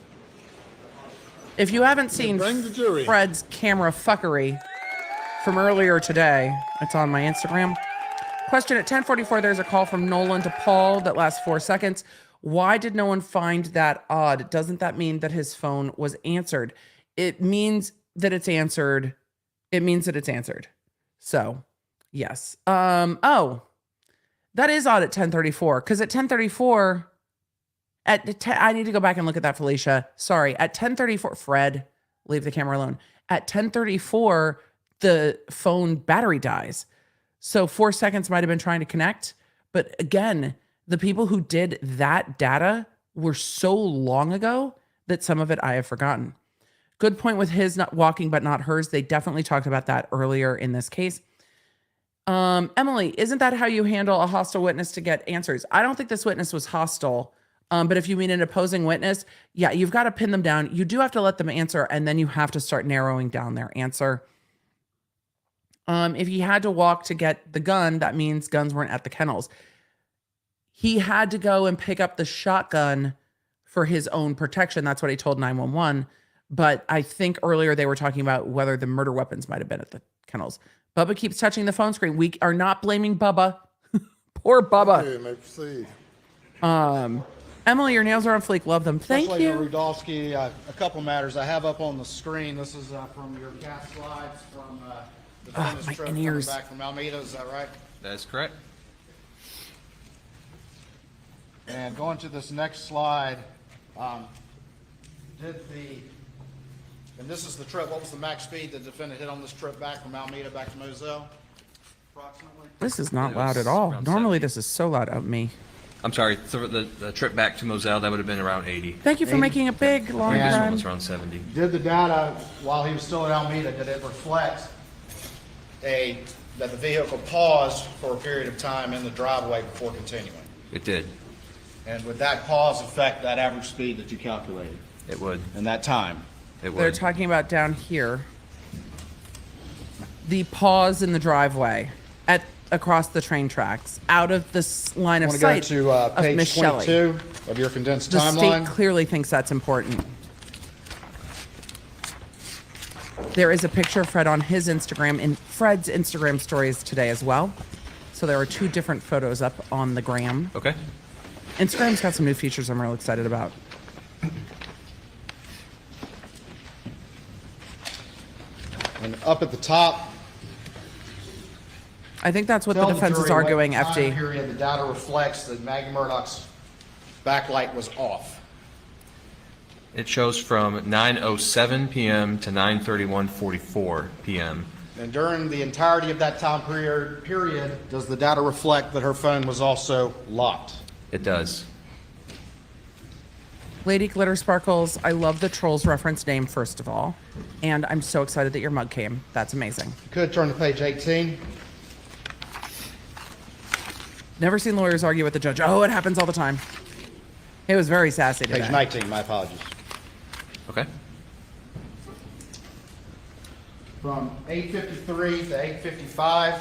[SPEAKER 1] If you haven't seen
[SPEAKER 3] Bring the jury.
[SPEAKER 1] Fred's camera fuckery from earlier today, it's on my Instagram. Question at 10:44, there's a call from Nolan to Paul that lasts 4 seconds. Why did no one find that odd? Doesn't that mean that his phone was answered? It means that it's answered. It means that it's answered. So, yes. Oh, that is odd at 10:34 because at 10:34, I need to go back and look at that, Felicia. Sorry. At 10:34, Fred, leave the camera alone. At 10:34, the phone battery dies. So 4 seconds might have been trying to connect. But again, the people who did that data were so long ago that some of it I have forgotten. Good point with his not walking, but not hers. They definitely talked about that earlier in this case. Emily, isn't that how you handle a hostile witness to get answers? I don't think this witness was hostile. But if you mean an opposing witness, yeah, you've got to pin them down. You do have to let them answer, and then you have to start narrowing down their answer. If he had to walk to get the gun, that means guns weren't at the kennels. He had to go and pick up the shotgun for his own protection. That's what he told 911. But I think earlier they were talking about whether the murder weapons might have been at the kennels. Bubba keeps touching the phone screen. We are not blaming Bubba. Poor Bubba.
[SPEAKER 3] Okay, may proceed.
[SPEAKER 1] Emily, your nails are on fleek. Love them. Thank
[SPEAKER 6] Especially
[SPEAKER 1] you.
[SPEAKER 6] Rudofski, a couple matters I have up on the screen. This is from your cat slides from the defendant's
[SPEAKER 1] my
[SPEAKER 6] trip
[SPEAKER 1] in-ears.
[SPEAKER 6] coming back from Alameda. Is that right?
[SPEAKER 5] That is correct.
[SPEAKER 6] And going to this next slide, and this is the trip, what was the max speed the defendant hit on this trip back from Alameda back to Moselle, approximately?
[SPEAKER 1] This is not
[SPEAKER 5] It
[SPEAKER 1] loud
[SPEAKER 5] was
[SPEAKER 1] at all.
[SPEAKER 5] around
[SPEAKER 1] Normally
[SPEAKER 5] 70.
[SPEAKER 1] this is so loud of me.
[SPEAKER 5] I'm sorry, so the trip back to Moselle, that would have been around 80.
[SPEAKER 1] Thank you for making a big, long
[SPEAKER 5] Previous one
[SPEAKER 1] run.
[SPEAKER 5] was around 70.
[SPEAKER 6] Did the data, while he was still at Alameda, did it reflect that the vehicle paused for a period of time in the driveway before continuing?
[SPEAKER 5] It did.
[SPEAKER 6] And would that pause affect that average speed that you calculated
[SPEAKER 5] It would.
[SPEAKER 6] in that time?
[SPEAKER 5] It
[SPEAKER 1] They're
[SPEAKER 5] would.
[SPEAKER 1] talking about down here. The pause in the driveway across the train tracks, out of this line
[SPEAKER 6] I
[SPEAKER 1] of
[SPEAKER 6] want to go
[SPEAKER 1] sight
[SPEAKER 6] to
[SPEAKER 1] of Miss
[SPEAKER 6] page
[SPEAKER 1] Shelley.
[SPEAKER 6] 22 of your condensed
[SPEAKER 1] The state
[SPEAKER 6] timeline.
[SPEAKER 1] clearly thinks that's important. There is a picture of Fred on his Instagram, in Fred's Instagram stories today as well. So there are 2 different photos up on the gram.
[SPEAKER 5] Okay.
[SPEAKER 1] Instagram's got some new features I'm real excited about.
[SPEAKER 6] And up at the top,
[SPEAKER 1] I think that's what the
[SPEAKER 6] tell
[SPEAKER 1] defense is
[SPEAKER 6] jury what
[SPEAKER 1] arguing,
[SPEAKER 6] time
[SPEAKER 1] FD.
[SPEAKER 6] period the data reflects that Maggie Murdaugh's backlight was off.
[SPEAKER 5] It shows from 9:07 p.m. to 9:31:44 p.m.
[SPEAKER 6] And during the entirety of that time period, does the data reflect that her phone was also locked?
[SPEAKER 5] It does.
[SPEAKER 1] Lady Glitter Sparkles, I love the Trolls reference name, first of all. And I'm so excited that your mug came. That's amazing.
[SPEAKER 6] You could turn to page 18.
[SPEAKER 1] Never seen lawyers argue with the judge. Oh, it happens all the time. It was very sassy today.
[SPEAKER 6] Page 19, my apologies.
[SPEAKER 5] Okay.
[SPEAKER 6] From 8:53 to 8:55,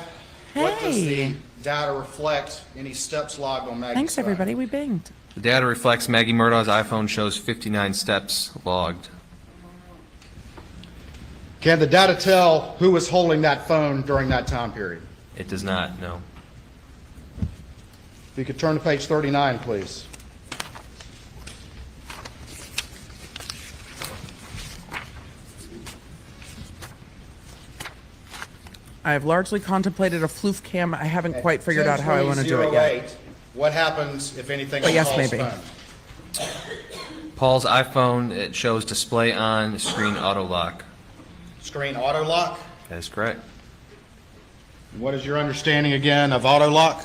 [SPEAKER 6] what does the
[SPEAKER 1] Hey.
[SPEAKER 6] data reflect? Any steps logged on Maggie's
[SPEAKER 1] Thanks,
[SPEAKER 6] phone?
[SPEAKER 1] everybody. We binged.
[SPEAKER 5] The data reflects Maggie Murdaugh's iPhone shows 59 steps logged.
[SPEAKER 6] Can the data tell who was holding that phone during that time period?
[SPEAKER 5] It does not, no.
[SPEAKER 6] If you could turn to page 39, please.
[SPEAKER 1] I have largely contemplated a floof cam. I haven't quite figured out how I want to do it yet.
[SPEAKER 6] 10:20:08, what happens if anything
[SPEAKER 1] But
[SPEAKER 6] on
[SPEAKER 1] yes,
[SPEAKER 6] Paul's
[SPEAKER 1] maybe.
[SPEAKER 6] phone?
[SPEAKER 5] Paul's iPhone, it shows display on, screen auto lock.
[SPEAKER 6] Screen auto lock?
[SPEAKER 5] That is correct.
[SPEAKER 6] What is your understanding again of auto lock?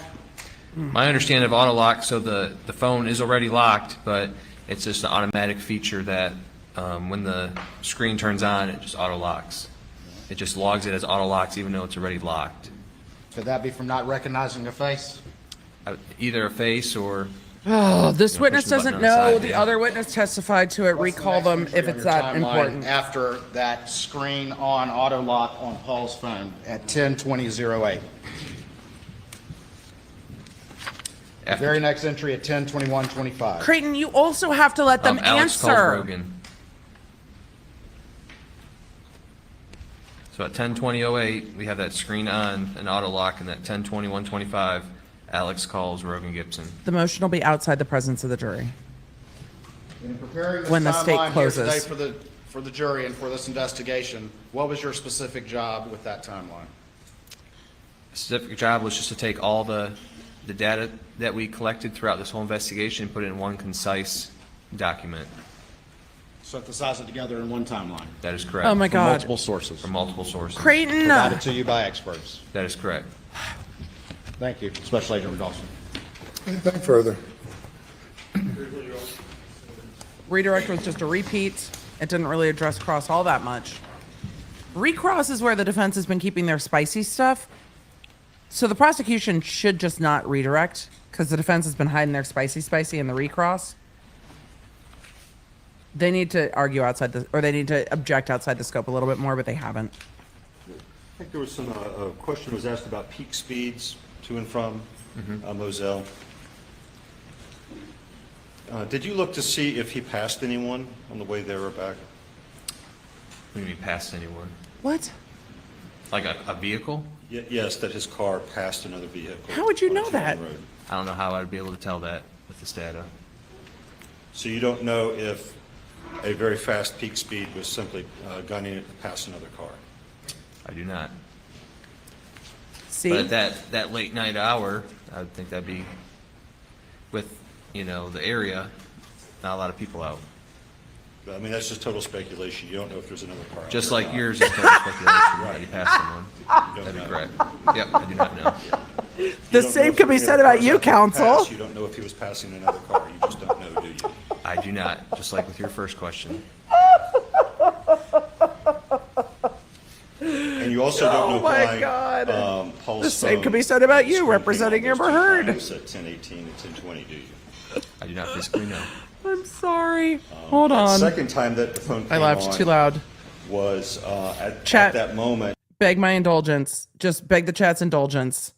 [SPEAKER 5] My understanding of auto lock, so the phone is already locked, but it's just an automatic feature that when the screen turns on, it just auto locks. It just logs it as auto locks even though it's already locked.
[SPEAKER 6] Could that be from not recognizing a face?
[SPEAKER 5] Either a face or
[SPEAKER 1] Oh, this
[SPEAKER 5] Yeah,
[SPEAKER 1] witness
[SPEAKER 5] push the button
[SPEAKER 1] doesn't
[SPEAKER 5] on the
[SPEAKER 1] know.
[SPEAKER 5] side,
[SPEAKER 1] The
[SPEAKER 5] yeah.
[SPEAKER 1] other witness testified to it. Recall them if it's that important.
[SPEAKER 6] After that screen on auto lock on Paul's phone at 10:20:08. The very next entry at 10:21:25.
[SPEAKER 1] Creighton, you also have to let them
[SPEAKER 5] Alex calls
[SPEAKER 1] answer.
[SPEAKER 5] Rogan. So at 10:20:08, we have that screen on, an auto lock, and at 10:21:25, Alex calls Rogan Gibson.
[SPEAKER 1] The motion will be outside the presence of the jury.
[SPEAKER 6] In preparing this
[SPEAKER 1] When the state
[SPEAKER 6] timeline here today
[SPEAKER 1] closes.
[SPEAKER 6] for the jury and for this investigation, what was your specific job with that timeline?
[SPEAKER 5] Specific job was just to take all the data that we collected throughout this whole investigation and put it in one concise document.
[SPEAKER 6] Synthesize it together in one timeline.
[SPEAKER 5] That is correct.
[SPEAKER 1] Oh my
[SPEAKER 6] From
[SPEAKER 1] God.
[SPEAKER 6] multiple sources.
[SPEAKER 5] From multiple sources.
[SPEAKER 1] Creighton,
[SPEAKER 6] Provided to you by experts.
[SPEAKER 5] That is correct.
[SPEAKER 6] Thank you, Special Agent Rudofski.
[SPEAKER 3] Anything further?
[SPEAKER 1] redirect was just a repeat. It didn't really address cross all that much. Recross is where the defense has been keeping their spicy stuff. So the prosecution should just not redirect because the defense has been hiding their spicy in the recross. They need to argue outside the, or they need to object outside the scope a little bit more, but they haven't.
[SPEAKER 4] I think there was some, a question was asked about peak speeds to and from Moselle. Did you look to see if he passed anyone on the way there or back?
[SPEAKER 5] What do you mean past anyone?
[SPEAKER 1] What?
[SPEAKER 5] Like a vehicle?
[SPEAKER 4] Yes, that his car passed another vehicle.
[SPEAKER 1] How would you
[SPEAKER 4] on
[SPEAKER 1] know
[SPEAKER 4] Tindal
[SPEAKER 1] that?
[SPEAKER 4] Road.
[SPEAKER 5] I don't know how I'd be able to tell that with this data.
[SPEAKER 4] So you don't know if a very fast peak speed was simply gunning it past another car?
[SPEAKER 5] I do not.
[SPEAKER 1] See?
[SPEAKER 5] But at that late night hour, I would think that'd be with, you know, the area, not a lot of people out.
[SPEAKER 4] I mean, that's just total speculation. You don't know if there's another car out
[SPEAKER 5] Just
[SPEAKER 4] there or
[SPEAKER 5] like
[SPEAKER 4] not.
[SPEAKER 5] yours is total speculation that he passed someone.
[SPEAKER 4] You don't
[SPEAKER 5] That'd be
[SPEAKER 4] know.
[SPEAKER 5] correct. Yep, I do not know.
[SPEAKER 4] You
[SPEAKER 1] The
[SPEAKER 4] don't know
[SPEAKER 1] same
[SPEAKER 4] if
[SPEAKER 1] could be
[SPEAKER 4] any
[SPEAKER 1] said
[SPEAKER 4] other
[SPEAKER 1] about
[SPEAKER 4] cars
[SPEAKER 1] you,
[SPEAKER 4] out there
[SPEAKER 1] counsel.
[SPEAKER 4] passed. You don't know if he was passing another car. You just don't know, do you?
[SPEAKER 5] I do not, just like with your first question.
[SPEAKER 4] And you also don't know
[SPEAKER 1] Oh my
[SPEAKER 4] why
[SPEAKER 1] God.
[SPEAKER 4] Paul's
[SPEAKER 1] The same
[SPEAKER 4] phone
[SPEAKER 1] could be said about you,
[SPEAKER 4] screen came
[SPEAKER 1] representing
[SPEAKER 4] on those
[SPEAKER 1] Amber
[SPEAKER 4] two
[SPEAKER 1] Heard.
[SPEAKER 4] times At 10:18 and 10:20, do you?
[SPEAKER 5] I do not physically know.
[SPEAKER 1] I'm sorry. Hold on.
[SPEAKER 4] Second time that the phone came
[SPEAKER 1] I laughed
[SPEAKER 4] on
[SPEAKER 1] too loud.
[SPEAKER 4] was at
[SPEAKER 1] Chat.
[SPEAKER 4] that moment.
[SPEAKER 1] Beg my indulgence. Just beg the chat's indulgence.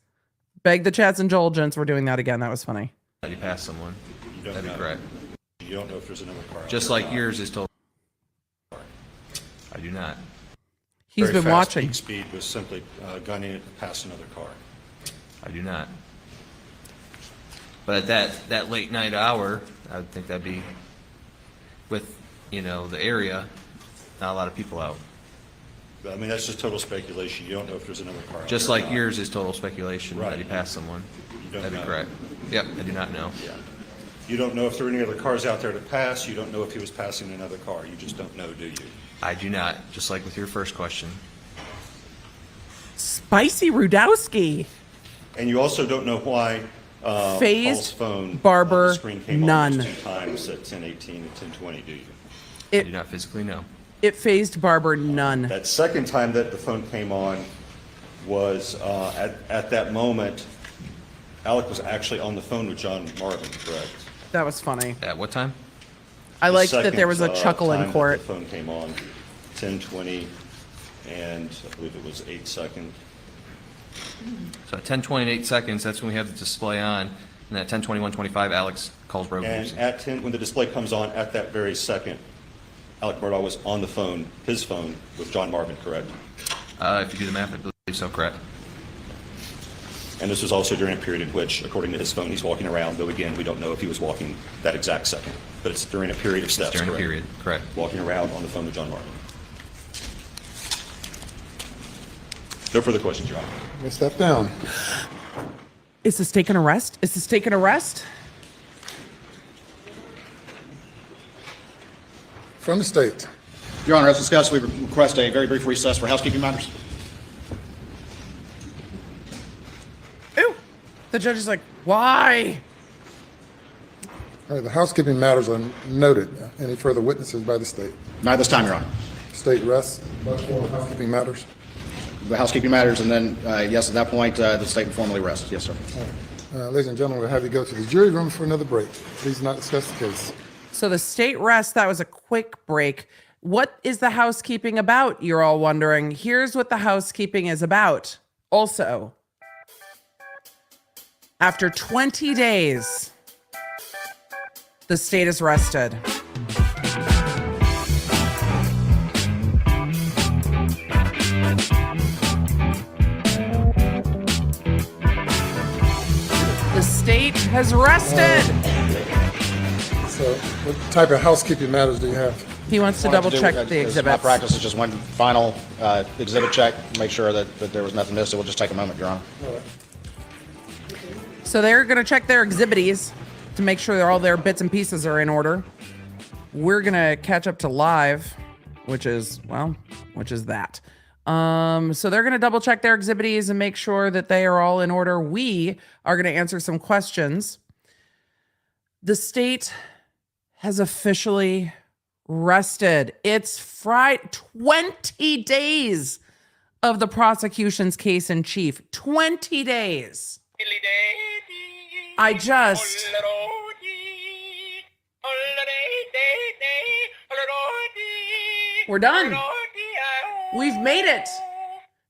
[SPEAKER 1] Beg the chat's indulgence. We're doing that again. That was funny.
[SPEAKER 5] That you passed someone.
[SPEAKER 4] You don't
[SPEAKER 5] That'd be
[SPEAKER 4] know.
[SPEAKER 5] correct.
[SPEAKER 4] You don't know if there's another car out
[SPEAKER 5] Just
[SPEAKER 4] there or
[SPEAKER 5] like
[SPEAKER 4] not.
[SPEAKER 5] yours is total. I do not.
[SPEAKER 1] He's
[SPEAKER 4] Very
[SPEAKER 1] been
[SPEAKER 4] fast
[SPEAKER 1] watching.
[SPEAKER 4] peak speed was simply gunning it past another car.
[SPEAKER 5] I do not. But at that late night hour, I would think that'd be with, you know, the area, not a lot of people out.
[SPEAKER 4] I mean, that's just total speculation. You don't know if there's another car out
[SPEAKER 5] Just
[SPEAKER 4] there or
[SPEAKER 5] like
[SPEAKER 4] not.
[SPEAKER 5] yours is total speculation that
[SPEAKER 4] Right.
[SPEAKER 5] he passed someone.
[SPEAKER 4] You don't
[SPEAKER 5] That'd be
[SPEAKER 4] know.
[SPEAKER 5] correct. Yep, I do not know.
[SPEAKER 4] Yeah. You don't know if there were any other cars out there to pass. You don't know if he was passing another car. You just don't know, do you?
[SPEAKER 5] I do not, just like with your first question.
[SPEAKER 1] Spicy Rudowski.
[SPEAKER 4] And you also don't know why
[SPEAKER 1] Phased
[SPEAKER 4] Paul's phone
[SPEAKER 1] barber,
[SPEAKER 4] the screen came
[SPEAKER 1] none.
[SPEAKER 4] on those 2 times at 10:18 and 10:20, do you?
[SPEAKER 5] I
[SPEAKER 1] It
[SPEAKER 5] do not physically know.
[SPEAKER 1] it phased Barber none.
[SPEAKER 4] That second time that the phone came on was at that moment, Alec was actually on the phone with John Marvin, correct?
[SPEAKER 1] That was funny.
[SPEAKER 5] At what time?
[SPEAKER 1] I
[SPEAKER 4] The
[SPEAKER 1] liked that there was a
[SPEAKER 4] second,
[SPEAKER 1] chuckle
[SPEAKER 4] time
[SPEAKER 1] in
[SPEAKER 4] that
[SPEAKER 1] court.
[SPEAKER 4] The phone came on, 10:20, and I believe it was 8 seconds.
[SPEAKER 5] So at 10:20 and 8 seconds, that's when we have the display on. And at 10:21:25, Alex calls Rogan
[SPEAKER 4] And
[SPEAKER 5] Gibson.
[SPEAKER 4] at 10, when the display comes on, at that very second, Alec Murdaugh was on the phone, his phone, with John Marvin, correct?
[SPEAKER 5] If you do the math, I believe so, correct.
[SPEAKER 4] And this was also during a period in which, according to his phone, he's walking around, though again, we don't know if he was walking that exact second. But it's during a period of steps,
[SPEAKER 5] During a
[SPEAKER 4] correct?
[SPEAKER 5] period, correct.
[SPEAKER 4] Walking around on the phone with John Marvin. No further questions, Your Honor.
[SPEAKER 3] Let me step down.
[SPEAKER 1] Is this taken arrest? Is this taken arrest?
[SPEAKER 3] From the state.
[SPEAKER 6] Your Honor, as discussed, we request a very brief recess for housekeeping matters.
[SPEAKER 1] Ew. The judge is like, why?
[SPEAKER 3] All right, the housekeeping matters are noted. Any further witnesses by the state?
[SPEAKER 6] Not this time, Your Honor.
[SPEAKER 3] State rests, but for housekeeping matters.
[SPEAKER 6] The housekeeping matters, and then, yes, at that point, the state will formally rest. Yes, sir.
[SPEAKER 3] Ladies and gentlemen, we'll have you go to the jury room for another break. Please not discuss the case.
[SPEAKER 1] So the state rests, that was a quick break. What is the housekeeping about, you're all wondering? Here's what the housekeeping is about. Also, after 20 days, the state is rested. The state has rested.
[SPEAKER 3] So what type of housekeeping matters do you have?
[SPEAKER 1] He wants to double check the
[SPEAKER 6] My
[SPEAKER 1] exhibits.
[SPEAKER 6] practice is just one final exhibit check, make sure that there was nothing missed. It will just take a moment, Your Honor.
[SPEAKER 1] So they're going to check their exhibities to make sure all their bits and pieces are in order. We're going to catch up to live, which is that. So they're going to double check their exhibities and make sure that they are all in order. We are going to answer some questions. The state has officially rested. It's Friday, 20 days of the prosecution's case in chief. 20 days. We're done. We've made it.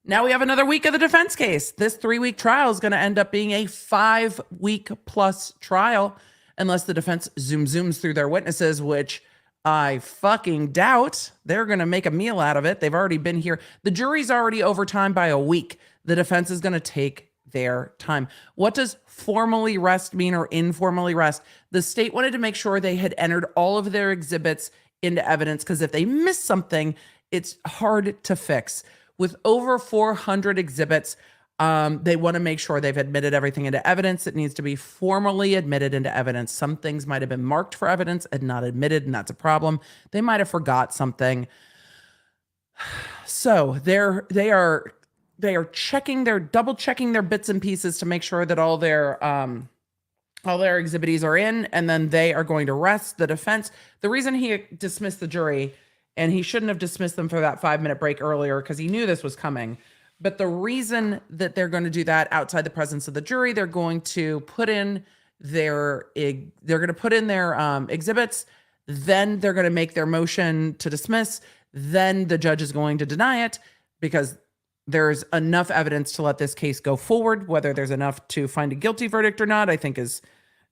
[SPEAKER 1] Now we have another week of the defense case. This 3-week trial is going to end up being a 5-week plus trial unless the defense zooms through their witnesses, which I fucking doubt. They're going to make a meal out of it. They've already been here. The jury's already over time by a week. The defense is going to take their time. What does formally rest mean or informally rest? The state wanted to make sure they had entered all of their exhibits into evidence because if they miss something, it's hard to fix. With over 400 exhibits, they want to make sure they've admitted everything into evidence. It needs to be formally admitted into evidence. Some things might have been marked for evidence and not admitted, and that's a problem. They might have forgot something. So they are double checking their bits and pieces to make sure that all their exhibits are in, and then they are going to rest the defense. The reason he dismissed the jury, and he shouldn't have dismissed them for that 5-minute break earlier because he knew this was coming. But the reason that they're going to do that outside the presence of the jury, they're going to put in their exhibits. Then they're going to make their motion to dismiss. Then the judge is going to deny it because there's enough evidence to let this case go forward. Whether there's enough to find a guilty verdict or not, I think is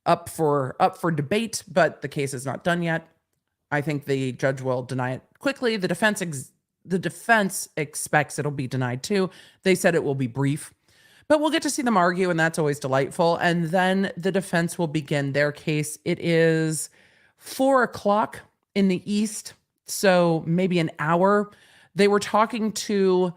[SPEAKER 1] up for debate. But the case is not done yet. I think the judge will deny it quickly. The defense expects it'll be denied too. They said it will be brief, but we'll get to see them argue, and that's always delightful. And then the defense will begin their case. It is 4:00 in the East, so maybe an hour. They were talking to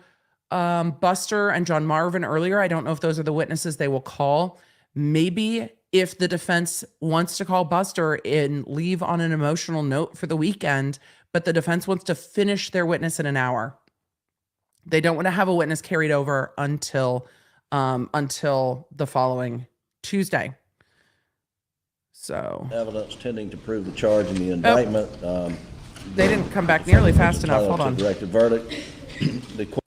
[SPEAKER 1] Buster and John Marvin earlier. I don't know if those are the witnesses they will call. Maybe if the defense wants to call Buster and leave on an emotional note for the weekend, but the defense wants to finish their witness in an hour. They don't want to have a witness carried over until the following Tuesday. So
[SPEAKER 7] evidence tending to prove the charge in the indictment.
[SPEAKER 1] They didn't come back nearly fast enough. Hold on.
[SPEAKER 7] Directed verdict. The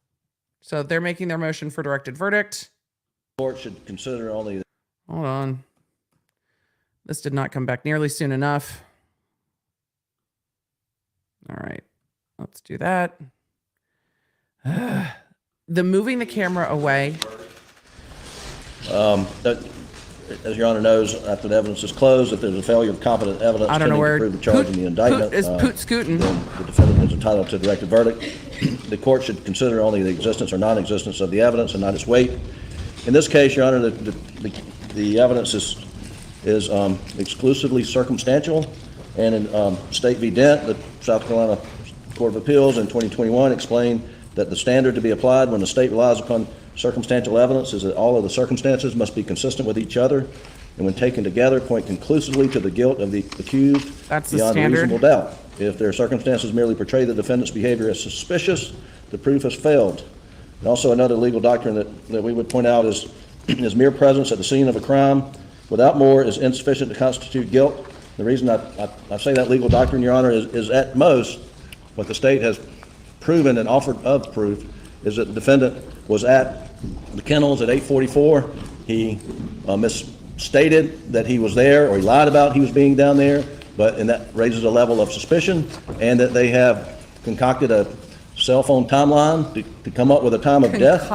[SPEAKER 1] So they're making their motion for directed verdict.
[SPEAKER 7] court should consider only.
[SPEAKER 1] Hold on. This did not come back nearly soon enough. All right, let's do that. The moving the camera away.
[SPEAKER 7] As Your Honor knows, after the evidence is closed, if there's a failure of competent evidence
[SPEAKER 1] I don't know
[SPEAKER 7] tending
[SPEAKER 1] where
[SPEAKER 7] to prove the charge in the indictment,
[SPEAKER 1] is Poot scooting.
[SPEAKER 7] then the defendant is entitled to a directed verdict. The court should consider only the existence or non-existence of the evidence and not its weight. In this case, Your Honor, the evidence is exclusively circumstantial, and in State v. Dent, the South Carolina Court of Appeals in 2021 explained that the standard to be applied when the state relies upon circumstantial evidence is that all of the circumstances must be consistent with each other, and when taken together, point conclusively to the guilt of the accused
[SPEAKER 1] That's the
[SPEAKER 7] beyond
[SPEAKER 1] standard.
[SPEAKER 7] reasonable doubt. If their circumstances merely portray the defendant's behavior as suspicious, the proof has failed. And also another legal doctrine that we would point out is mere presence at the scene of a crime without more is insufficient to constitute guilt. The reason I say that legal doctrine, Your Honor, is at most what the state has proven and offered of proof is that the defendant was at the kennels at 8:44. He misstated that he was there, or he lied about he was being down there, and that raises a level of suspicion, and that they have concocted a cell phone timeline to come up with a time of death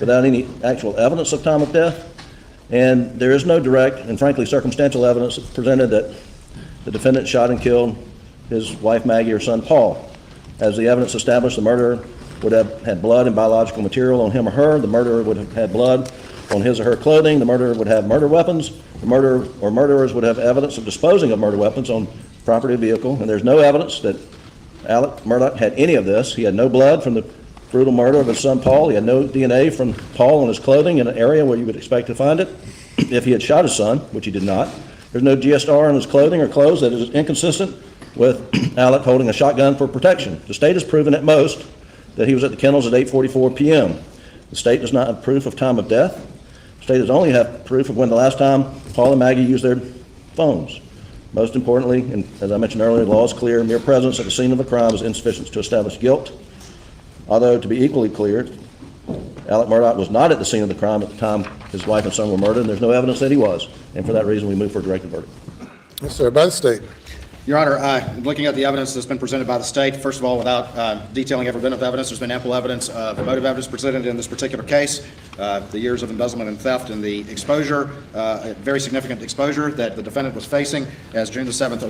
[SPEAKER 7] without any actual evidence of time of death. And there is no direct and frankly circumstantial evidence presented that the defendant shot and killed his wife Maggie or son Paul. As the evidence established, the murderer would have had blood and biological material on him or her. The murderer would have had blood on his or her clothing. The murderer would have murder weapons. The murderer or murderers would have evidence of disposing of murder weapons on property or vehicle. And there's no evidence that Alec Murdaugh had any of this. He had no blood from the brutal murder of his son Paul. He had no DNA from Paul on his clothing in an area where you would expect to find it if he had shot his son, which he did not. There's no GSR on his clothing or clothes that is inconsistent with Alec holding a shotgun for protection. The state has proven at most that he was at the kennels at 8:44 p.m. The state does not have proof of time of death. The state does only have proof of when the last time Paul and Maggie used their phones. Most importantly, and as I mentioned earlier, the law is clear, mere presence at the scene of a crime is insufficient to establish guilt. Although, to be equally clear, Alec Murdaugh was not at the scene of the crime at the time his wife and son were murdered, and there's no evidence that he was. And for that reason, we move for a directed verdict.
[SPEAKER 3] Yes, sir. By the state.
[SPEAKER 6] Your Honor, looking at the evidence that's been presented by the state, first of all, without detailing every bit of evidence, there's been ample evidence of motive evidence presented in this particular case. The years of embezzlement and theft and the exposure, very significant exposure that the defendant was facing as June the 7th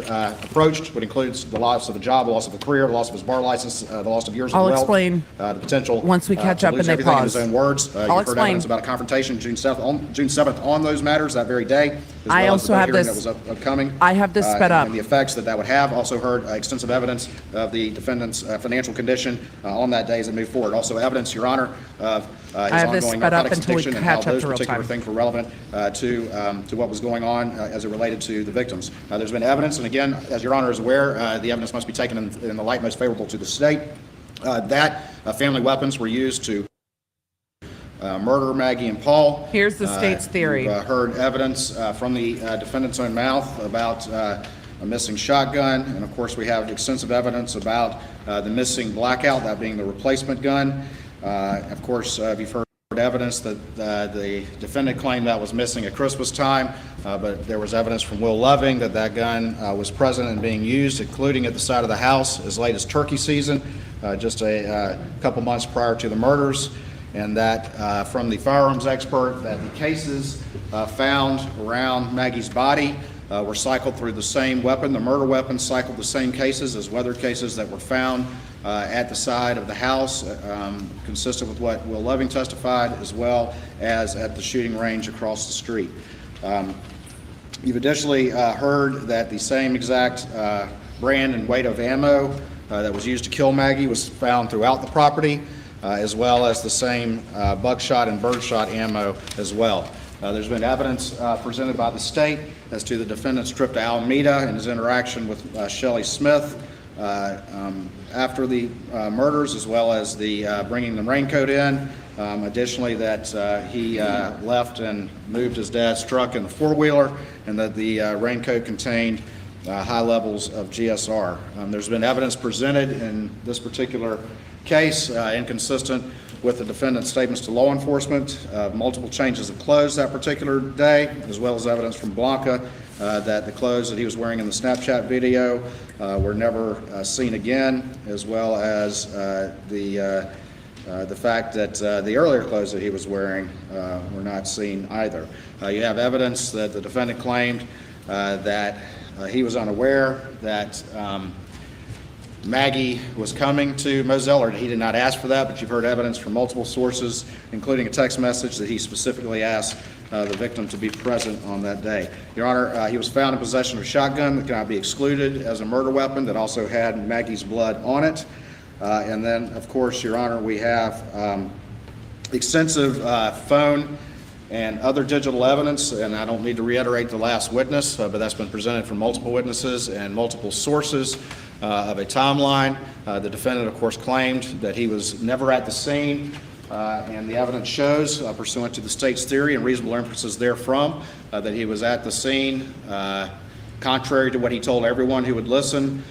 [SPEAKER 6] approached, would include the loss of a job, the loss of a career, the loss of his bar license, the loss of years of wealth.
[SPEAKER 2] I'll explain
[SPEAKER 6] the potential
[SPEAKER 2] once we catch up and they
[SPEAKER 6] everything
[SPEAKER 2] pause.
[SPEAKER 6] in his own words.
[SPEAKER 2] I'll
[SPEAKER 6] You've heard
[SPEAKER 2] explain.
[SPEAKER 6] evidence about a confrontation June 7th on those matters that very day. As
[SPEAKER 2] I
[SPEAKER 6] well
[SPEAKER 2] also
[SPEAKER 6] as the
[SPEAKER 2] have
[SPEAKER 6] hearing
[SPEAKER 2] this-
[SPEAKER 6] that was upcoming.
[SPEAKER 2] I have this sped up.
[SPEAKER 6] And the effects that would have. Also heard extensive evidence of the defendant's financial condition on that day as it moved forward. Also evidence, Your Honor, of his
[SPEAKER 2] have this
[SPEAKER 6] ongoing
[SPEAKER 2] sped up
[SPEAKER 6] narcotics
[SPEAKER 2] until we
[SPEAKER 6] addiction and how
[SPEAKER 2] catch up
[SPEAKER 6] those
[SPEAKER 2] to real
[SPEAKER 6] particular
[SPEAKER 2] time.
[SPEAKER 6] things were relevant to what was going on as it related to the victims. There's been evidence, and again, as Your Honor is aware, the evidence must be taken in the light most favorable to the state, that family weapons were used to murder Maggie and Paul.
[SPEAKER 2] Here's the state's theory.
[SPEAKER 6] We've heard evidence from the defendant's own mouth about a missing shotgun, and of course we have extensive evidence about the missing blackout, that being the replacement gun. Of course, you've heard evidence that the defendant claimed that was missing at Christmas time, but there was evidence from Will Loving that that gun was present and being used, including at the side of the house as late as turkey season, just a couple months prior to the murders. And that from the firearms expert, that the cases found around Maggie's body were cycled through the same weapon. The murder weapon cycled the same cases as weathered cases that were found at the side of the house, consistent with what Will Loving testified, as well as at the shooting range across the street. You've additionally heard that the same exact brand and weight of ammo that was used to kill Maggie was found throughout the property, as well as the same buckshot and birdshot ammo as well. There's been evidence presented by the state as to the defendant's trip to Alameda and his interaction with Shelley Smith after the murders, as well as the bringing the raincoat in. Additionally, that he left and moved his dad's truck in the four-wheeler, and that the raincoat contained high levels of GSR. There's been evidence presented in this particular case inconsistent with the defendant's statements to law enforcement, multiple changes of clothes that particular day, as well as evidence from Blanca that the clothes that he was wearing in the Snapchat video were never seen again, as well as the fact that the earlier clothes that he was wearing were not seen either. You have evidence that the defendant claimed that he was unaware that Maggie was coming to Moselle, or he did not ask for that, but you've heard evidence from multiple sources, including a text message that he specifically asked the victim to be present on that day. Your Honor, he was found in possession of a shotgun that cannot be excluded as a murder weapon that also had Maggie's blood on it. And then, of course, Your Honor, we have extensive phone and other digital evidence, and I don't need to reiterate the last witness, but that's been presented from multiple witnesses and multiple sources of a timeline. The defendant, of course, claimed that he was never at the scene, and the evidence shows, pursuant to the state's theory and reasonable inferences therefrom, that he was at the scene, contrary to what he told everyone who would listen.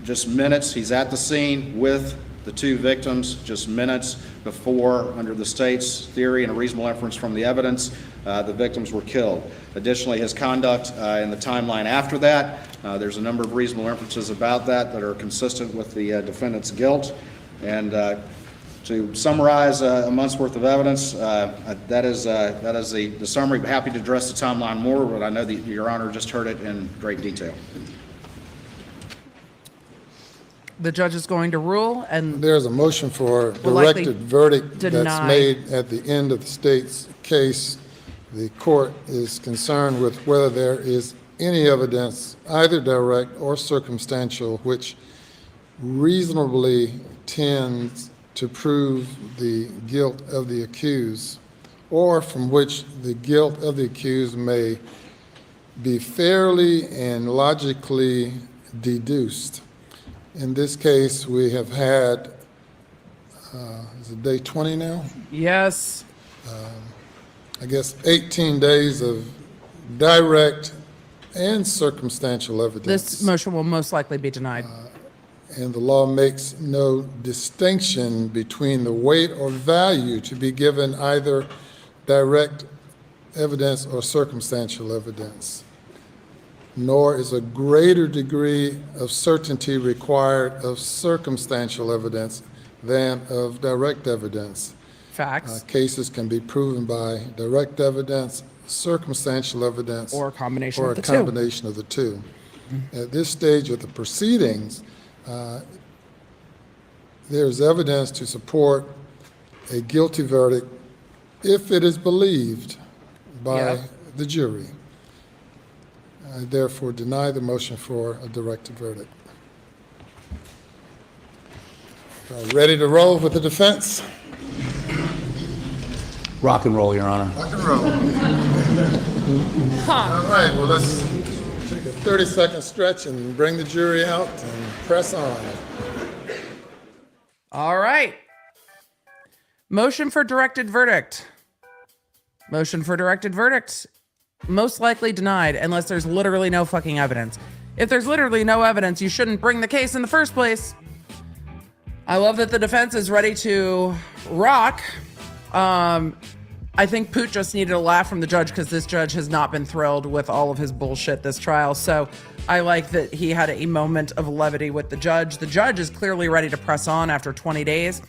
[SPEAKER 6] Just minutes, he's at the scene with the two victims, just minutes before, under the state's theory and a reasonable inference from the evidence, the victims were killed. Additionally, his conduct in the timeline after that, there's a number of reasonable inferences about that that are consistent with the defendant's guilt. And to summarize a month's worth of evidence, that is the summary. But happy to address the timeline more, but I know that Your Honor just heard it in great detail.
[SPEAKER 1] The judge is going to rule, and
[SPEAKER 3] There's a motion for
[SPEAKER 1] Will likely
[SPEAKER 3] directed verdict that's
[SPEAKER 1] deny.
[SPEAKER 3] made at the end of the state's case. The court is concerned with whether there is any evidence, either direct or circumstantial, which reasonably tends to prove the guilt of the accused, or from which the guilt of the accused may be fairly and logically deduced. In this case, we have had, is it day 20 now?
[SPEAKER 1] yes,
[SPEAKER 3] I guess 18 days of direct and circumstantial evidence.
[SPEAKER 1] this motion will most likely be denied.
[SPEAKER 3] And the law makes no distinction between the weight or value to be given either direct evidence or circumstantial evidence. Nor is a greater degree of certainty required of circumstantial evidence than of direct evidence.
[SPEAKER 1] Facts.
[SPEAKER 3] Cases can be proven by direct evidence, circumstantial evidence,
[SPEAKER 1] Or a combination
[SPEAKER 3] or
[SPEAKER 1] of the
[SPEAKER 3] a
[SPEAKER 1] two.
[SPEAKER 3] combination of the two. At this stage of the proceedings, there's evidence to support a guilty verdict if it is believed by
[SPEAKER 1] Yeah.
[SPEAKER 3] the jury. I therefore deny the motion for a directed verdict. Ready to roll with the defense?
[SPEAKER 8] Rock and roll, Your Honor.
[SPEAKER 3] Rock and roll. All right, well, let's take a 30-second stretch and bring the jury out and press on.
[SPEAKER 1] All right. Motion for directed verdict. Motion for directed verdict. Most likely denied unless there's literally no fucking evidence. If there's literally no evidence, you shouldn't bring the case in the first place. I love that the defense is ready to rock. I think Poot just needed a laugh from the judge because this judge has not been thrilled with all of his bullshit this trial. So I like that he had a moment of levity with the judge. The judge is clearly ready to press on after 20 days.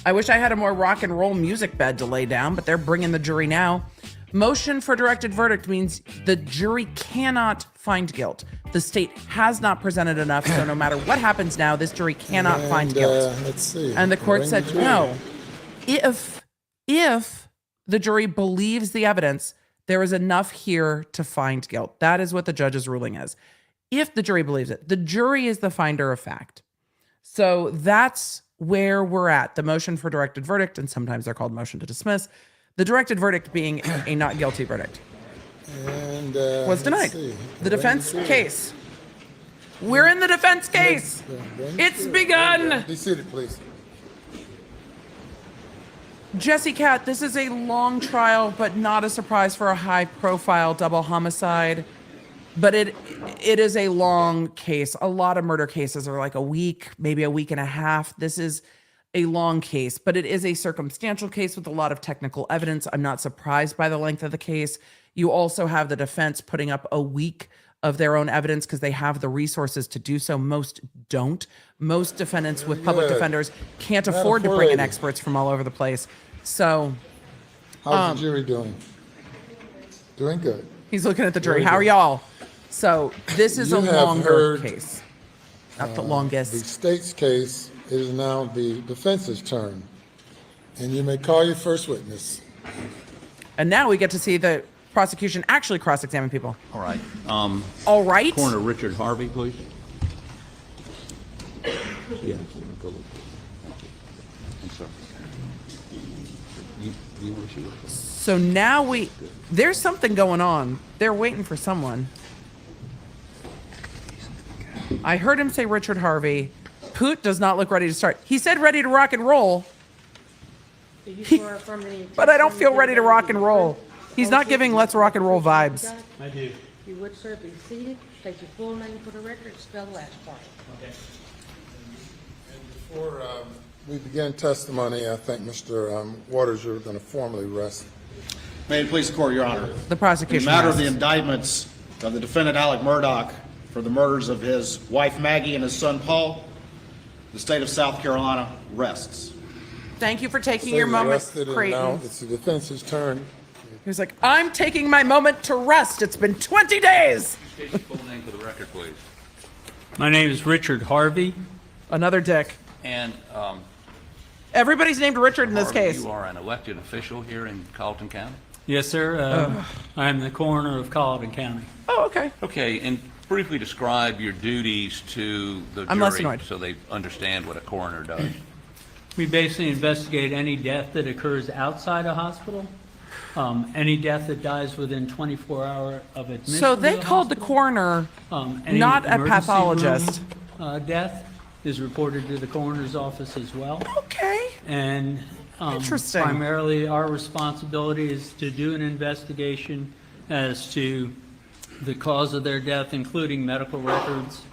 [SPEAKER 1] I wish I had a more rock and roll music bed to lay down, but they're bringing the jury now. Motion for directed verdict means the jury cannot find guilt. The state has not presented enough, so no matter what happens now, this jury cannot find guilt.
[SPEAKER 3] Let's see.
[SPEAKER 1] And the court
[SPEAKER 3] Bring
[SPEAKER 1] said,
[SPEAKER 3] the jury.
[SPEAKER 1] no, if the jury believes the evidence, there is enough here to find guilt. That is what the judge's ruling is. If the jury believes it, the jury is the finder of fact. So that's where we're at. The motion for directed verdict, and sometimes they're called motion to dismiss, the directed verdict being a not guilty verdict,
[SPEAKER 3] And,
[SPEAKER 1] was denied.
[SPEAKER 3] let's see.
[SPEAKER 1] The defense case. We're in the defense case. It's begun.
[SPEAKER 3] Be seated, please.
[SPEAKER 1] Jesse Cat, this is a long trial, but not a surprise for a high-profile double homicide. But it is a long case. A lot of murder cases are like a week, maybe a week and a half. This is a long case, but it is a circumstantial case with a lot of technical evidence. I'm not surprised by the length of the case. You also have the defense putting up a week of their own evidence because they have the resources to do so. Most don't. Most defendants with public
[SPEAKER 3] Good.
[SPEAKER 1] defenders can't
[SPEAKER 3] Madam
[SPEAKER 1] afford to bring in
[SPEAKER 3] Forelady.
[SPEAKER 1] experts from all over the place. So
[SPEAKER 3] How's the jury doing? Doing good.
[SPEAKER 1] he's looking at the jury.
[SPEAKER 3] Very
[SPEAKER 1] How are
[SPEAKER 3] good.
[SPEAKER 1] y'all? So this is
[SPEAKER 3] You
[SPEAKER 1] a
[SPEAKER 3] have
[SPEAKER 1] longer
[SPEAKER 3] heard,
[SPEAKER 1] case. Not the
[SPEAKER 3] The
[SPEAKER 1] longest.
[SPEAKER 3] state's case is now the defense's turn. And you may call your first witness.
[SPEAKER 1] And now we get to see the prosecution actually cross-examine people.
[SPEAKER 8] All right.
[SPEAKER 1] All right.
[SPEAKER 8] Coroner Richard Harvey, please. Yeah. I'm sorry.
[SPEAKER 1] So now there's something going on. They're waiting for someone. I heard him say Richard Harvey. Poot does not look ready to start. He said ready to rock and roll. But I don't feel ready to rock and roll. He's not giving let's rock and roll vibes.
[SPEAKER 9] I do. You would, sir, be seated. State your full name for the record. Spell the last part.
[SPEAKER 8] Okay.
[SPEAKER 3] Before we begin testimony, I think Mr. Waters, you're going to formally rest.
[SPEAKER 6] May it please the court, Your Honor.
[SPEAKER 1] The prosecution.
[SPEAKER 6] In the matter of the
[SPEAKER 1] rests.
[SPEAKER 6] indictments of the defendant Alec Murdaugh for the murders of his wife Maggie and his son Paul, the state of South Carolina rests.
[SPEAKER 1] Thank you for taking
[SPEAKER 3] So
[SPEAKER 1] your
[SPEAKER 3] you
[SPEAKER 1] moment,
[SPEAKER 3] rested, and now
[SPEAKER 1] Creighton.
[SPEAKER 3] it's the defense's turn.
[SPEAKER 1] He was like, I'm taking my moment to rest. It's been 20 days.
[SPEAKER 8] State your full name for the record, please.
[SPEAKER 10] My name is Richard Harvey.
[SPEAKER 1] Another dick.
[SPEAKER 8] And
[SPEAKER 1] Everybody's named Richard in this
[SPEAKER 8] Harvey,
[SPEAKER 1] case.
[SPEAKER 8] you are an elected official here in Colleton County?
[SPEAKER 10] Yes, sir. I'm the coroner of Colleton County.
[SPEAKER 1] Oh, okay.
[SPEAKER 8] Okay, and briefly describe your duties to the
[SPEAKER 1] I'm less
[SPEAKER 8] jury
[SPEAKER 1] annoyed.
[SPEAKER 8] so they understand what a coroner does.
[SPEAKER 10] We basically investigate any death that occurs outside a hospital, any death that dies within 24 hours of admission.
[SPEAKER 1] So
[SPEAKER 10] to
[SPEAKER 1] they
[SPEAKER 10] the
[SPEAKER 1] called the
[SPEAKER 10] hospital.
[SPEAKER 1] coroner
[SPEAKER 10] Any
[SPEAKER 1] not a
[SPEAKER 10] emergency
[SPEAKER 1] pathologist.
[SPEAKER 10] room, death is reported to the coroner's office as well.
[SPEAKER 1] Okay.
[SPEAKER 10] And
[SPEAKER 1] Interesting.
[SPEAKER 10] primarily our responsibility is to do an investigation as to the cause of their death, including medical records,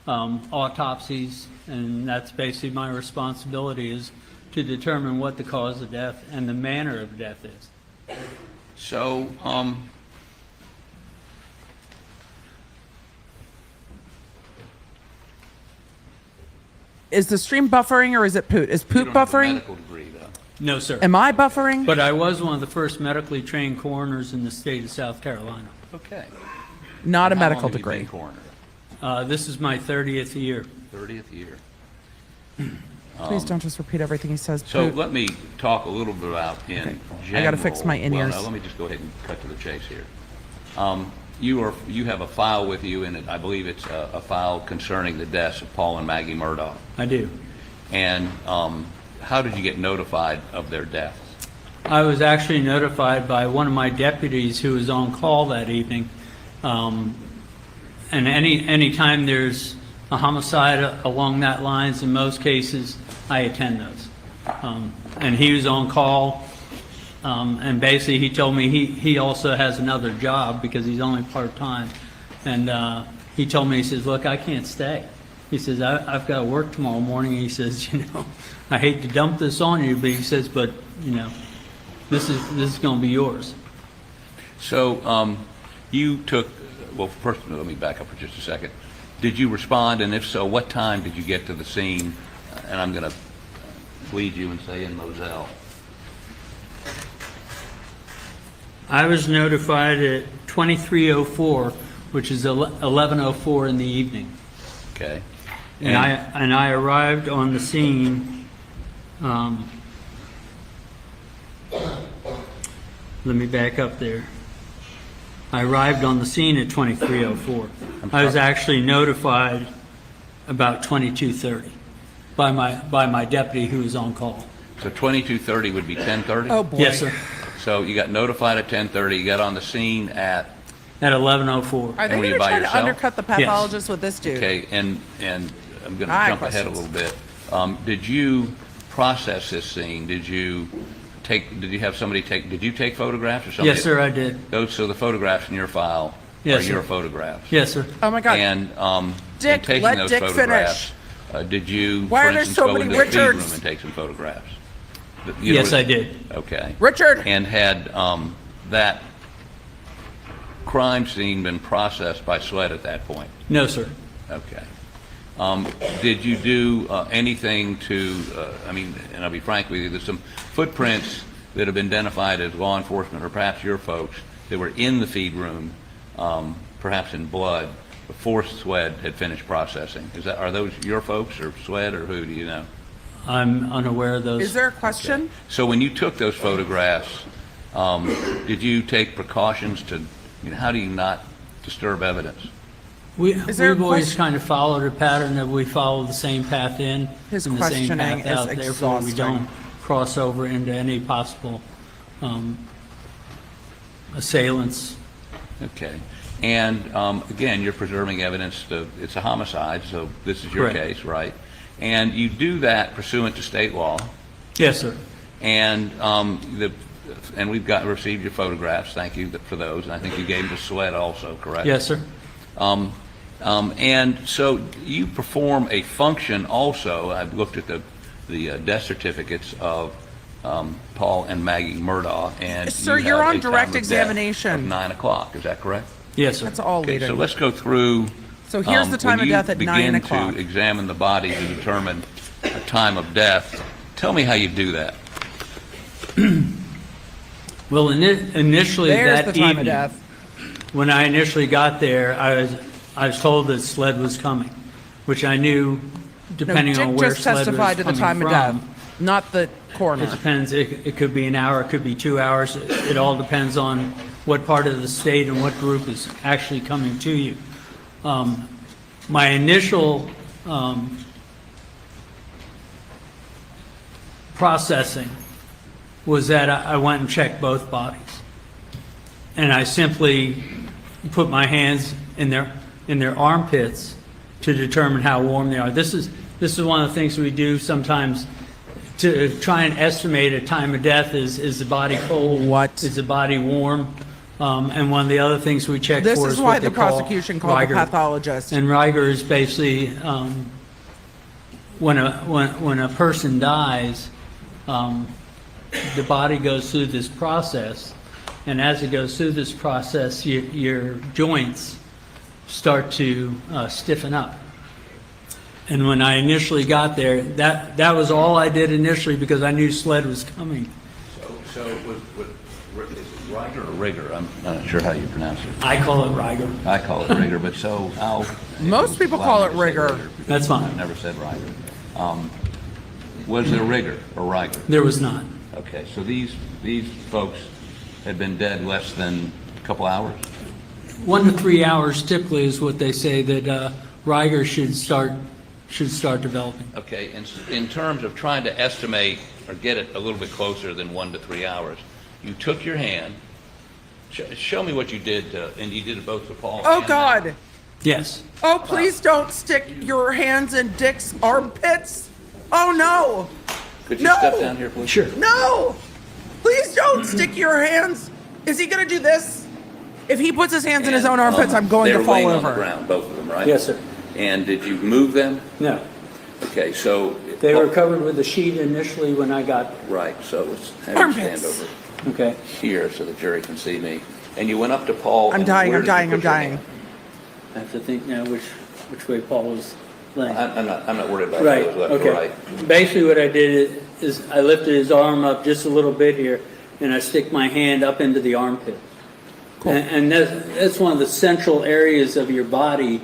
[SPEAKER 10] autopsies, and that's basically my responsibility, is to determine what the cause of death and the manner of death is.
[SPEAKER 8] So,
[SPEAKER 1] Is the stream buffering or is it Poot? Is
[SPEAKER 8] you
[SPEAKER 1] Poot
[SPEAKER 8] don't have a
[SPEAKER 1] buffering?
[SPEAKER 8] medical degree, though.
[SPEAKER 10] No, sir.
[SPEAKER 1] Am I buffering?
[SPEAKER 10] But I was one of the first medically trained coroners in the state of South Carolina.
[SPEAKER 8] Okay.
[SPEAKER 1] Not a
[SPEAKER 8] How long
[SPEAKER 1] medical
[SPEAKER 8] have you been
[SPEAKER 1] degree.
[SPEAKER 8] coroner?
[SPEAKER 10] This is my 30th year.
[SPEAKER 8] 30th year.
[SPEAKER 1] Please don't just repeat everything he says.
[SPEAKER 8] So
[SPEAKER 1] Poot.
[SPEAKER 8] let me talk a little bit about in
[SPEAKER 1] Okay.
[SPEAKER 8] general.
[SPEAKER 1] I gotta fix my in-ears.
[SPEAKER 8] Well, no, let me just go ahead and cut to the chase here. You have a file with you, and I believe it's a file concerning the deaths of Paul and Maggie Murdaugh.
[SPEAKER 10] I do.
[SPEAKER 8] And how did you get notified of their deaths?
[SPEAKER 10] I was actually notified by one of my deputies who was on call that evening. And any time there's a homicide along that lines, in most cases, I attend those. And he was on call, and basically he told me he also has another job because he's only part-time. And he told me, he says, look, I can't stay. He says, I've got to work tomorrow morning. He says, I hate to dump this on you, but he says, but, this is going to be yours.
[SPEAKER 8] So you took, well, first, let me back up for just a second. Did you respond, and if so, what time did you get to the scene? And I'm going to lead you and say in Moselle.
[SPEAKER 10] I was notified at 23:04, which is 11:04 in the evening.
[SPEAKER 8] Okay.
[SPEAKER 10] And I arrived on the scene, let me back up there. I arrived on the scene at 23:04. I was actually notified about 22:30 by my deputy who was on call.
[SPEAKER 8] So 22:30 would be 10:30?
[SPEAKER 1] Oh, boy.
[SPEAKER 10] Yes, sir.
[SPEAKER 8] So you got notified at 10:30, you got on the scene at,
[SPEAKER 10] At 11:04.
[SPEAKER 1] Are they
[SPEAKER 8] were you
[SPEAKER 1] going to
[SPEAKER 8] by
[SPEAKER 1] try to
[SPEAKER 8] yourself?
[SPEAKER 1] undercut the pathologist with this dude?
[SPEAKER 8] okay, and I'm going to
[SPEAKER 1] I have
[SPEAKER 8] jump ahead a
[SPEAKER 1] questions.
[SPEAKER 8] little bit. Did you process this scene? Did you have somebody did you take photographs or something?
[SPEAKER 10] Yes, sir, I did.
[SPEAKER 8] So the photographs in your file
[SPEAKER 10] Yes,
[SPEAKER 8] are
[SPEAKER 10] sir.
[SPEAKER 8] your photographs?
[SPEAKER 10] Yes, sir.
[SPEAKER 1] Oh, my God.
[SPEAKER 8] And
[SPEAKER 1] Dick,
[SPEAKER 8] in taking
[SPEAKER 1] let
[SPEAKER 8] those
[SPEAKER 1] Dick
[SPEAKER 8] photographs, did you,
[SPEAKER 1] Why
[SPEAKER 8] for
[SPEAKER 1] are there
[SPEAKER 8] instance,
[SPEAKER 1] so
[SPEAKER 8] go
[SPEAKER 1] many
[SPEAKER 8] into the feed
[SPEAKER 1] Richards?
[SPEAKER 8] room and take some photographs?
[SPEAKER 10] Yes, I did.
[SPEAKER 8] Okay.
[SPEAKER 1] Richard!
[SPEAKER 8] And had that crime scene been processed by SLED at that point?
[SPEAKER 10] No, sir.
[SPEAKER 8] Okay. Did you do anything to, and I'll be frank with you, there's some footprints that have been identified as law enforcement or perhaps your folks that were in the feed room, perhaps in blood, before SLED had finished processing. Are those your folks or SLED or who, do you know?
[SPEAKER 10] I'm unaware of those.
[SPEAKER 1] Is there a question?
[SPEAKER 8] So when you took those photographs, did you take precautions to, how do you not disturb evidence?
[SPEAKER 1] Is there a
[SPEAKER 10] We've always
[SPEAKER 1] question-
[SPEAKER 10] kind of followed a pattern that we follow the same path in
[SPEAKER 1] His
[SPEAKER 10] and the same
[SPEAKER 1] questioning
[SPEAKER 10] path out.
[SPEAKER 1] is
[SPEAKER 10] Therefore, we
[SPEAKER 1] exhausting.
[SPEAKER 10] don't cross over into any possible assailants.
[SPEAKER 8] Okay. And again, you're preserving evidence. It's a homicide, so this is your
[SPEAKER 10] Correct.
[SPEAKER 8] case, right? And you do that pursuant to state law.
[SPEAKER 10] Yes, sir.
[SPEAKER 8] And we've received your photographs. Thank you for those. And I think you gave them to SLED also, correct?
[SPEAKER 10] Yes, sir.
[SPEAKER 8] And so you perform a function also. I've looked at the death certificates of Paul and Maggie Murdaugh, and
[SPEAKER 1] Sir,
[SPEAKER 8] you
[SPEAKER 1] you're
[SPEAKER 8] have
[SPEAKER 1] on
[SPEAKER 8] a time
[SPEAKER 1] direct
[SPEAKER 8] of death
[SPEAKER 1] examination.
[SPEAKER 8] of 9 o'clock. Is that correct?
[SPEAKER 10] Yes, sir.
[SPEAKER 1] That's all
[SPEAKER 8] Okay, so
[SPEAKER 1] leading.
[SPEAKER 8] let's go through.
[SPEAKER 1] So here's the time of death at 9 o'clock.
[SPEAKER 8] When you begin to examine the body to determine a time of death, tell me how you do that.
[SPEAKER 10] Well, initially
[SPEAKER 1] There's
[SPEAKER 10] that
[SPEAKER 1] the time
[SPEAKER 10] evening,
[SPEAKER 1] of death.
[SPEAKER 10] when I initially got there, I was told that SLED was coming, which I knew, depending
[SPEAKER 1] no,
[SPEAKER 10] on
[SPEAKER 1] Dick
[SPEAKER 10] where
[SPEAKER 1] just
[SPEAKER 10] SLED was
[SPEAKER 1] testified to the
[SPEAKER 10] coming
[SPEAKER 1] time of
[SPEAKER 10] from.
[SPEAKER 1] death, not the coroner.
[SPEAKER 10] It depends. It could be an hour, it could be 2 hours. It all depends on what part of the state and what group is actually coming to you. My initial processing was that I went and checked both bodies. And I simply put my hands in their armpits to determine how warm they are. This is one of the things we do sometimes to try and estimate a time of death. Is the body cold?
[SPEAKER 1] What?
[SPEAKER 10] Is the body warm? And one of the other things we check
[SPEAKER 1] This
[SPEAKER 10] for
[SPEAKER 1] is
[SPEAKER 10] is
[SPEAKER 1] why
[SPEAKER 10] what
[SPEAKER 1] the
[SPEAKER 10] they call
[SPEAKER 1] prosecution called the
[SPEAKER 10] Riger.
[SPEAKER 1] pathologist.
[SPEAKER 10] And Riger is basically when a person dies, the body goes through this process, and as it goes through this process, your joints start to stiffen up. And when I initially got there, that was all I did initially because I knew SLED was coming.
[SPEAKER 8] So is it Riger or Rigger? I'm not sure how you pronounce it.
[SPEAKER 10] I call it Riger.
[SPEAKER 8] I call it Rigger, but so I'll.
[SPEAKER 1] Most people call it Rigger.
[SPEAKER 10] That's fine.
[SPEAKER 8] I've never said Riger. Was there Rigger or Riger?
[SPEAKER 10] There was not.
[SPEAKER 8] Okay, so these folks had been dead less than a couple hours?
[SPEAKER 10] 1 to 3 hours typically is what they say that Riger should start developing.
[SPEAKER 8] Okay, and in terms of trying to estimate or get it a little bit closer than 1 to 3 hours, you took your hand, show me what you did, and you did it both to Paul
[SPEAKER 1] Oh,
[SPEAKER 8] and
[SPEAKER 1] God.
[SPEAKER 10] Yes.
[SPEAKER 1] Oh, please don't stick your hands in Dick's armpits. Oh, no.
[SPEAKER 8] Could you
[SPEAKER 1] No!
[SPEAKER 8] step down here, please?
[SPEAKER 10] Sure.
[SPEAKER 1] No. Please don't stick your hands. Is he going to do this? If he puts his hands in his own armpits, I'm going
[SPEAKER 8] they
[SPEAKER 1] to
[SPEAKER 8] were
[SPEAKER 1] fall
[SPEAKER 8] laying
[SPEAKER 1] over.
[SPEAKER 8] on the ground, both of them, right?
[SPEAKER 10] Yes, sir.
[SPEAKER 8] And did you move them?
[SPEAKER 10] No.
[SPEAKER 8] Okay, so.
[SPEAKER 10] They were covered with a sheet initially when I got there.
[SPEAKER 8] Right, so let's have you stand
[SPEAKER 1] Armpits.
[SPEAKER 8] over
[SPEAKER 10] Okay.
[SPEAKER 8] here so the jury can see me. And you went up to Paul.
[SPEAKER 1] I'm
[SPEAKER 8] and
[SPEAKER 1] dying,
[SPEAKER 8] where
[SPEAKER 1] I'm
[SPEAKER 8] did you
[SPEAKER 1] dying,
[SPEAKER 8] put
[SPEAKER 1] I'm
[SPEAKER 8] your
[SPEAKER 1] dying.
[SPEAKER 8] hand?
[SPEAKER 10] I have to think now which way Paul was laying.
[SPEAKER 8] I'm not worried about
[SPEAKER 10] Right,
[SPEAKER 8] it, left or
[SPEAKER 10] okay.
[SPEAKER 8] right.
[SPEAKER 10] Basically what I did is I lifted his arm up just a little bit here, and I stick my hand up into the armpit. And that's one of the central areas of your body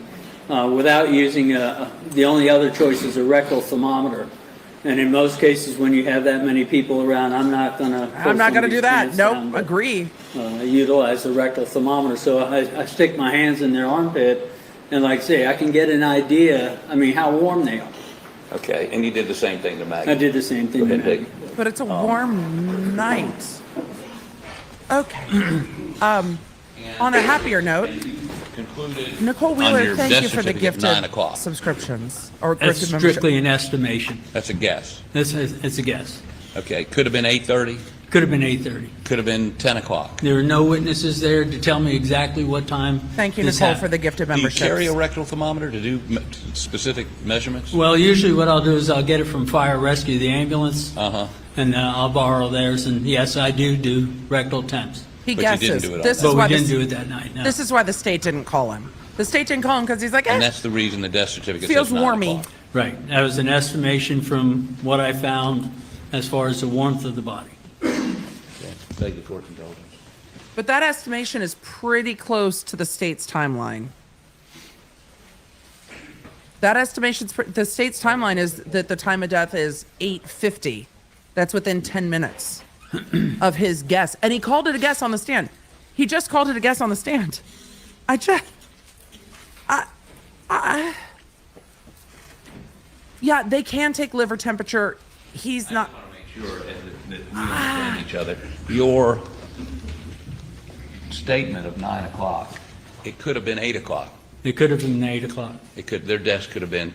[SPEAKER 10] without using the only other choice is a rectal thermometer. And in most cases, when you have that many people around, I'm not going to
[SPEAKER 1] do that. Nope, agree.
[SPEAKER 10] Utilize the rectal thermometer. So I stick my hands in their armpit, and like I say, I can get an idea, how warm they are.
[SPEAKER 8] Okay, and you did the same thing to Maggie?
[SPEAKER 10] I did the same thing
[SPEAKER 8] Go
[SPEAKER 10] to
[SPEAKER 8] ahead,
[SPEAKER 10] Maggie.
[SPEAKER 8] Dick.
[SPEAKER 1] But it's a warm night. Okay. On a happier note,
[SPEAKER 8] Concluded.
[SPEAKER 1] Nicole
[SPEAKER 8] on
[SPEAKER 1] Wheeler,
[SPEAKER 8] your
[SPEAKER 1] thank
[SPEAKER 8] death
[SPEAKER 1] you for the
[SPEAKER 8] certificate,
[SPEAKER 1] gifted
[SPEAKER 8] 9 o'clock.
[SPEAKER 1] subscriptions or
[SPEAKER 10] That's
[SPEAKER 1] gifted membership.
[SPEAKER 10] strictly an estimation.
[SPEAKER 8] That's a guess.
[SPEAKER 10] It's a guess.
[SPEAKER 8] Okay, could have been 8:30,
[SPEAKER 10] Could have been 8:30.
[SPEAKER 8] could have been 10 o'clock.
[SPEAKER 10] There were no witnesses there to tell me exactly what time.
[SPEAKER 1] Thank you,
[SPEAKER 10] this
[SPEAKER 1] Nicole,
[SPEAKER 10] happened.
[SPEAKER 1] for the gifted
[SPEAKER 8] Do you
[SPEAKER 1] membership.
[SPEAKER 8] carry a rectal thermometer to do specific measurements?
[SPEAKER 10] Well, usually what I'll do is I'll get it from fire rescue, the ambulance,
[SPEAKER 8] Uh-huh.
[SPEAKER 10] and I'll borrow theirs. And yes, I do rectal temps.
[SPEAKER 1] He
[SPEAKER 8] But you didn't
[SPEAKER 1] guesses.
[SPEAKER 8] do it on
[SPEAKER 1] This
[SPEAKER 8] that.
[SPEAKER 1] is
[SPEAKER 10] But
[SPEAKER 1] why
[SPEAKER 10] we didn't
[SPEAKER 1] the,
[SPEAKER 10] do it that night, no.
[SPEAKER 1] This is why the state didn't call him. The state didn't call him because he's like,
[SPEAKER 8] And that's the reason the death certificate
[SPEAKER 1] feels
[SPEAKER 8] says 9
[SPEAKER 1] warmy.
[SPEAKER 8] o'clock.
[SPEAKER 10] Right. That was an estimation from what I found as far as the warmth of the body.
[SPEAKER 8] Okay. Beg the court's indulgence.
[SPEAKER 1] But that estimation is pretty close to the state's timeline. That estimation's the state's timeline is that the time of death is 8:50. That's within 10 minutes of his guess, and he called it a guess on the stand. He just called it a guess on the stand. Yeah, they can take liver temperature. He's not.
[SPEAKER 8] I want to make sure, that we understand each other. Your statement of 9 o'clock, it could have been 8 o'clock.
[SPEAKER 10] It could have been 8 o'clock.
[SPEAKER 8] Their death could have been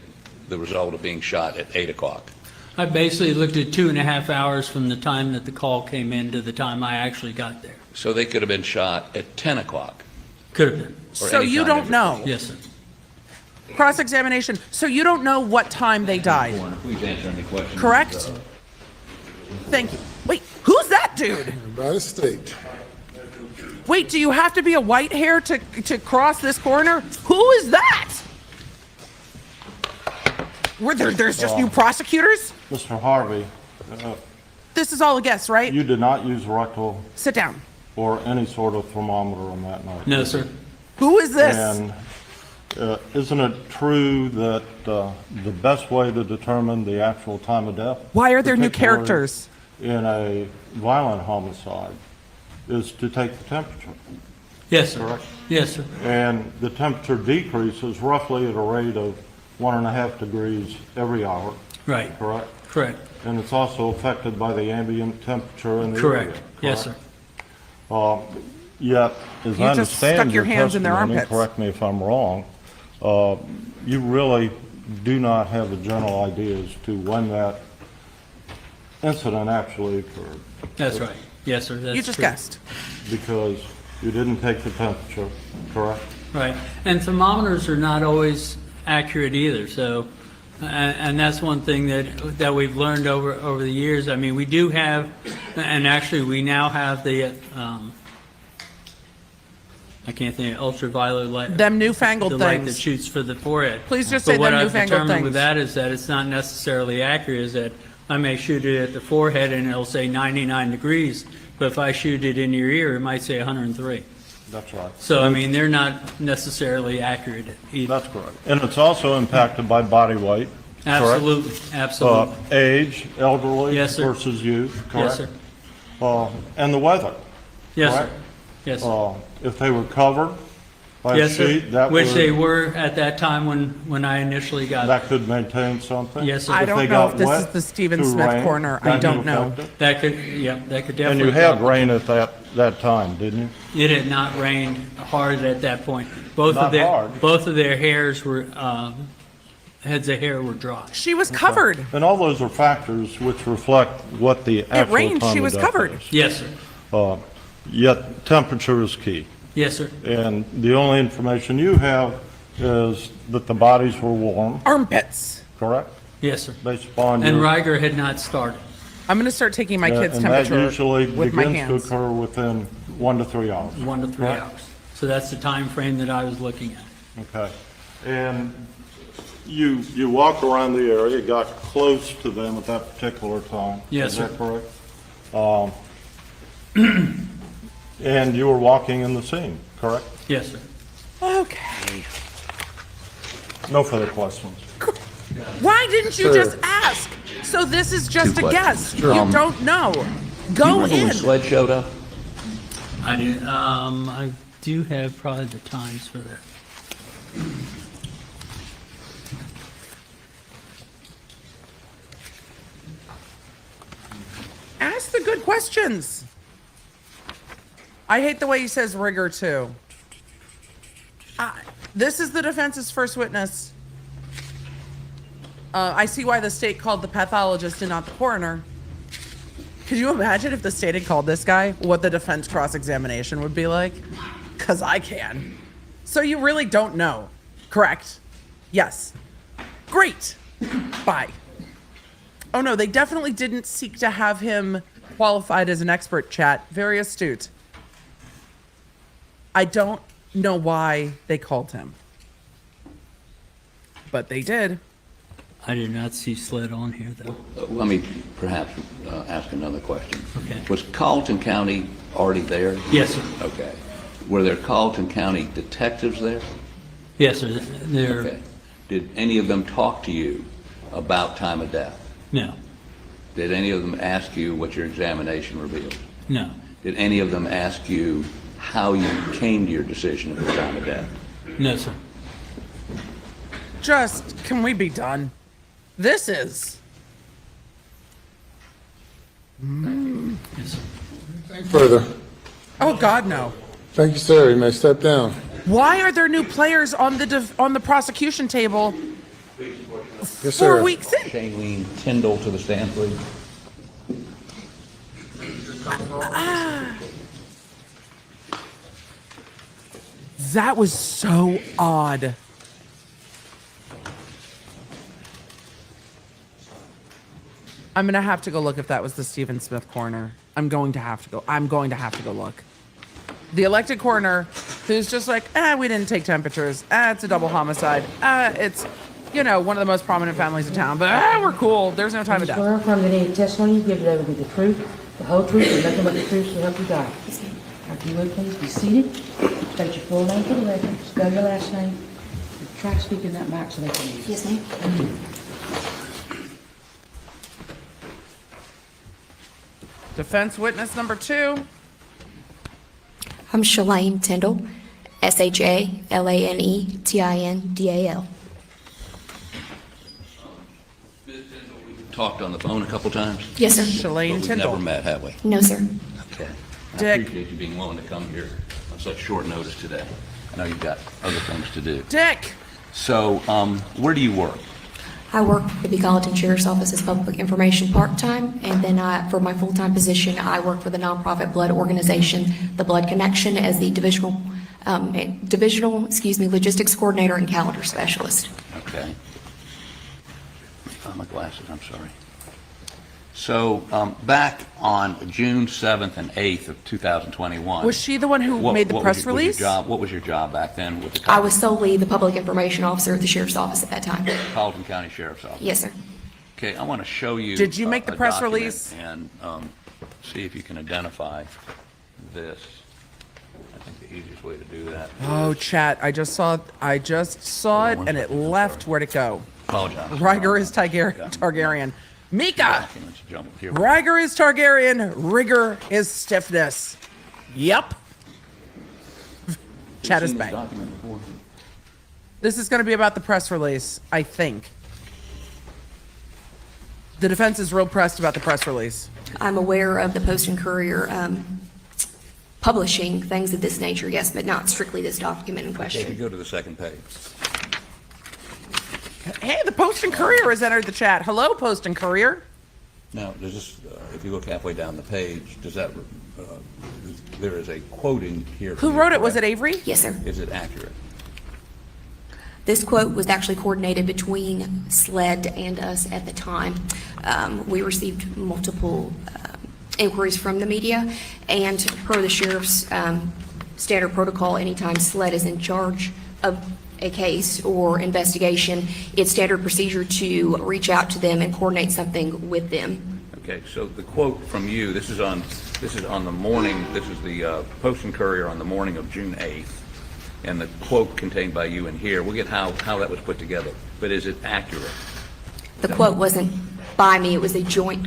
[SPEAKER 8] the result of being shot at 8 o'clock.
[SPEAKER 10] I basically looked at 2.5 hours from the time that the call came in to the time I actually got there.
[SPEAKER 8] So they could have been shot at 10 o'clock.
[SPEAKER 10] Could have been.
[SPEAKER 8] or
[SPEAKER 1] So
[SPEAKER 8] any
[SPEAKER 1] you
[SPEAKER 8] time
[SPEAKER 1] don't
[SPEAKER 8] in
[SPEAKER 1] know?
[SPEAKER 10] Yes, sir.
[SPEAKER 1] Cross-examination. So you don't know what time they died,
[SPEAKER 8] Please answer any questions.
[SPEAKER 1] correct? Thank you. Wait, who's that dude?
[SPEAKER 3] By the state.
[SPEAKER 1] Wait, do you have to be a white hair to cross this corner? Who is that? There's just new prosecutors?
[SPEAKER 11] Mr. Harvey,
[SPEAKER 1] This is all a guess, right?
[SPEAKER 11] you did not use rectal
[SPEAKER 1] Sit down.
[SPEAKER 11] or any sort of thermometer on that night.
[SPEAKER 10] No, sir.
[SPEAKER 1] Who is this?
[SPEAKER 11] And isn't it true that the best way to determine the actual time of death?
[SPEAKER 1] Why are there new
[SPEAKER 11] particularly
[SPEAKER 1] characters?
[SPEAKER 11] In a violent homicide, is to take the temperature?
[SPEAKER 10] Yes, sir.
[SPEAKER 11] Correct.
[SPEAKER 10] Yes, sir.
[SPEAKER 11] And the temperature decreases roughly at a rate of 1.5 degrees every hour,
[SPEAKER 10] Right.
[SPEAKER 11] correct?
[SPEAKER 10] Correct.
[SPEAKER 11] And it's also affected by the ambient temperature in the area.
[SPEAKER 10] Correct. Yes, sir.
[SPEAKER 11] Yet, as
[SPEAKER 1] You
[SPEAKER 11] I
[SPEAKER 1] just
[SPEAKER 11] understand
[SPEAKER 1] stuck your
[SPEAKER 11] your
[SPEAKER 1] hands in their
[SPEAKER 11] testimony,
[SPEAKER 1] armpits.
[SPEAKER 11] correct me if I'm wrong, you really do not have a general idea as to when that incident actually occurred,
[SPEAKER 10] That's right. Yes, sir. That's
[SPEAKER 1] You just
[SPEAKER 10] true.
[SPEAKER 1] guessed.
[SPEAKER 11] because you didn't take the temperature, correct?
[SPEAKER 10] Right. And thermometers are not always accurate either. So, and that's one thing that we've learned over the years. I mean, we do have, and actually we now have the, I can't think, ultraviolet light.
[SPEAKER 1] Them newfangled
[SPEAKER 10] the light that
[SPEAKER 1] things.
[SPEAKER 10] shoots for the forehead.
[SPEAKER 1] Please just
[SPEAKER 10] But
[SPEAKER 1] say
[SPEAKER 10] what
[SPEAKER 1] them
[SPEAKER 10] I've
[SPEAKER 1] newfangled
[SPEAKER 10] determined with
[SPEAKER 1] things.
[SPEAKER 10] that is that it's not necessarily accurate, is that I may shoot it at the forehead and it'll say 99 degrees, but if I shoot it in your ear, it might say 103.
[SPEAKER 11] That's right.
[SPEAKER 10] So, I mean, they're not necessarily accurate either.
[SPEAKER 11] That's correct. And it's also impacted by body weight, correct?
[SPEAKER 10] Absolutely, absolutely.
[SPEAKER 11] Age, elderly
[SPEAKER 10] Yes, sir.
[SPEAKER 11] versus youth,
[SPEAKER 10] Yes,
[SPEAKER 11] correct?
[SPEAKER 10] sir.
[SPEAKER 11] And the weather.
[SPEAKER 10] Yes, sir.
[SPEAKER 11] correct?
[SPEAKER 10] Yes, sir.
[SPEAKER 11] If they were covered by a
[SPEAKER 10] Yes, sir.
[SPEAKER 11] sheet, that
[SPEAKER 10] Which they
[SPEAKER 11] would,
[SPEAKER 10] were at that time when I initially got there.
[SPEAKER 11] that could maintain something?
[SPEAKER 10] Yes, sir.
[SPEAKER 1] I
[SPEAKER 11] If
[SPEAKER 1] don't
[SPEAKER 11] they
[SPEAKER 1] know
[SPEAKER 11] got
[SPEAKER 1] if this is
[SPEAKER 11] wet
[SPEAKER 1] the Stephen
[SPEAKER 11] through
[SPEAKER 1] Smith
[SPEAKER 11] rain,
[SPEAKER 1] corner. I
[SPEAKER 11] that
[SPEAKER 1] don't
[SPEAKER 11] could
[SPEAKER 1] know.
[SPEAKER 11] affect it?
[SPEAKER 10] That could, yep, that could
[SPEAKER 11] And
[SPEAKER 10] definitely.
[SPEAKER 11] you had
[SPEAKER 10] help.
[SPEAKER 11] rain at that time, didn't you?
[SPEAKER 10] It had not rained hard at that point. Both
[SPEAKER 11] Not
[SPEAKER 10] of their,
[SPEAKER 11] hard.
[SPEAKER 10] both of their hairs were, heads of hair were dry.
[SPEAKER 1] She was covered.
[SPEAKER 11] And all those are factors which reflect what the actual
[SPEAKER 1] rained,
[SPEAKER 11] time
[SPEAKER 1] she
[SPEAKER 11] of
[SPEAKER 1] was
[SPEAKER 11] death
[SPEAKER 1] covered.
[SPEAKER 11] is.
[SPEAKER 10] Yes, sir.
[SPEAKER 11] Yet temperature is key.
[SPEAKER 10] Yes, sir.
[SPEAKER 11] And the only information you have is that the bodies were warm,
[SPEAKER 1] Armpits.
[SPEAKER 11] correct?
[SPEAKER 10] Yes, sir.
[SPEAKER 11] Based upon
[SPEAKER 10] And
[SPEAKER 11] your...
[SPEAKER 10] Riger had not started.
[SPEAKER 1] I'm going to start taking my kid's
[SPEAKER 11] And that
[SPEAKER 1] temperature
[SPEAKER 11] usually
[SPEAKER 1] with my
[SPEAKER 11] begins to
[SPEAKER 1] hands.
[SPEAKER 11] occur within 1 to 3 hours.
[SPEAKER 10] 1 to 3
[SPEAKER 11] Right.
[SPEAKER 10] hours. So that's the time frame that I was looking at.
[SPEAKER 11] Okay. And you walked around the area, got close to them at that particular time?
[SPEAKER 10] Yes,
[SPEAKER 11] Is
[SPEAKER 10] sir.
[SPEAKER 11] that correct? And you were walking in the scene, correct?
[SPEAKER 10] Yes, sir.
[SPEAKER 1] Okay.
[SPEAKER 11] No further questions.
[SPEAKER 1] Why didn't you just ask? So this is just a guess. You don't know. Go in.
[SPEAKER 8] SLED showed up?
[SPEAKER 10] I do have probably the times for that.
[SPEAKER 1] Ask the good questions. I hate the way he says rigor too. This is the defense's first witness. I see why the state called the pathologist and not the coroner. Could you imagine if the state had called this guy, what the defense cross-examination would be like? Because I can. So you really don't know, correct? Yes. Great. Bye. Oh no, they definitely didn't seek to have him qualified as an expert, chat. Very astute. I don't know why they called him. But they did.
[SPEAKER 10] I did not see SLED on here, though.
[SPEAKER 8] Let me perhaps ask another question.
[SPEAKER 10] Okay.
[SPEAKER 8] Was Colleton County already there?
[SPEAKER 10] Yes, sir.
[SPEAKER 8] Okay. Were there Colleton County detectives there?
[SPEAKER 10] Yes, sir. They're,
[SPEAKER 8] Okay. Did any of them talk to you about time of death?
[SPEAKER 10] no,
[SPEAKER 8] Did any of them ask you what your examination revealed?
[SPEAKER 10] no,
[SPEAKER 8] Did any of them ask you how you came to your decision of the time of death?
[SPEAKER 10] no, sir.
[SPEAKER 1] Can we be done? This is
[SPEAKER 3] Anything further?
[SPEAKER 1] Oh, God, no.
[SPEAKER 3] Thank you, sir. You may step down.
[SPEAKER 1] Why are there new players on the prosecution table
[SPEAKER 3] Yes,
[SPEAKER 1] 4
[SPEAKER 3] sir.
[SPEAKER 1] weeks in?
[SPEAKER 8] Shalane Tindal to the stand, please.
[SPEAKER 1] That was so odd. I'm gonna have to go look if that was the Stephen Smith coroner. I'm going to have to go look. The elected coroner, who's just like, we didn't take temperatures. It's a double homicide. It's, one of the most prominent families in town. But we're cool. There's no time of death.
[SPEAKER 9] Swear from any testimony you give today will be the truth, the whole truth, and nothing but the truth to help you God. If you would please be seated. State your full name for the record. Spell your last name. Try to speak in that mic so they can hear you.
[SPEAKER 12] Yes, ma'am.
[SPEAKER 1] Defense witness number 2.
[SPEAKER 12] I'm Shalane Tindal, SHALANETINDAL.
[SPEAKER 8] Talked on the phone a couple times.
[SPEAKER 12] Yes, sir.
[SPEAKER 1] Shalane
[SPEAKER 8] But we've never
[SPEAKER 1] Tindal.
[SPEAKER 8] met, have we?
[SPEAKER 12] No, sir.
[SPEAKER 8] Okay. I
[SPEAKER 1] Dick.
[SPEAKER 8] appreciate you being willing to come here on such short notice today. I know you've got other things to do.
[SPEAKER 1] Dick.
[SPEAKER 8] So, where do you work?
[SPEAKER 12] I work for the Colleton Sheriff's Office as public information part-time, and then for my full-time position, I work for the nonprofit blood organization, The Blood Connection, as the divisional logistics coordinator and calendar specialist.
[SPEAKER 8] Okay. My glasses, I'm sorry. So, back on June 7th and 8th of 2021.
[SPEAKER 1] Was she the one who made the press release?
[SPEAKER 8] What was your job back then with the
[SPEAKER 12] I was solely the public information officer at the Sheriff's Office at that time.
[SPEAKER 8] Colleton County Sheriff's Office?
[SPEAKER 12] Yes, sir.
[SPEAKER 8] Okay, I want to show you.
[SPEAKER 1] Did you make the
[SPEAKER 8] a
[SPEAKER 1] press
[SPEAKER 8] document
[SPEAKER 1] release?
[SPEAKER 8] And see if you can identify this. I think the easiest way to do that.
[SPEAKER 1] Oh, chat. I just saw it and it left. Where'd it go?
[SPEAKER 8] Apologize.
[SPEAKER 1] Riger is Targaryen. Mika!
[SPEAKER 8] Documents jumbled here.
[SPEAKER 1] Riger is Targaryen. Rigor is stiffness. Yep. Chat is
[SPEAKER 8] Seen this
[SPEAKER 1] bang.
[SPEAKER 8] document before?
[SPEAKER 1] This is going to be about the press release, I think. The defense is real pressed about the press release.
[SPEAKER 12] I'm aware of the Post and Courier publishing things of this nature, yes, but not strictly this document in
[SPEAKER 8] Okay, if you
[SPEAKER 12] question.
[SPEAKER 8] go to the second page.
[SPEAKER 1] Hey, the Post and Courier has entered the chat. Hello, Post and Courier.
[SPEAKER 8] Now, does this, if you look halfway down the page, does that, there is a quoting here.
[SPEAKER 1] Who wrote it? Was it Avery?
[SPEAKER 12] Yes, sir.
[SPEAKER 8] Is it accurate?
[SPEAKER 12] This quote was actually coordinated between SLED and us at the time. We received multiple inquiries from the media, and per the sheriff's standard protocol, anytime SLED is in charge of a case or investigation, it's standard procedure to reach out to them and coordinate something with them.
[SPEAKER 8] Okay, so the quote from you, this is on the morning, this is the Post and Courier on the morning of June 8th, and the quote contained by you in here, we'll get how that was put together, but is it accurate?
[SPEAKER 12] The quote wasn't by me, it was a joint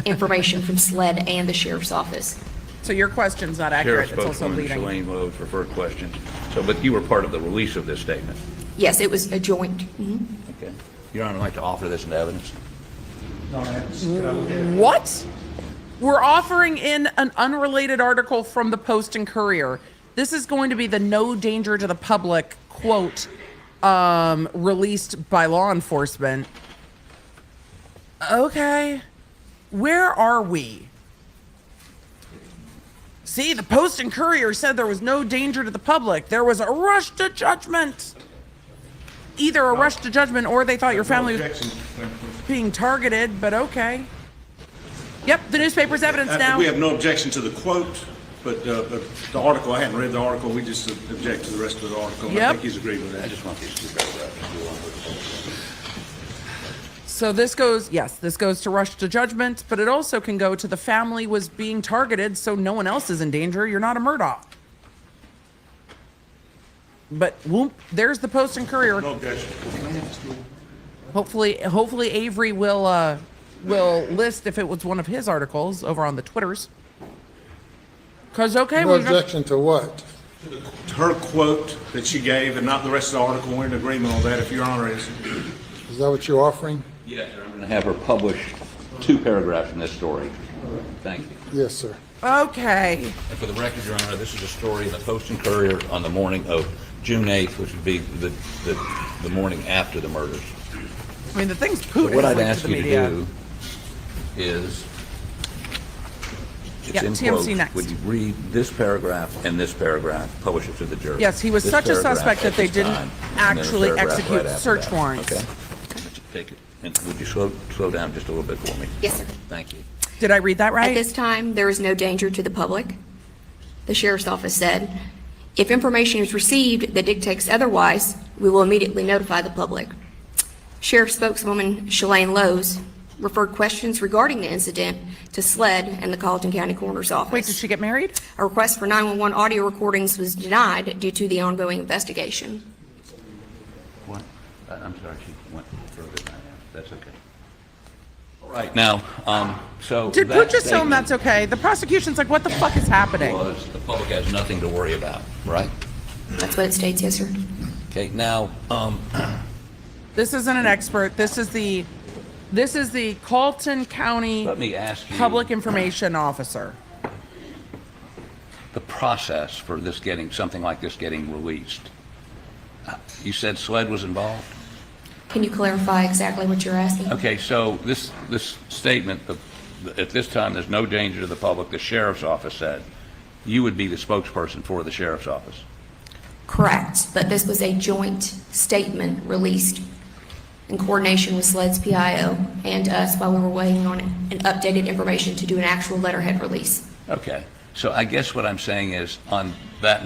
[SPEAKER 12] information from SLED and the sheriff's office.
[SPEAKER 1] So your question's not accurate.
[SPEAKER 8] Sheriff
[SPEAKER 1] It's also
[SPEAKER 8] Spokeswoman
[SPEAKER 1] leading.
[SPEAKER 8] Shalane Rhodes for further questions. So, but you were part of the release of this statement?
[SPEAKER 12] Yes, it was a joint. Mhm.
[SPEAKER 8] Okay. Your Honor, I'd like to offer this into evidence.
[SPEAKER 1] What? We're offering in an unrelated article from the Post and Courier. This is going to be the no danger to the public quote released by law enforcement. Okay. Where are we? See, the Post and Courier said there was no danger to the public. There was a rush to judgment. Either a rush to judgment or they thought your family was being targeted, but okay. Yep, the newspaper's evidence now.
[SPEAKER 13] We have no objection to the quote, but the article, I hadn't read the article, we just object to the rest of the article. And I
[SPEAKER 1] Yep.
[SPEAKER 13] think he's agreed with that.
[SPEAKER 8] I just want these two paragraphs.
[SPEAKER 1] So this goes to rush to judgment, but it also can go to the family was being targeted, so no one else is in danger. You're not a Murdaugh. But whoop, there's the Post and Courier.
[SPEAKER 13] No objection.
[SPEAKER 1] Hopefully Avery will list if it was one of his articles over on the Twitters. Cause okay,
[SPEAKER 3] No objection to what?
[SPEAKER 13] To her quote that she gave and not the rest of the article, we're in agreement on that, if Your Honor is.
[SPEAKER 3] Is that what you're offering?
[SPEAKER 8] Yes, sir. I'm going to have her publish 2 paragraphs in this story. Thank you.
[SPEAKER 3] Yes, sir.
[SPEAKER 1] Okay.
[SPEAKER 8] And for the record, Your Honor, this is a story in the Post and Courier on the morning of June 8th, which would be the morning after the murders.
[SPEAKER 1] I mean, the thing's
[SPEAKER 8] So
[SPEAKER 1] pooted.
[SPEAKER 8] what I'd
[SPEAKER 1] like,
[SPEAKER 8] ask
[SPEAKER 1] the
[SPEAKER 8] you to
[SPEAKER 1] media.
[SPEAKER 8] do is, it's
[SPEAKER 1] Yeah,
[SPEAKER 8] in
[SPEAKER 1] TMC
[SPEAKER 8] quotes,
[SPEAKER 1] next.
[SPEAKER 8] would you read this paragraph and this paragraph, publish it to the jury?
[SPEAKER 1] Yes, he was
[SPEAKER 8] This
[SPEAKER 1] such a
[SPEAKER 8] paragraph
[SPEAKER 1] suspect that
[SPEAKER 8] at
[SPEAKER 1] they
[SPEAKER 8] this
[SPEAKER 1] didn't
[SPEAKER 8] time, and then a
[SPEAKER 1] actually
[SPEAKER 8] paragraph
[SPEAKER 1] execute
[SPEAKER 8] right after
[SPEAKER 1] search
[SPEAKER 8] that.
[SPEAKER 1] warrants.
[SPEAKER 8] Okay? Let's take it. And would you slow down just a little bit for me?
[SPEAKER 12] Yes, sir.
[SPEAKER 8] Thank you.
[SPEAKER 1] Did I read that
[SPEAKER 12] At
[SPEAKER 1] right?
[SPEAKER 12] this time, there is no danger to the public. The sheriff's office said, if information is received that dictates otherwise, we will immediately notify the public. Sheriff Spokeswoman Shalane Lowe's referred questions regarding the incident to SLED and the Colleton County Coroner's Office.
[SPEAKER 1] Wait, did she get married?
[SPEAKER 12] A request for 911 audio recordings was denied due to the ongoing investigation.
[SPEAKER 8] What? I'm sorry, she went further than I asked. That's okay. All right, now, so
[SPEAKER 1] Did
[SPEAKER 8] that
[SPEAKER 1] Pooh just tell him
[SPEAKER 8] statement
[SPEAKER 1] that's okay? The prosecution's like, what the fuck is happening?
[SPEAKER 8] was the public has nothing to worry about, right?
[SPEAKER 12] That's what it states, yes, sir.
[SPEAKER 8] Okay, now,
[SPEAKER 1] This isn't an expert. This is the Colleton County
[SPEAKER 8] let me ask you.
[SPEAKER 1] Public Information Officer.
[SPEAKER 8] The process for this something like this getting released. You said SLED was involved?
[SPEAKER 12] Can you clarify exactly what you're asking?
[SPEAKER 8] Okay, so this statement, at this time, there's no danger to the public, the sheriff's office said, you would be the spokesperson for the sheriff's office.
[SPEAKER 12] Correct, but this was a joint statement released in coordination with SLED's PIO and us while we were waiting on an updated information to do an actual letterhead release.
[SPEAKER 8] Okay, so I guess what I'm saying is, on that,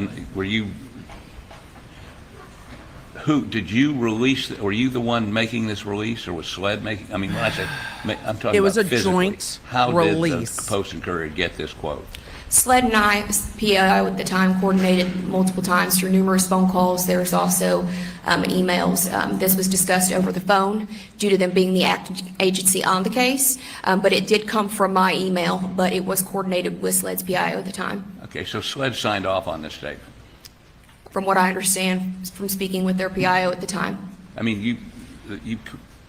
[SPEAKER 8] did you release, were you the one making this release, or was SLED making, I mean, when I say, I'm talking about
[SPEAKER 1] It was a
[SPEAKER 8] physically.
[SPEAKER 1] joint
[SPEAKER 8] How
[SPEAKER 1] release.
[SPEAKER 8] did the Post and Courier get this quote?
[SPEAKER 12] SLED and I, PIO at the time, coordinated multiple times through numerous phone calls. There was also emails. This was discussed over the phone due to them being the acting agency on the case, but it did come from my email, but it was coordinated with SLED's PIO at the time.
[SPEAKER 8] Okay, so SLED signed off on this statement.
[SPEAKER 12] From what I understand from speaking with their PIO at the time.
[SPEAKER 8] I mean, you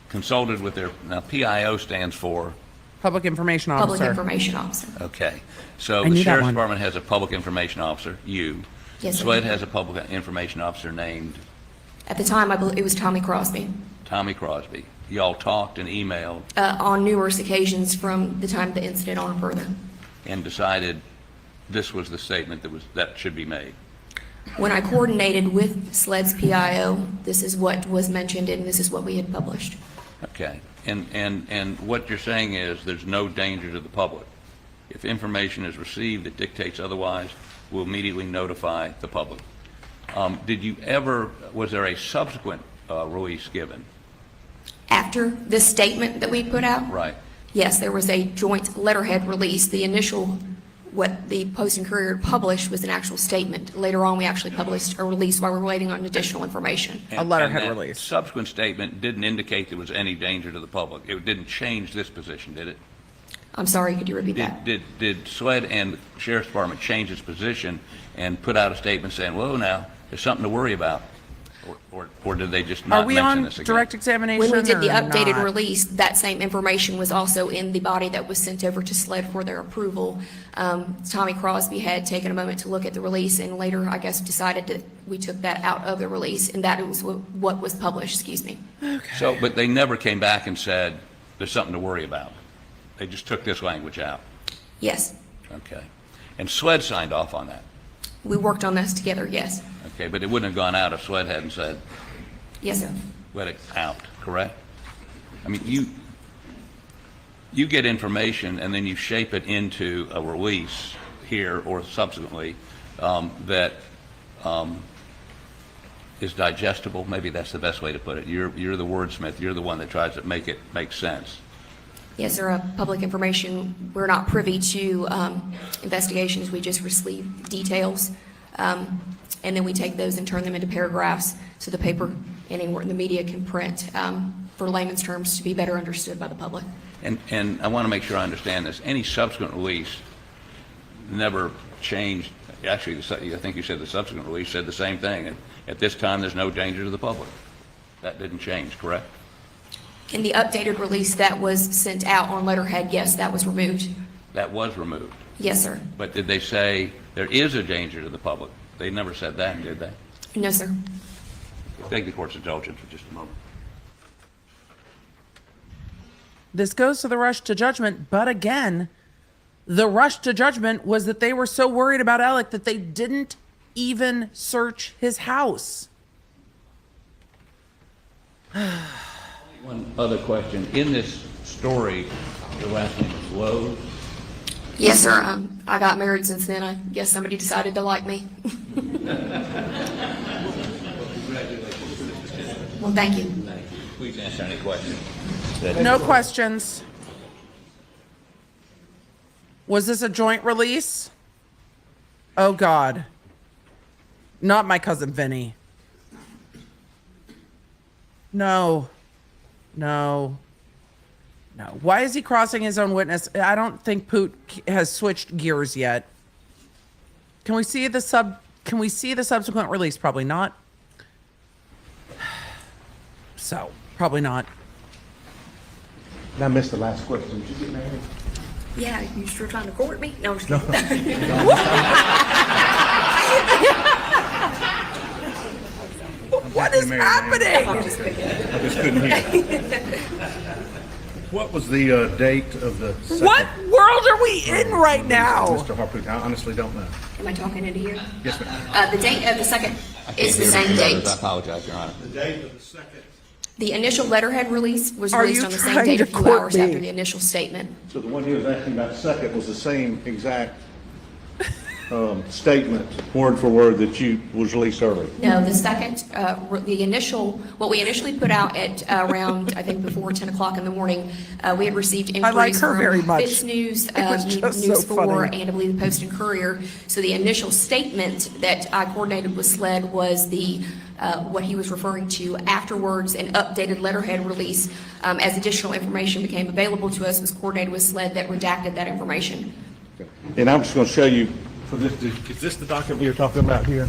[SPEAKER 8] consulted with their, now PIO stands for,
[SPEAKER 1] Public Information Officer.
[SPEAKER 12] Public Information Officer.
[SPEAKER 8] okay. So
[SPEAKER 1] I
[SPEAKER 8] the
[SPEAKER 1] knew that
[SPEAKER 8] sheriff's
[SPEAKER 1] one.
[SPEAKER 8] department has a public information officer, you.
[SPEAKER 12] Yes, sir.
[SPEAKER 8] SLED has a public information officer named
[SPEAKER 12] At the time, I believe it was Tommy Crosby.
[SPEAKER 8] Tommy Crosby. Y'all talked and emailed
[SPEAKER 12] On numerous occasions from the time of the incident on further.
[SPEAKER 8] and decided this was the statement that should be made.
[SPEAKER 12] When I coordinated with SLED's PIO, this is what was mentioned and this is what we had published.
[SPEAKER 8] Okay. And what you're saying is there's no danger to the public. If information is received that dictates otherwise, we'll immediately notify the public. Was there a subsequent release given?
[SPEAKER 12] After this statement that we put out?
[SPEAKER 8] Right.
[SPEAKER 12] Yes, there was a joint letterhead release. The initial, what the Post and Courier published was an actual statement. Later on, we actually published a release while we were waiting on additional information.
[SPEAKER 1] A letterhead
[SPEAKER 8] and that
[SPEAKER 1] release.
[SPEAKER 8] Subsequent statement didn't indicate there was any danger to the public. It didn't change this position, did it?
[SPEAKER 12] I'm sorry, could you repeat that?
[SPEAKER 8] Did SLED and the Sheriff's Department change its position and put out a statement saying, whoa, now, there's something to worry about? Or did they just
[SPEAKER 1] Are
[SPEAKER 8] not
[SPEAKER 1] we
[SPEAKER 8] mention
[SPEAKER 1] on
[SPEAKER 8] this again?
[SPEAKER 1] direct examination?
[SPEAKER 12] When we did the
[SPEAKER 1] or
[SPEAKER 12] updated
[SPEAKER 1] not?
[SPEAKER 12] release, that same information was also in the body that was sent over to SLED for their approval. Tommy Crosby had taken a moment to look at the release and later, I guess, decided that we took that out of the release and that was what was published, excuse me.
[SPEAKER 8] So, but they never came back and said, there's something to worry about. They just took this language out.
[SPEAKER 12] Yes,
[SPEAKER 8] Okay. And SLED signed off on that.
[SPEAKER 12] we worked on this together, yes.
[SPEAKER 8] Okay, but it wouldn't have gone out if SLED hadn't said,
[SPEAKER 12] Yes, sir.
[SPEAKER 8] let it out, correct? I mean, you get information and then you shape it into a release here or subsequently that is digestible. Maybe that's the best way to put it. You're the wordsmith. You're the one that tries to make it make sense.
[SPEAKER 12] Yes, sir, public information, we're not privy to investigations, we just receive details. And then we take those and turn them into paragraphs so the paper and anywhere in the media can print for layman's terms to be better understood by the public.
[SPEAKER 8] And I want to make sure I understand this. Any subsequent release never changed. Actually, I think you said the subsequent release said the same thing. At this time, there's no danger to the public. That didn't change, correct?
[SPEAKER 12] In the updated release that was sent out on letterhead, yes, that was removed.
[SPEAKER 8] that was removed.
[SPEAKER 12] Yes, sir.
[SPEAKER 8] But did they say there is a danger to the public? They never said that, did they?
[SPEAKER 12] No, sir.
[SPEAKER 8] Take the court's indulgence for just a moment.
[SPEAKER 1] This goes to the rush to judgment, but again, the rush to judgment was that they were so worried about Alec that they didn't even search his house.
[SPEAKER 8] One other question. In this story, your last name is Lowe.
[SPEAKER 12] Yes, sir. I got married since then. I guess somebody decided to like me. Well, thank you.
[SPEAKER 8] Please answer any questions.
[SPEAKER 1] No questions. Was this a joint release? Oh, God. Not my cousin Vinny. No. No. No. Why is he crossing his own witness? I don't think Poot has switched gears yet. Can we see the subsequent release? Probably not. So, probably not.
[SPEAKER 14] I missed the last question. Did you get married?
[SPEAKER 12] Yeah, you sure trying to court me? No, I'm just kidding.
[SPEAKER 1] What is happening?
[SPEAKER 12] I'm just kidding.
[SPEAKER 13] I just couldn't hear. What was the date of the second?
[SPEAKER 1] What world are we in right now?
[SPEAKER 13] Mr. Harpoon, I honestly don't know.
[SPEAKER 12] Am I talking into here?
[SPEAKER 13] Yes, ma'am.
[SPEAKER 12] The date of the second is the same date.
[SPEAKER 8] I apologize, Your Honor.
[SPEAKER 13] The date of the second.
[SPEAKER 12] The initial letterhead release was
[SPEAKER 1] Are
[SPEAKER 12] released
[SPEAKER 1] you
[SPEAKER 12] on the same
[SPEAKER 1] trying
[SPEAKER 12] date
[SPEAKER 1] to
[SPEAKER 12] a few
[SPEAKER 1] court
[SPEAKER 12] hours
[SPEAKER 1] me?
[SPEAKER 12] after the initial statement.
[SPEAKER 14] So the one he was asking about second was the same exact statement, word for word, that was released early?
[SPEAKER 12] No, the second, what we initially put out at around, I think before 10 o'clock in the morning, we had received
[SPEAKER 1] I like
[SPEAKER 12] inquiries
[SPEAKER 1] her very
[SPEAKER 12] from
[SPEAKER 1] much.
[SPEAKER 12] Fitz News,
[SPEAKER 1] It was just
[SPEAKER 12] News
[SPEAKER 1] so
[SPEAKER 12] 4,
[SPEAKER 1] funny.
[SPEAKER 12] and I believe the Post and Courier. So the initial statement that I coordinated with SLED was what he was referring to afterwards, an updated letterhead release. As additional information became available to us, was coordinated with SLED that redacted that information.
[SPEAKER 14] And I'm just going to show you, for this, is this the document you're talking about here?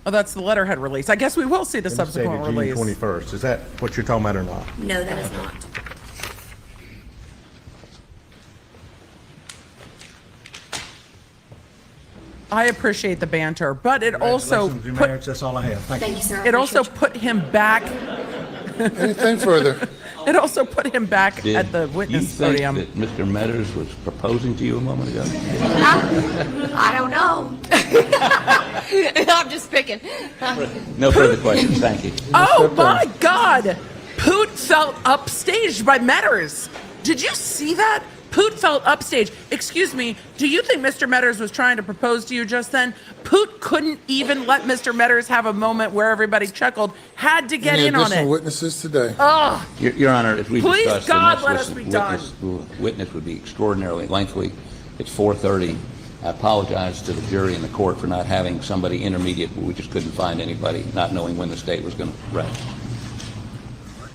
[SPEAKER 1] Oh, that's the letterhead release. I guess we will see the
[SPEAKER 14] It's
[SPEAKER 1] subsequent
[SPEAKER 14] dated
[SPEAKER 1] release.
[SPEAKER 14] June 21st. Is that what you're talking about or not?
[SPEAKER 12] No, that is not.
[SPEAKER 1] I appreciate the banter, but it also
[SPEAKER 14] Congratulations on your
[SPEAKER 1] put,
[SPEAKER 14] marriage. That's all I have. Thank you.
[SPEAKER 12] Thank you, sir. I
[SPEAKER 1] it also
[SPEAKER 12] appreciate you.
[SPEAKER 1] put him back.
[SPEAKER 3] Anything further?
[SPEAKER 1] It also put him back
[SPEAKER 8] Did
[SPEAKER 1] at the
[SPEAKER 8] you
[SPEAKER 1] witness
[SPEAKER 8] think
[SPEAKER 1] podium.
[SPEAKER 8] that Mr. Metters was proposing to you a moment ago?
[SPEAKER 12] I don't know. I'm just picking.
[SPEAKER 8] No further questions. Thank you.
[SPEAKER 1] Oh my God! Poot felt upstaged by Metters. Did you see that? Poot felt upstaged. Excuse me, do you think Mr. Metters was trying to propose to you just then? Poot couldn't even let Mr. Metters have a moment where everybody chuckled. Had to get
[SPEAKER 3] Any
[SPEAKER 1] in on
[SPEAKER 3] additional
[SPEAKER 1] it.
[SPEAKER 3] witnesses today?
[SPEAKER 1] Oh,
[SPEAKER 8] Your Honor, as we
[SPEAKER 1] Please,
[SPEAKER 8] discussed,
[SPEAKER 1] God,
[SPEAKER 8] the
[SPEAKER 1] let
[SPEAKER 8] next
[SPEAKER 1] us be done.
[SPEAKER 8] witness would be extraordinarily lengthy. It's 4:30. I apologize to the jury and the court for not having somebody intermediate, but we just couldn't find anybody, not knowing when the state was going to rest.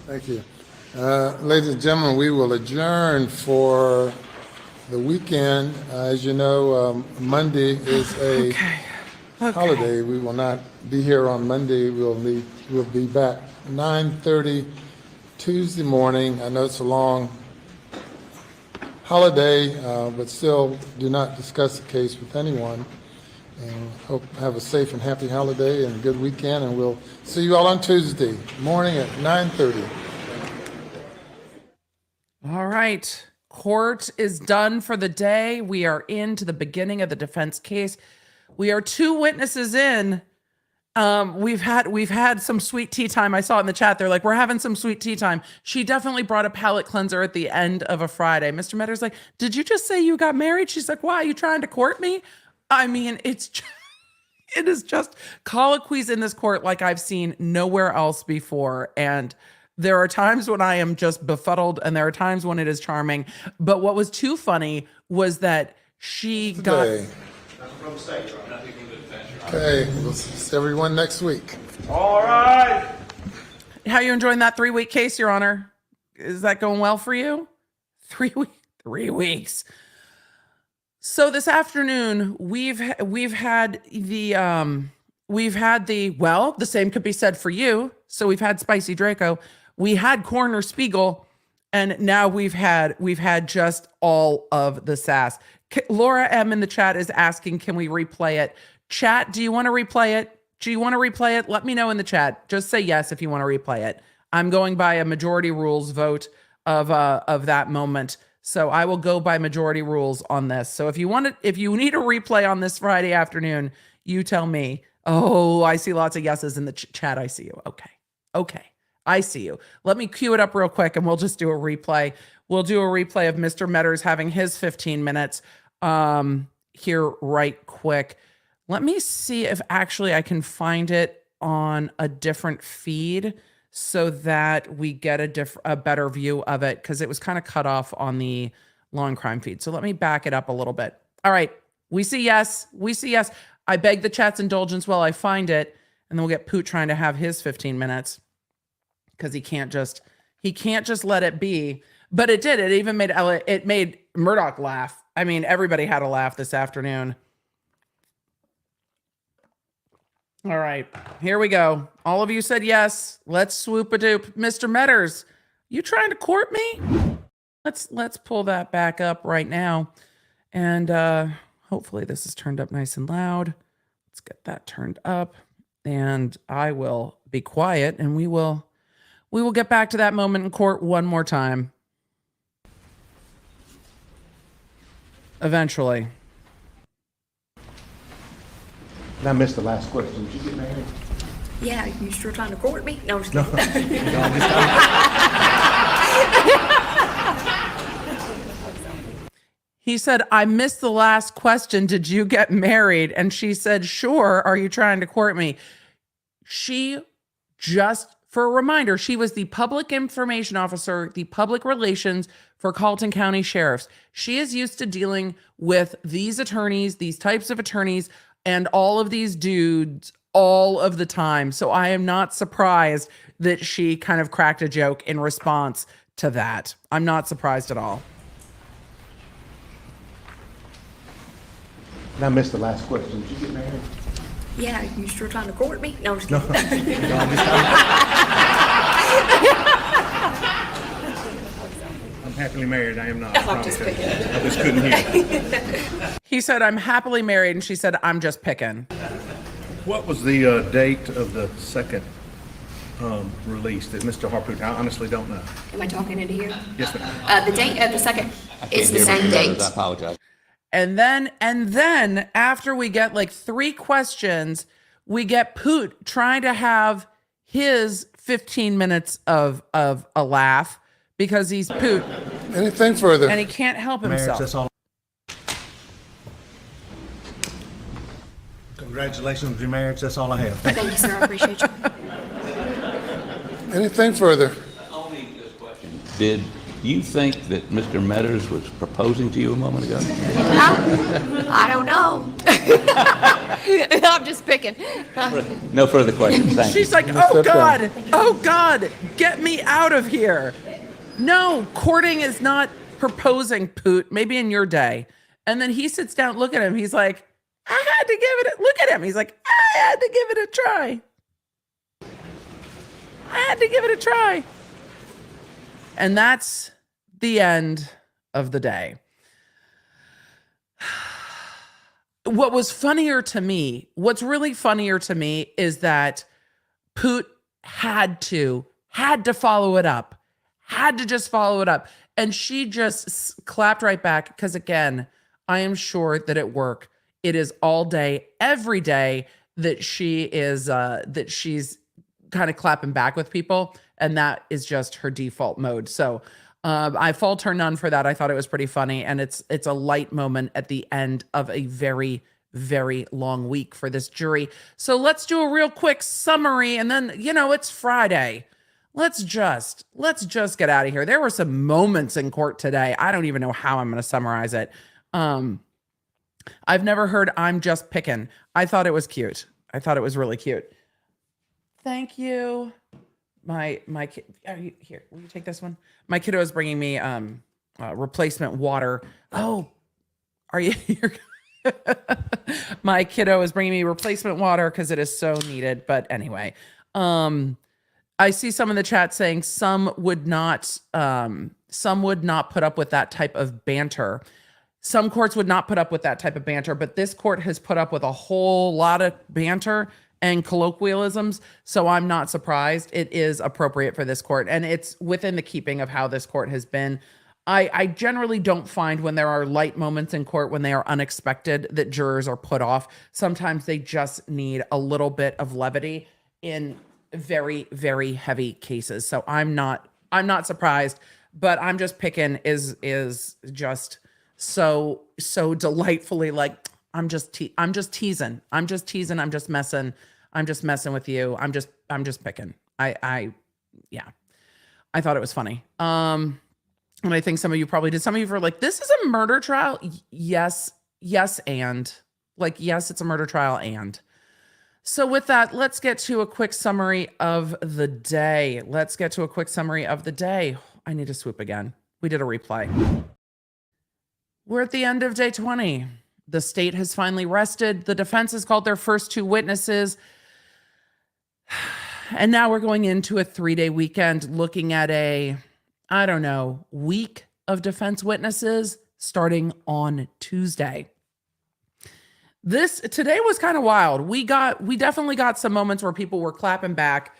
[SPEAKER 3] Thank you. Ladies and gentlemen, we will adjourn for the weekend. As you know, Monday is a holiday. We will not be here on Monday. We'll be back 9:30 Tuesday morning. I know it's a long holiday, but still do not discuss the case with anyone. And hope have a safe and happy holiday and a good weekend. And we'll see you all on Tuesday morning at 9:30.
[SPEAKER 1] all right. Court is done for the day. We are into the beginning of the defense case. We are 2 witnesses in. We've had some sweet tea time. I saw it in the chat. They're like, we're having some sweet tea time. She definitely brought a palate cleanser at the end of a Friday. Mr. Metter's like, did you just say you got married? She's like, why are you trying to court me? I mean, it is just colloquies in this court like I've seen nowhere else before. And there are times when I am just befuddled and there are times when it is charming. But what was too funny was that she got...
[SPEAKER 3] Today. Okay, we'll see everyone next week.
[SPEAKER 13] All right.
[SPEAKER 1] How you enjoying that 3-week case, Your Honor? Is that going well for you? 3 weeks. So this afternoon we've had the the same could be said for you. So we've had Spicy Draco. We had Coroner Spiegel, And now we've had just all of the sass. Laura M in the chat is asking, can we replay it? Chat, do you want to replay it? Do you want to replay it? Let me know in the chat. Just say yes if you want to replay it. I'm going by a majority rules vote of that moment. So I will go by majority rules on this. So if you need a replay on this Friday afternoon, you tell me. Oh, I see lots of yeses in the chat. I see you. Okay. I see you. Let me cue it up real quick and we'll just do a replay. We'll do a replay of Mr. Metters having his 15 minutes here right quick. Let me see if actually I can find it on a different feed so that we get a better view of it, because it was kind of cut off on the Law and Crime feed. So let me back it up a little bit. All right. We see yes. I beg the chat's indulgence while I find it, and then we'll get Poot trying to have his 15 minutes because he can't just let it be. But it did. It even made Murdaugh laugh. I mean, everybody had a laugh this afternoon. All right, here we go. All of you said yes. Let's swoop-a-doop. Mr. Metters, you trying to court me? Let's pull that back up right now. And hopefully this is turned up nice and loud. Let's get that turned up. And I will be quiet, and we will get back to that moment in court one more time. Eventually.
[SPEAKER 14] And I missed the last question. Did you get married?
[SPEAKER 12] Yeah, you still trying to court me? No, I'm just kidding.
[SPEAKER 1] He said, I missed the last question. Did you get married? And she said, sure. Are you trying to court me? She, just for a reminder, she was the public information officer, the public relations for Colleton County Sheriffs. She is used to dealing with these attorneys, these types of attorneys, and all of these dudes all of the time. So I am not surprised that she kind of cracked a joke in response to that. I'm not surprised at all.
[SPEAKER 14] And I missed the last question. Did you get married?
[SPEAKER 12] Yeah, you still trying to court me? No, I'm just kidding.
[SPEAKER 13] I'm happily married. I am not.
[SPEAKER 12] I'm just picking.
[SPEAKER 13] I just couldn't hear.
[SPEAKER 1] He said, I'm happily married. And she said, I'm just picking.
[SPEAKER 13] What was the date of the second release that Mr. Harpoot? I honestly don't know.
[SPEAKER 12] Am I talking into here?
[SPEAKER 13] Yes, ma'am.
[SPEAKER 12] The date of the second is the same date.
[SPEAKER 8] I apologize.
[SPEAKER 1] And then after we get like 3 questions, we get Poot trying to have his 15 minutes of a laugh because he's Poot.
[SPEAKER 3] Anything further?
[SPEAKER 1] And he can't help himself.
[SPEAKER 13] That's all. Congratulations on your marriage. That's all I have.
[SPEAKER 12] Thank you, sir. I appreciate you.
[SPEAKER 3] Anything further?
[SPEAKER 8] Only this question. Did you think that Mr. Metters was proposing to you a moment ago?
[SPEAKER 12] I don't know. I'm just picking.
[SPEAKER 8] No further questions. Thank you.
[SPEAKER 1] She's like, oh God, get me out of here. No, courting is not proposing, Poot, maybe in your day. And then he sits down, look at him. He's like, I had to give it look at him. He's like, I had to give it a try. I had to give it a try. And that's the end of the day. What's really funnier to me is that Poot had to follow it up. Had to just follow it up. And she just clapped right back because, again, I am sure that at work, it is all day, every day that she's kind of clapping back with people. And that is just her default mode. So I fault her none for that. I thought it was pretty funny. And it's a light moment at the end of a very, very long week for this jury. So let's do a real quick summary. And then, it's Friday. Let's just get out of here. There were some moments in court today. I don't even know how I'm going to summarize it. I've never heard I'm just picking. I thought it was cute. I thought it was really cute. Thank you. My kid, here, will you take this one? My kiddo is bringing me replacement water. Oh, are you here? My kiddo is bringing me replacement water because it is so needed. But anyway, I see some in the chat saying some would not Some would not put up with that type of banter. Some courts would not put up with that type of banter, but this court has put up with a whole lot of banter and colloquialisms, so I'm not surprised. It is appropriate for this court, and it's within the keeping of how this court has been. I generally don't find when there are light moments in court, when they are unexpected, that jurors are put off. Sometimes they just need a little bit of levity in very, very heavy cases. So I'm not surprised, but I'm just picking is just so delightfully like, I'm just teasing. I'm just messing with you. I'm just picking. I thought it was funny. And I think some of you probably did. Some of you were like, this is a murder trial. Yes, and like, yes, it's a murder trial. And so with that, let's get to a quick summary of the day. I need to swoop again. We did a replay. We're at the end of day 20. The state has finally rested. The defense has called their first 2 witnesses. And now we're going into a 3-day weekend looking at a, I don't know, week of defense witnesses starting on Tuesday. Today was kind of wild. We definitely got some moments where people were clapping back.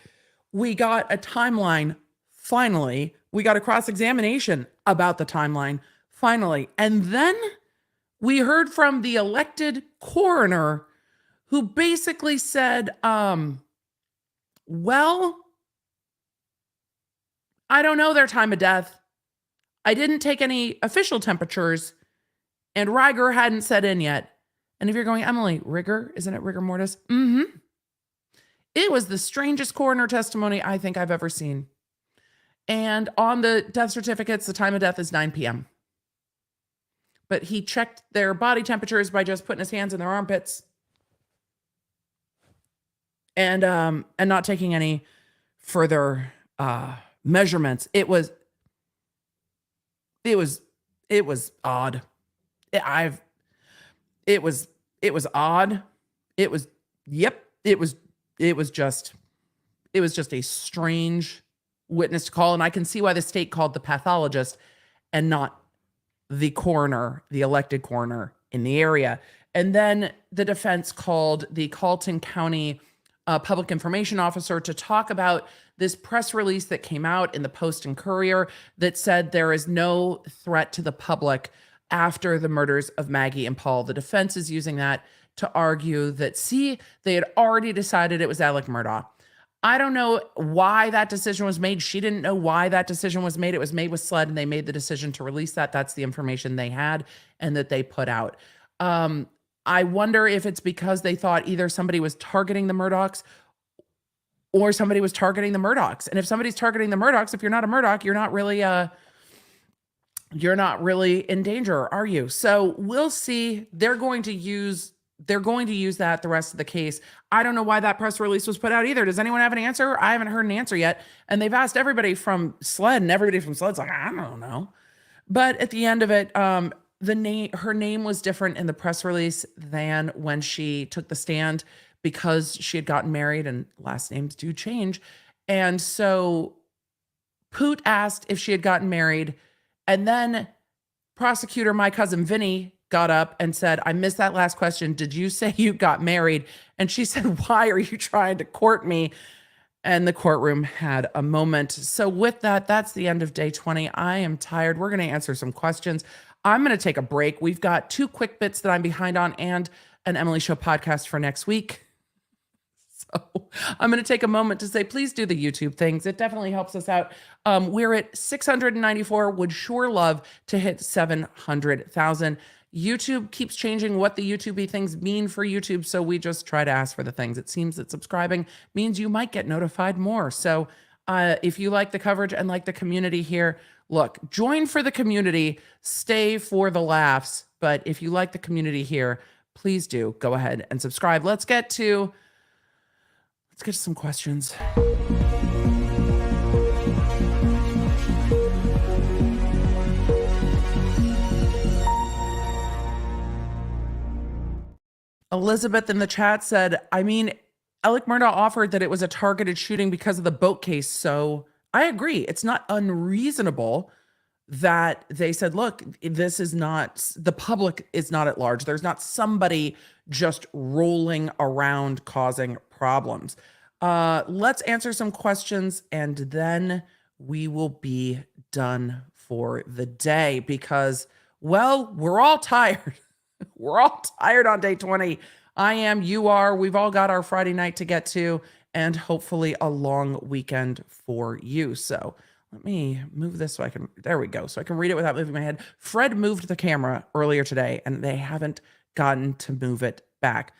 [SPEAKER 1] We got a timeline, finally. We got a cross-examination about the timeline, finally. And then we heard from the elected coroner, who basically said, well, I don't know their time of death. I didn't take any official temperatures, and rigor hadn't set in yet. And if you're going, Emily, rigor? Isn't it rigor mortis? Mm-hmm. It was the strangest coroner testimony I think I've ever seen. And on the death certificates, the time of death is 9 p.m. But he checked their body temperatures by just putting his hands in their armpits and not taking any further measurements. It was odd. It was odd. It was just a strange witness to call. And I can see why the state called the pathologist and not the coroner, the elected coroner in the area. And then the defense called the Colleton County public information officer to talk about this press release that came out in the Post and Courier that said there is no threat to the public after the murders of Maggie and Paul. The defense is using that to argue that, see, they had already decided it was Alec Murdaugh. I don't know why that decision was made. She didn't know why that decision was made. It was made with SLED, and they made the decision to release that. That's the information they had and that they put out. I wonder if it's because they thought either somebody was targeting the Murdaughs or somebody was targeting the Murdaughs. And if somebody's targeting the Murdaughs, if you're not a Murdaugh, you're not really in danger, are you? So we'll see. They're going to use that the rest of the case. I don't know why that press release was put out either. Does anyone have an answer? I haven't heard an answer yet. And they've asked everybody from SLED, and everybody from SLED's like, I don't know. But at the end of it, her name was different in the press release than when she took the stand, because she had gotten married and last names do change. And so Poot asked if she had gotten married, and then prosecutor, my cousin Vinny, got up and said, I missed that last question. Did you say you got married? And she said, why are you trying to court me? And the courtroom had a moment. So with that, that's the end of day 20. I am tired. We're going to answer some questions. I'm going to take a break. We've got 2 quick bits that I'm behind on and an Emily Show podcast for next week. So I'm going to take a moment to say, please do the YouTube things. It definitely helps us out. We're at 694. Would sure love to hit 700,000. YouTube keeps changing what the YouTube things mean for YouTube, so we just try to ask for the things. It seems that subscribing means you might get notified more. So if you like the coverage and like the community here, look, join for the community, stay for the laughs. But if you like the community here, please do go ahead and subscribe. Let's get to some questions. Elizabeth in the chat said, I mean, Alec Murdaugh offered that it was a targeted shooting because of the boat case. So I agree. It's not unreasonable that they said, look, this is not, the public is not at large. There's not somebody just rolling around causing problems. Let's answer some questions and then we will be done for the day because, well, we're all tired. We're all tired on day 20. I am, you are, we've all got our Friday night to get to and hopefully a long weekend for you. So let me move this so I can, there we go. So I can read it without moving my head. Fred moved the camera earlier today and they haven't gotten to move it back.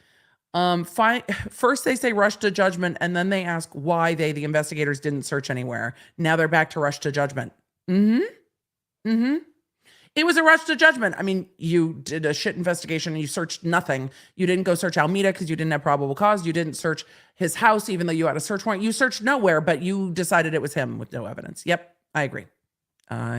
[SPEAKER 1] First they say rush to judgment and then they ask why the investigators didn't search anywhere. Now they're back to rush to judgment. It was a rush to judgment. I mean, you did a shit investigation and you searched nothing. You didn't go search Almeida because you didn't have probable cause. You didn't search his house, even though you had a search warrant. You searched nowhere, but you decided it was him with no evidence. Yep, I agree. I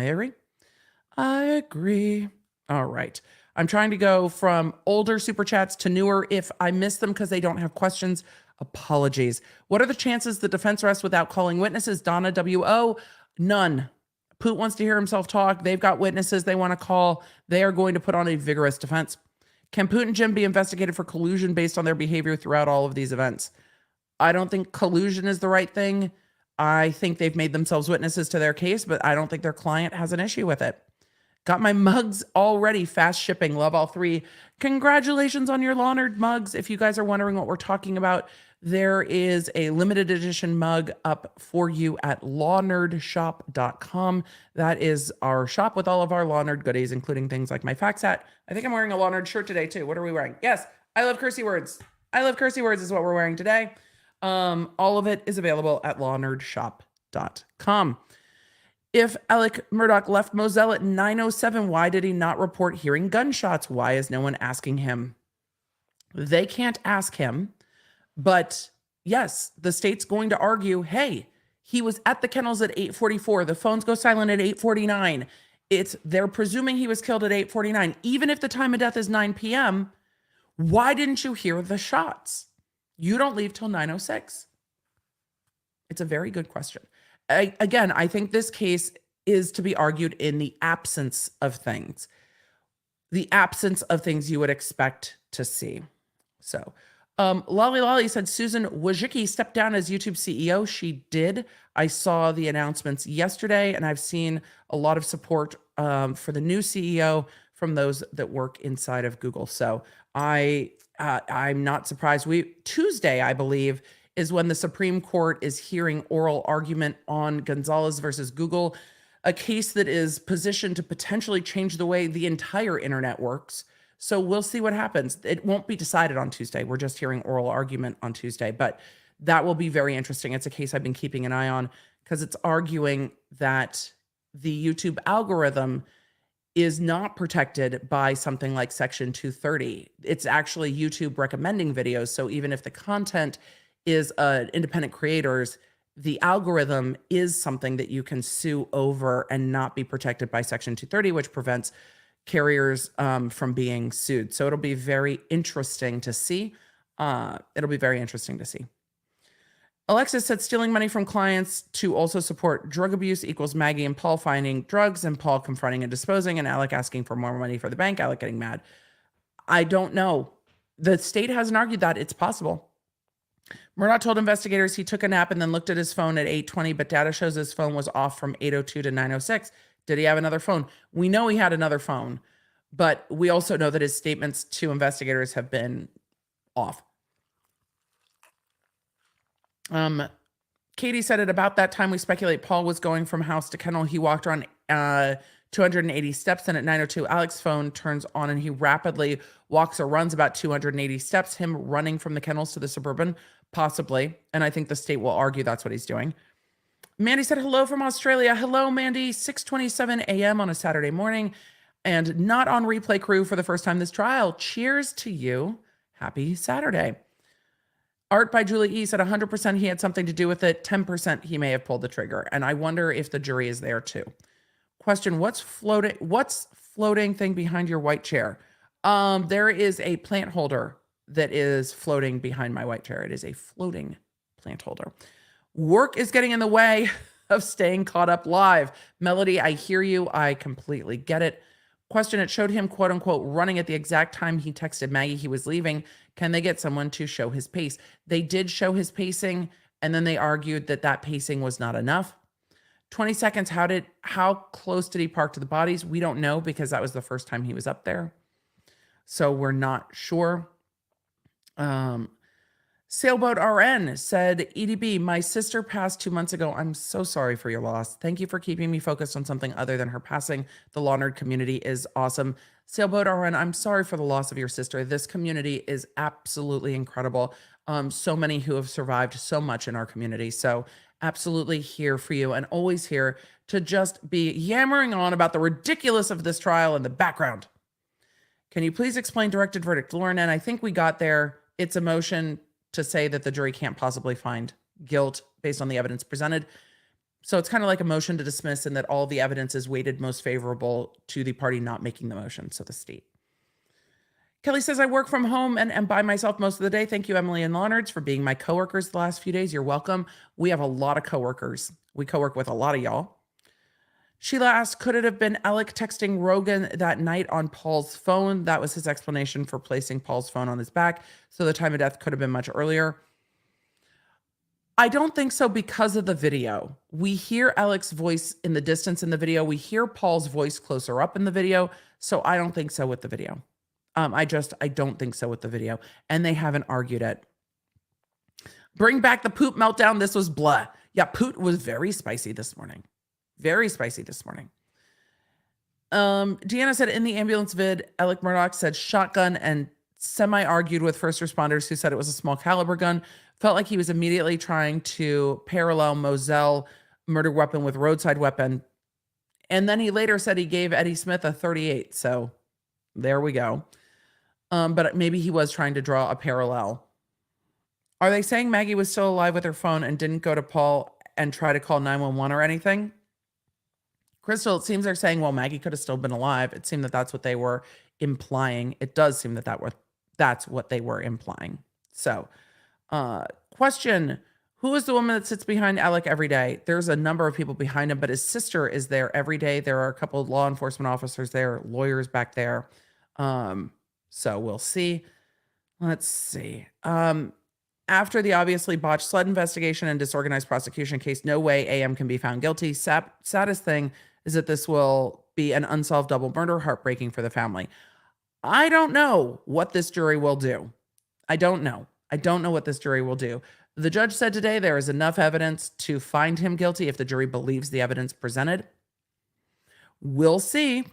[SPEAKER 1] agree. All right. I'm trying to go from older super chats to newer. If I miss them because they don't have questions, apologies. What are the chances the defense rests without calling witnesses? Donna W.O., none. Poot wants to hear himself talk. They've got witnesses they want to call. They are going to put on a vigorous defense. Can Poot and Jim be investigated for collusion based on their behavior throughout all of these events? I don't think collusion is the right thing. I think they've made themselves witnesses to their case, but I don't think their client has an issue with it. Got my mugs already. Fast shipping. Love all three. Congratulations on your Lawnard mugs. If you guys are wondering what we're talking about, there is a limited edition mug up for you at lawnerdshop.com. That is our shop with all of our Lawnard goodies, including things like my fax hat. I think I'm wearing a Lawnard shirt today too. What are we wearing? Yes, I love cursey words. I love cursey words is what we're wearing today. All of it is available at lawnerdshop.com. If Alec Murdaugh left Moselle at 9:07, why did he not report hearing gunshots? Why is no one asking him? They can't ask him. But yes, the state's going to argue, hey, he was at the kennels at 8:44. The phones go silent at 8:49. They're presuming he was killed at 8:49. Even if the time of death is 9 p.m., why didn't you hear the shots? You don't leave till 9:06. It's a very good question. I think this case is to be argued in the absence of things. The absence of things you would expect to see. So, Lolly Lolly said Susan Wojcicki stepped down as YouTube CEO. She did. I saw the announcements yesterday, and I've seen a lot of support for the new CEO from those that work inside of Google. So I'm not surprised. Tuesday, I believe, is when the Supreme Court is hearing oral argument on Gonzalez versus Google, a case that is positioned to potentially change the way the entire internet works. So we'll see what happens. It won't be decided on Tuesday. We're just hearing oral argument on Tuesday, but that will be very interesting. It's a case I've been keeping an eye on because it's arguing that the YouTube algorithm is not protected by something like Section 230. It's actually YouTube recommending videos. So even if the content is independent creators, the algorithm is something that you can sue over and not be protected by Section 230, which prevents carriers from being sued. So it'll be very interesting to see. Alexis said stealing money from clients to also support drug abuse equals Maggie and Paul finding drugs and Paul confronting and disposing and Alec asking for more money for the bank, Alec getting mad. I don't know. The state hasn't argued that. It's possible. Murdaugh told investigators he took a nap and then looked at his phone at 8:20, but data shows his phone was off from 8:02 to 9:06. Did he have another phone? We know he had another phone, but we also know that his statements to investigators have been off. Katie said at about that time we speculate Paul was going from house to kennel. He walked around 280 steps, and at 9:02, Alex's phone turns on and he rapidly walks or runs about 280 steps, him running from the kennels to the Suburban, possibly. And I think the state will argue that's what he's doing. Mandy said hello from Australia. Hello, Mandy. 6:27 a.m. on a Saturday morning and not on replay crew for the first time this trial. Cheers to you. Happy Saturday. Art by Julie E. said 100% he had something to do with it. 10% he may have pulled the trigger. And I wonder if the jury is there too. Question, what's floating thing behind your white chair? There is a plant holder that is floating behind my white chair. It is a floating plant holder. Work is getting in the way of staying caught up live. Melody, I hear you. I completely get it. Question, it showed him, quote unquote, running at the exact time he texted Maggie he was leaving. Can they get someone to show his pace? They did show his pacing, and then they argued that that pacing was not enough. 20 seconds, how close did he park to the bodies? We don't know because that was the first time he was up there. So we're not sure. Sailboat RN said, EDB, my sister passed 2 months ago. I'm so sorry for your loss. Thank you for keeping me focused on something other than her passing. The Law Nerd community is awesome. Sailboat RN, I'm sorry for the loss of your sister. This community is absolutely incredible. So many who have survived so much in our community. So absolutely here for you and always here to just be yammering on about the ridiculous of this trial in the background. Can you please explain directed verdict, Lauren? And I think we got there. It's a motion to say that the jury can't possibly find guilt based on the evidence presented. So it's kind of like a motion to dismiss and that all the evidence is weighted most favorable to the party not making the motion, so the state. Kelly says, I work from home and by myself most of the day. Thank you, Emily and Leonards, for being my coworkers the last few days. You're welcome. We have a lot of coworkers. We co-work with a lot of y'all. Sheila asked, could it have been Alec texting Rogan that night on Paul's phone? That was his explanation for placing Paul's phone on his back. So the time of death could have been much earlier. I don't think so because of the video. We hear Alec's voice in the distance in the video. We hear Paul's voice closer up in the video. So I don't think so with the video. I don't think so with the video. And they haven't argued it. Bring back the poop meltdown. This was blah. Yeah, poop was very spicy this morning. Very spicy this morning. Deanna said in the ambulance vid, Alec Murdaugh said shotgun and semi-argued with first responders who said it was a small caliber gun. Felt like he was immediately trying to parallel Moselle murder weapon with roadside weapon. And then he later said he gave Eddie Smith a 38. So there we go. But maybe he was trying to draw a parallel. Are they saying Maggie was still alive with her phone and didn't go to Paul and try to call 911 or anything? Crystal, it seems they're saying, well, Maggie could have still been alive. It seemed that that's what they were implying. It does seem that that's what they were implying. So, question, who is the woman that sits behind Alec every day? There's a number of people behind him, but his sister is there every day. There are a couple of law enforcement officers there, lawyers back there. So we'll see. Let's see. After the obviously botched SLED investigation and disorganized prosecution case, no way AM can be found guilty. Saddest thing is that this will be an unsolved double murder, heartbreaking for the family. I don't know what this jury will do. I don't know what this jury will do. The judge said today there is enough evidence to find him guilty if the jury believes the evidence presented. We'll see.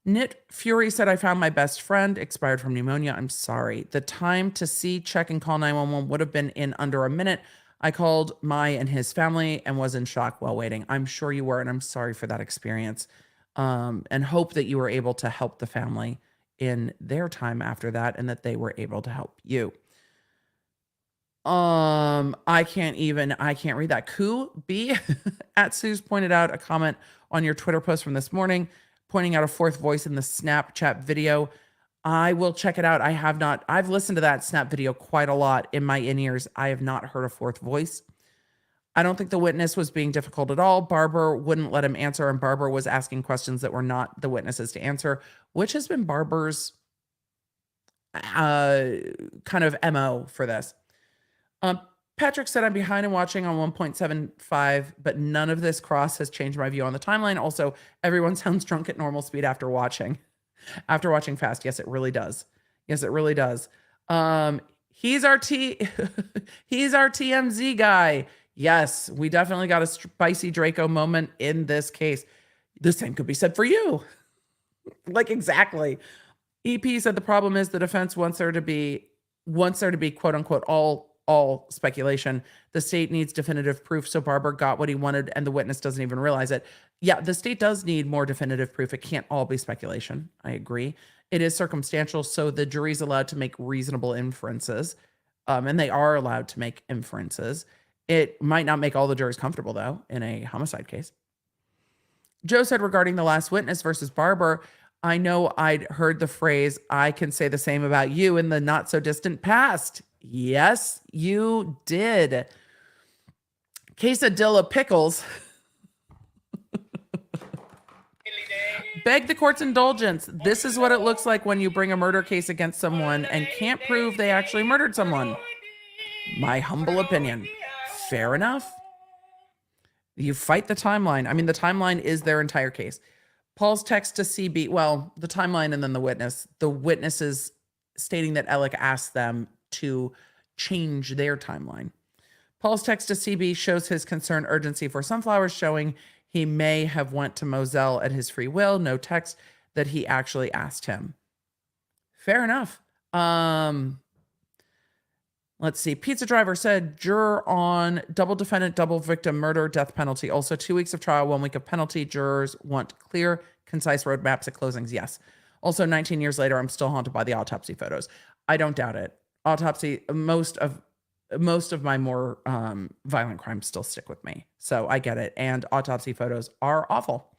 [SPEAKER 1] Knit Fury said, I found my best friend, expired from pneumonia. I'm sorry. The time to see, check, and call 911 would have been in under a minute. I called Mai and his family and was in shock while waiting. I'm sure you were, and I'm sorry for that experience. And hope that you were able to help the family in their time after that and that they were able to help you. I can't read that. Koo B at Sue's pointed out a comment on your Twitter post from this morning, pointing out a fourth voice in the Snapchat video. I will check it out. I've listened to that Snap video quite a lot in my in-ears. I have not heard a fourth voice. I don't think the witness was being difficult at all. Barber wouldn't let him answer, and Barber was asking questions that were not the witnesses to answer, which has been Barber's kind of MO for this. Patrick said, I'm behind and watching on 1.75, but none of this cross has changed my view on the timeline. Also, everyone sounds drunk at normal speed after watching fast. Yes, it really does. Yes, it really does. He's our TMZ guy. Yes, we definitely got a spicy Draco moment in this case. The same could be said for you. Like, exactly. EP said the problem is the defense wants there to be quote unquote all speculation. The state needs definitive proof. So Barber got what he wanted and the witness doesn't even realize it. Yeah, the state does need more definitive proof. It can't all be speculation. I agree. It is circumstantial. So the jury's allowed to make reasonable inferences. And they are allowed to make inferences. It might not make all the jurors comfortable though, in a homicide case. Joe said regarding the last witness versus Barber, I know I'd heard the phrase, I can say the same about you in the not so distant past. Yes, you did. Quesadilla pickles. Beg the court's indulgence. This is what it looks like when you bring a murder case against someone and can't prove they actually murdered someone. My humble opinion. Fair enough. You fight the timeline. I mean, the timeline is their entire case. Paul's text to CB, well, the timeline and then the witness. The witnesses stating that Alec asked them to change their timeline. Paul's text to CB shows his concern urgency for sunflowers, showing he may have went to Moselle at his free will. No text that he actually asked him. Fair enough. Let's see. Pizza driver said juror on double defendant, double victim murder, death penalty. Also 2 weeks of trial, 1 week of penalty. Jurors want clear, concise roadmaps at closings. Yes. Also 19 years later, I'm still haunted by the autopsy photos. I don't doubt it. Autopsy, most of my more violent crimes still stick with me. So I get it. And autopsy photos are awful.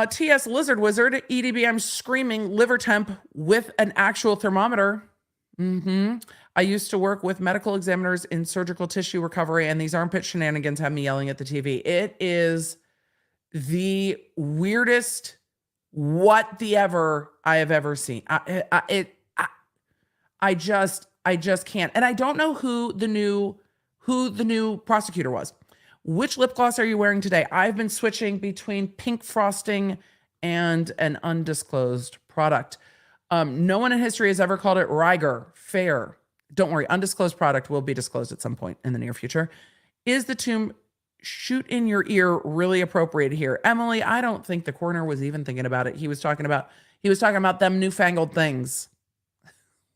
[SPEAKER 1] TS Lizard Wizard, EDB, I'm screaming liver temp with an actual thermometer. I used to work with medical examiners in surgical tissue recovery, and these armpit shenanigans have me yelling at the TV. It is the weirdest what the ever I have ever seen. I just can't. And I don't know who the new prosecutor was. Which lip gloss are you wearing today? I've been switching between pink frosting and an undisclosed product. No one in history has ever called it Riger. Fair. Don't worry. Undisclosed product will be disclosed at some point in the near future. Is the tomb shoot in your ear really appropriate here? Emily, I don't think the coroner was even thinking about it. He was talking about them newfangled things,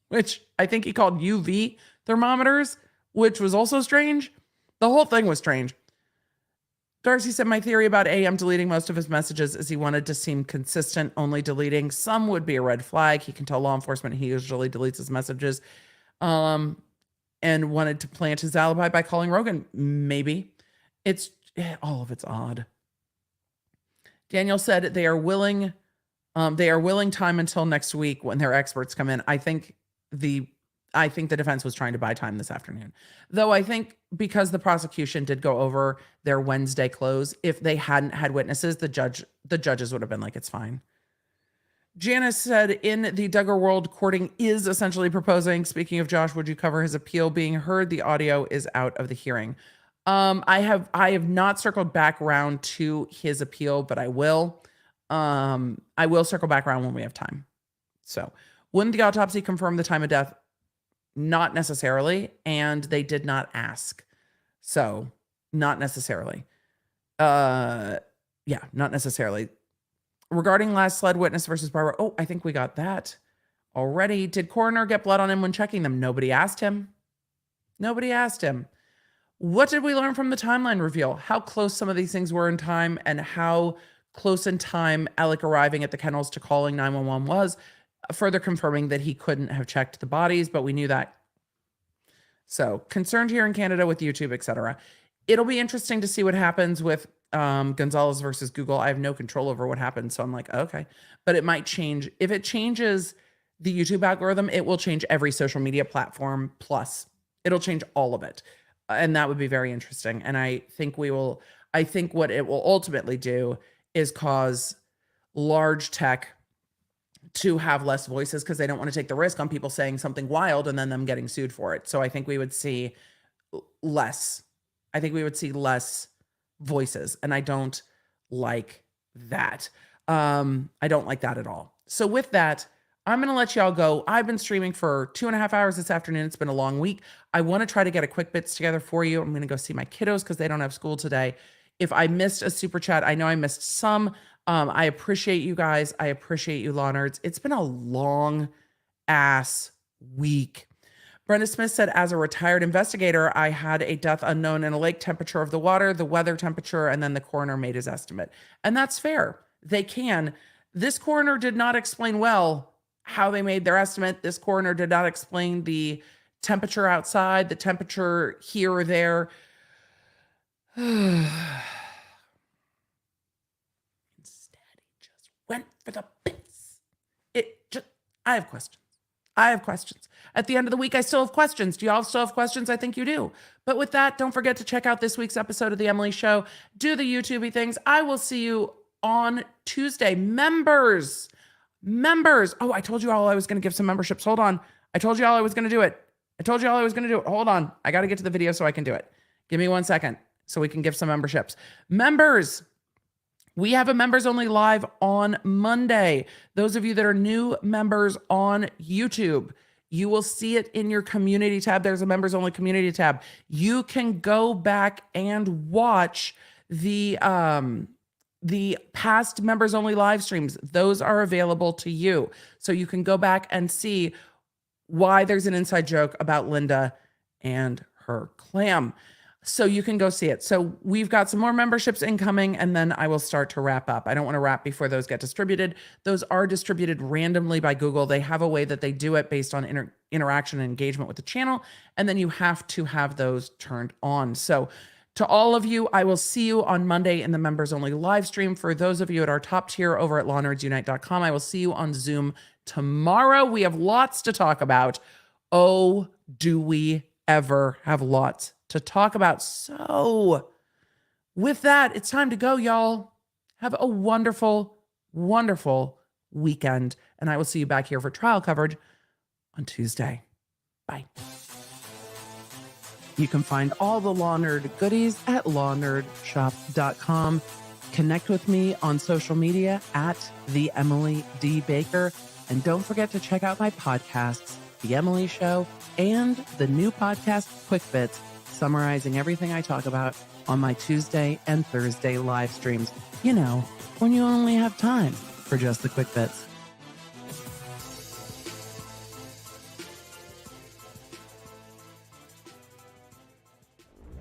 [SPEAKER 1] which I think he called UV thermometers, which was also strange. The whole thing was strange. Darcy said, my theory about AM deleting most of his messages is he wanted to seem consistent, only deleting some would be a red flag. He can tell law enforcement he usually deletes his messages, and wanted to plant his alibi by calling Rogan. Maybe. All of it's odd. Daniel said they are willing time until next week when their experts come in. I think the defense was trying to buy time this afternoon. Though I think because the prosecution did go over their Wednesday close, if they hadn't had witnesses, the judges would have been like, it's fine. Janice said in the Duggar world, courting is essentially proposing. Speaking of Josh, would you cover his appeal being heard? The audio is out of the hearing. I have not circled back around to his appeal, but I will. I will circle back around when we have time. So, wouldn't the autopsy confirm the time of death? Not necessarily, and they did not ask. So, not necessarily. Not necessarily. Regarding last SLED witness versus Barbara, I think we got that already. Did coroner get blood on him when checking them? Nobody asked him. What did we learn from the timeline reveal? How close some of these things were in time and how close in time Alec arriving at the kennels to calling 911 was, further confirming that he couldn't have checked the bodies, but we knew that. So, concerned here in Canada with YouTube, etc. It'll be interesting to see what happens with Gonzalez versus Google. I have no control over what happens, so I'm like, okay. But it might change. If it changes the YouTube algorithm, it will change every social media platform, plus it'll change all of it. And that would be very interesting. And I think what it will ultimately do is cause large tech to have less voices because they don't want to take the risk on people saying something wild and then them getting sued for it. So I think we would see less. I think we would see less voices, and I don't like that. I don't like that at all. So with that, I'm going to let y'all go. I've been streaming for 2.5 hours this afternoon. It's been a long week. I want to try to get a quick bits together for you. I'm going to go see my kiddos because they don't have school today. If I missed a super chat, I know I missed some. I appreciate you guys. I appreciate you, law nerds. It's been a long ass week. Brenda Smith said, as a retired investigator, I had a death unknown in a lake, temperature of the water, the weather temperature, and then the coroner made his estimate. And that's fair. They can. This coroner did not explain well how they made their estimate. This coroner did not explain the temperature outside, the temperature here or there. Instead, he just went for the bits. I have questions. I have questions. At the end of the week, I still have questions. Do y'all still have questions? I think you do. But with that, don't forget to check out this week's episode of The Emily Show. Do the YouTubey things. I will see you on Tuesday. Members. Oh, I told you all I was going to give some memberships. Hold on. I told you all I was going to do it. Hold on. I got to get to the video so I can do it. Give me 1 second so we can give some memberships. Members. We have a members only live on Monday. Those of you that are new members on YouTube, you will see it in your community tab. There's a members only community tab. You can go back and watch the past members only live streams. Those are available to you. So you can go back and see why there's an inside joke about Linda and her clam. So you can go see it. So we've got some more memberships incoming, and then I will start to wrap up. I don't want to wrap before those get distributed. Those are distributed randomly by Google. They have a way that they do it based on interaction and engagement with the channel, and then you have to have those turned on. So to all of you, I will see you on Monday in the members only live stream. For those of you at our top tier over at lawnerdsunite.com, I will see you on Zoom tomorrow. We have lots to talk about. Oh, do we ever have lots to talk about. So with that, it's time to go, y'all. Have a wonderful, wonderful weekend. And I will see you back here for trial coverage on Tuesday. Bye.
[SPEAKER 2] You can find all the Law Nerd goodies at lawnerdshop.com. Connect with me on social media at The Emily D. Baker. And don't forget to check out my podcasts, The Emily Show, and the new podcast, Quick Bits, summarizing everything I talk about on my Tuesday and Thursday live streams. You know, when you only have time for just the quick bits.